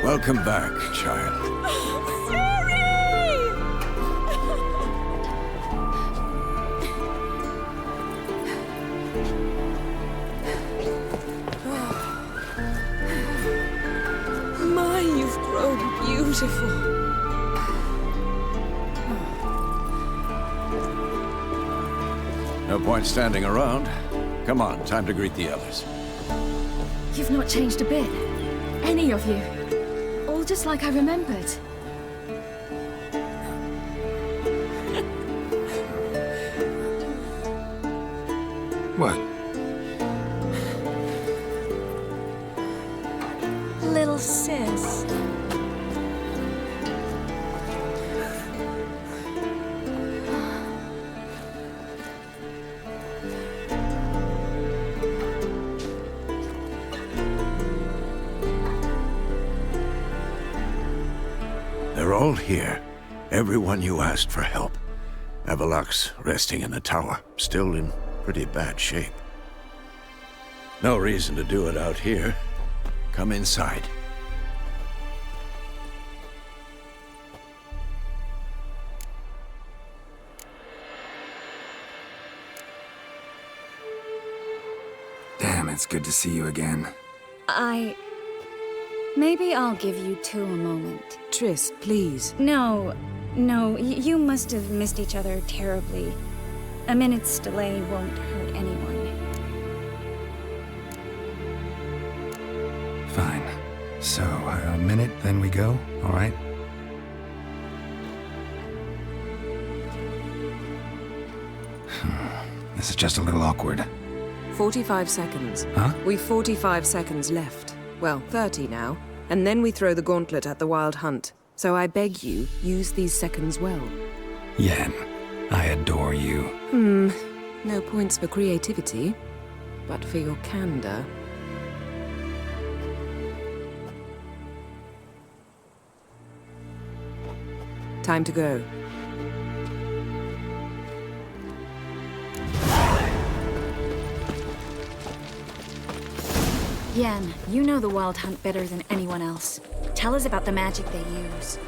Welcome back, child. My, you've grown beautiful. No point standing around. Come on, time to greet the others. You've not changed a bit. Any of you. All just like I remembered. What? Little sis. They're all here. Everyone you asked for help. Avalok's resting in the tower, still in pretty bad shape. No reason to do it out here. Come inside. Damn, it's good to see you again. Maybe I'll give you two a moment. Triss, please. No, you must have missed each other terribly. A minute's delay won't hurt anyone. Fine. So, a minute, then we go, all right? This is just a little awkward. 45 seconds. Huh? We've 45 seconds left. Well, 30 now. And then we throw the gauntlet at the Wild Hunt. So I beg you, use these seconds well. Yen, I adore you. No points for creativity, but for your candor. Time to go. Yen, you know the Wild Hunt better than anyone else. Tell us about the magic they use.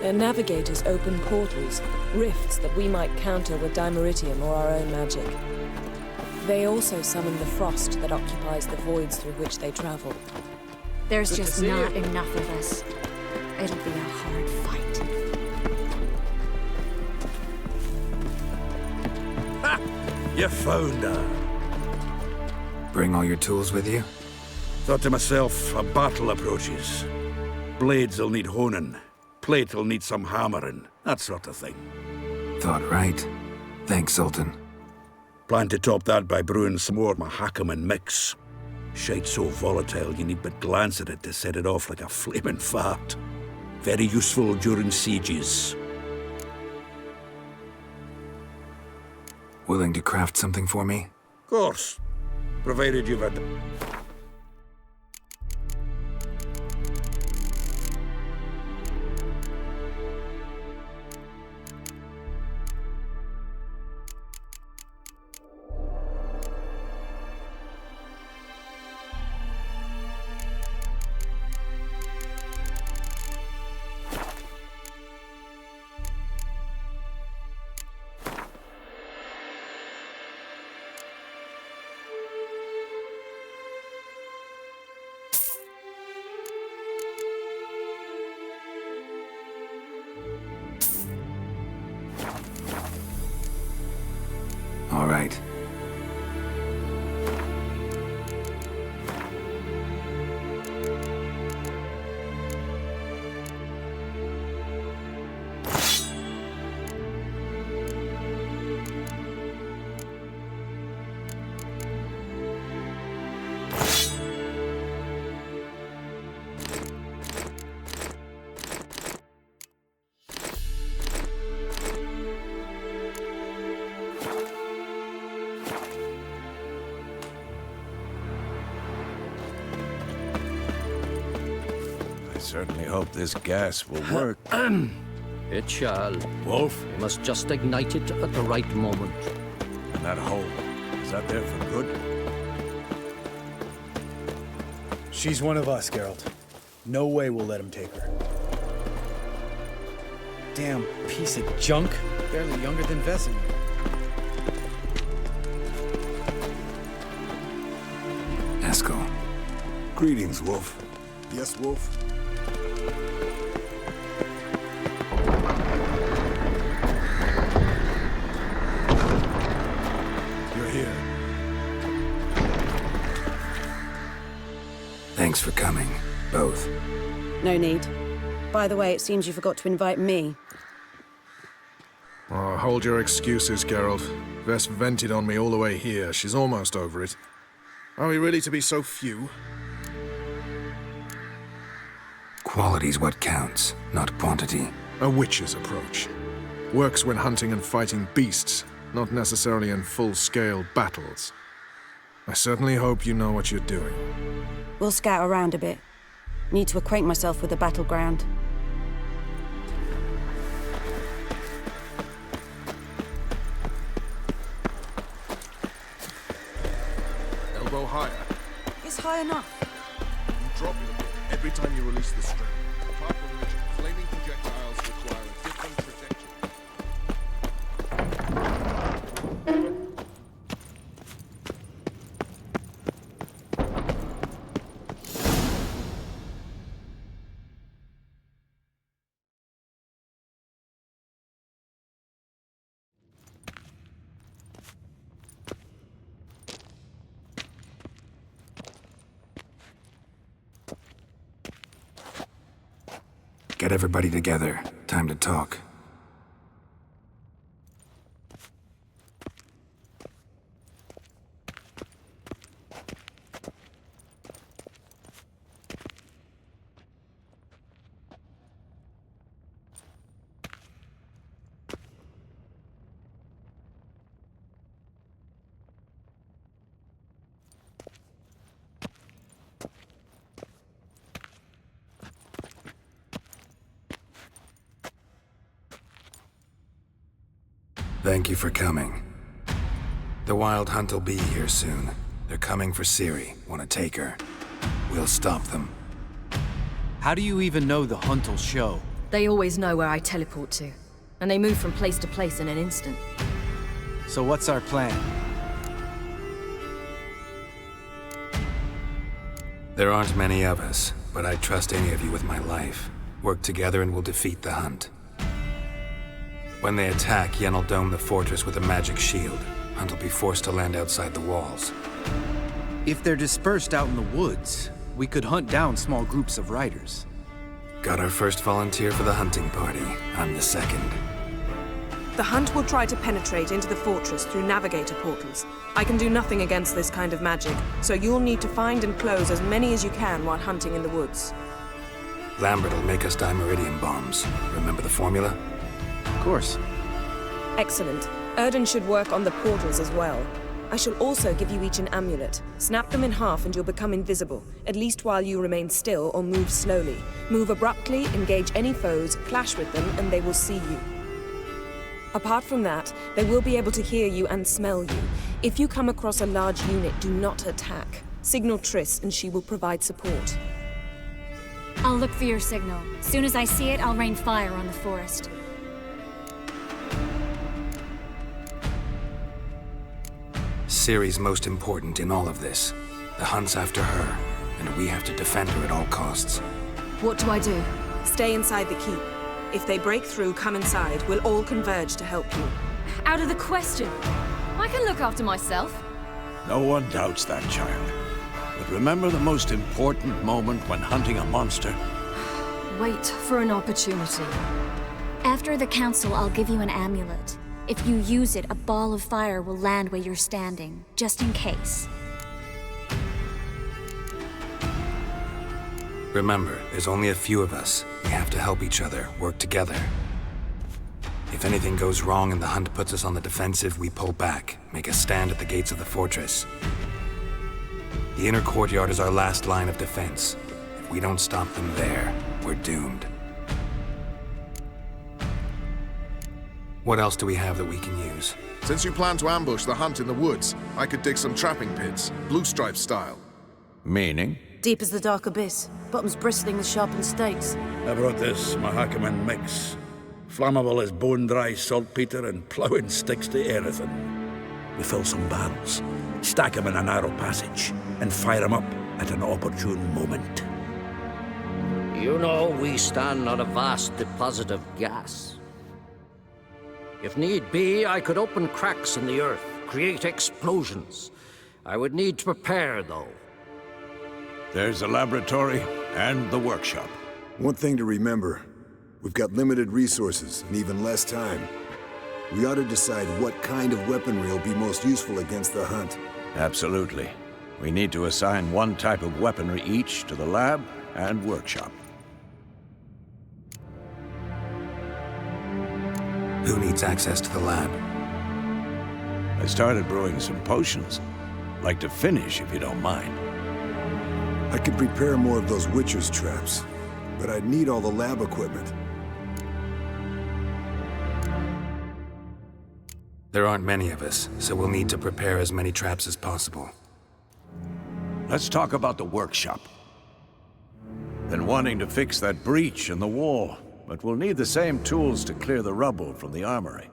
Their navigators open portals, rifts that we might counter with Dimeritium or our own magic. They also summon the frost that occupies the voids through which they travel. There's just not enough of us. It'll be a hard fight. Ha! You found her. Bring all your tools with you? Thought to myself, a battle approaches. Blades will need honing. Plate will need some hammering. That sort of thing. Thought right. Thanks, Sultan. Plan to top that by brewing some more Mahakaman mix. Shite so volatile you need but glance at it to set it off like a flaming fart. Very useful during sieges. Willing to craft something for me? Course. Provided you've had... All right. Certainly hope this gas will work. It shall. Wolf? We must just ignite it at the right moment. And that hole, is that there for good? She's one of us, Geralt. No way we'll let him take her. Damn piece of junk. Barely younger than Vesemir. Eskel. Greetings, Wolf. Yes, Wolf? You're here. Thanks for coming, both. No need. By the way, it seems you forgot to invite me. Oh, hold your excuses, Geralt. Vess vented on me all the way here. She's almost over it. Are we really to be so few? Quality's what counts, not quantity. A witch's approach. Works when hunting and fighting beasts, not necessarily in full-scale battles. I certainly hope you know what you're doing. We'll scout around a bit. Need to acquaint myself with the battleground. Elbow higher. It's high enough. You drop it a bit every time you release the string. Apart from which, flaming projectiles require a different protection. Get everybody together. Time to talk. Thank you for coming. The Wild Hunt will be here soon. They're coming for Ciri. Want to take her? We'll stop them. How do you even know the Hunt will show? They always know where I teleport to. And they move from place to place in an instant. So what's our plan? There aren't many of us, but I'd trust any of you with my life. Work together and we'll defeat the Hunt. When they attack, Yen will dome the fortress with a magic shield. Hunt will be forced to land outside the walls. If they're dispersed out in the woods, we could hunt down small groups of riders. Got our first volunteer for the hunting party. I'm the second. The Hunt will try to penetrate into the fortress through navigator portals. I can do nothing against this kind of magic, so you'll need to find and close as many as you can while hunting in the woods. Lambert will make us dimeridium bombs. Remember the formula? Of course. Excellent. Erden should work on the portals as well. I shall also give you each an amulet. Snap them in half and you'll become invisible, at least while you remain still or move slowly. Move abruptly, engage any foes, clash with them, and they will see you. Apart from that, they will be able to hear you and smell you. If you come across a large unit, do not attack. Signal Triss and she will provide support. I'll look for your signal. Soon as I see it, I'll rain fire on the forest. Ciri's most important in all of this. The Hunt's after her, and we have to defend her at all costs. What do I do? Stay inside the keep. If they break through, come inside. We'll all converge to help you. Out of the question. I can look after myself. No one doubts that, child. But remember the most important moment when hunting a monster. Wait for an opportunity. After the council, I'll give you an amulet. If you use it, a ball of fire will land where you're standing, just in case. Remember, there's only a few of us. We have to help each other, work together. If anything goes wrong and the Hunt puts us on the defensive, we pull back, make a stand at the gates of the fortress. The inner courtyard is our last line of defense. If we don't stop them there, we're doomed. What else do we have that we can use? Since you plan to ambush the Hunt in the woods, I could dig some trapping pits, blue stripe style. Meaning? Deep as the dark abyss, bottoms bristling with sharpened stakes. I brought this Mahakaman mix. Flammable as bone-dry saltpeter and ploughing sticks to anything. We fill some barrels, stack them in a narrow passage, and fire them up at an opportune moment. You know, we stand on a vast deposit of gas. If need be, I could open cracks in the earth, create explosions. I would need to prepare, though. There's the laboratory and the workshop. One thing to remember, we've got limited resources and even less time. We ought to decide what kind of weaponry will be most useful against the Hunt. Absolutely. We need to assign one type of weaponry each to the lab and workshop. Who needs access to the lab? I started brewing some potions. Like to finish, if you don't mind. I could prepare more of those Witcher's traps, but I'd need all the lab equipment. There aren't many of us, so we'll need to prepare as many traps as possible. Let's talk about the workshop. Been wanting to fix that breach in the wall, but we'll need the same tools to clear the rubble from the armory.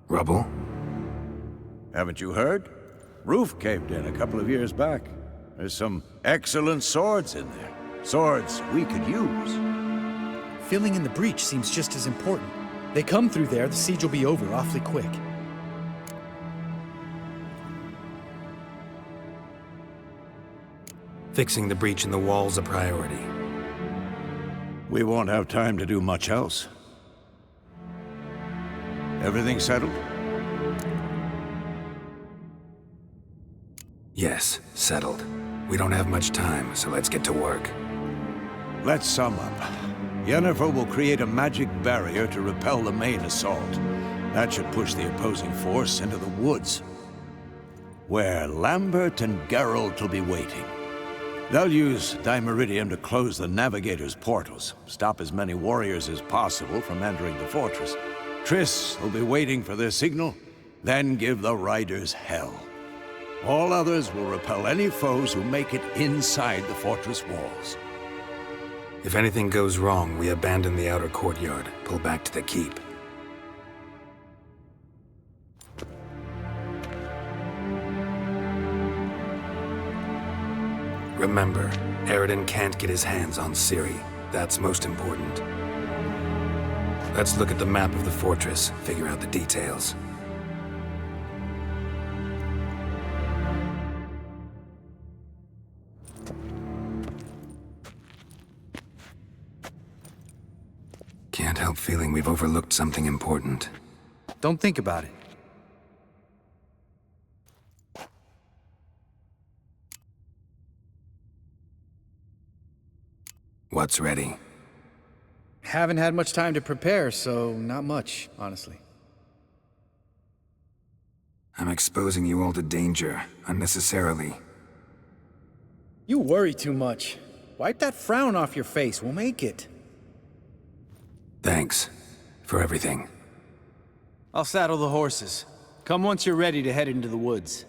Rubble? Haven't you heard? Roof caved in a couple of years back. There's some excellent swords in there. Swords we could use. Filling in the breach seems just as important. They come through there, the siege will be over awfully quick. Fixing the breach in the wall's a priority. We won't have time to do much else. Everything settled? Yes, settled. We don't have much time, so let's get to work. Let's sum up. Yennefer will create a magic barrier to repel the main assault. That should push the opposing force into the woods, where Lambert and Geralt will be waiting. They'll use dimeridium to close the Navigator's portals, stop as many warriors as possible from entering the fortress. Triss will be waiting for their signal, then give the riders hell. All others will repel any foes who make it inside the fortress walls. If anything goes wrong, we abandon the outer courtyard, pull back to the keep. Remember, Eridan can't get his hands on Ciri. That's most important. Let's look at the map of the fortress, figure out the details. Can't help feeling we've overlooked something important. Don't think about it. What's ready? Haven't had much time to prepare, so not much, honestly. I'm exposing you all to danger, unnecessarily. You worry too much. Wipe that frown off your face, we'll make it. Thanks. For everything. I'll saddle the horses. Come once you're ready to head into the woods.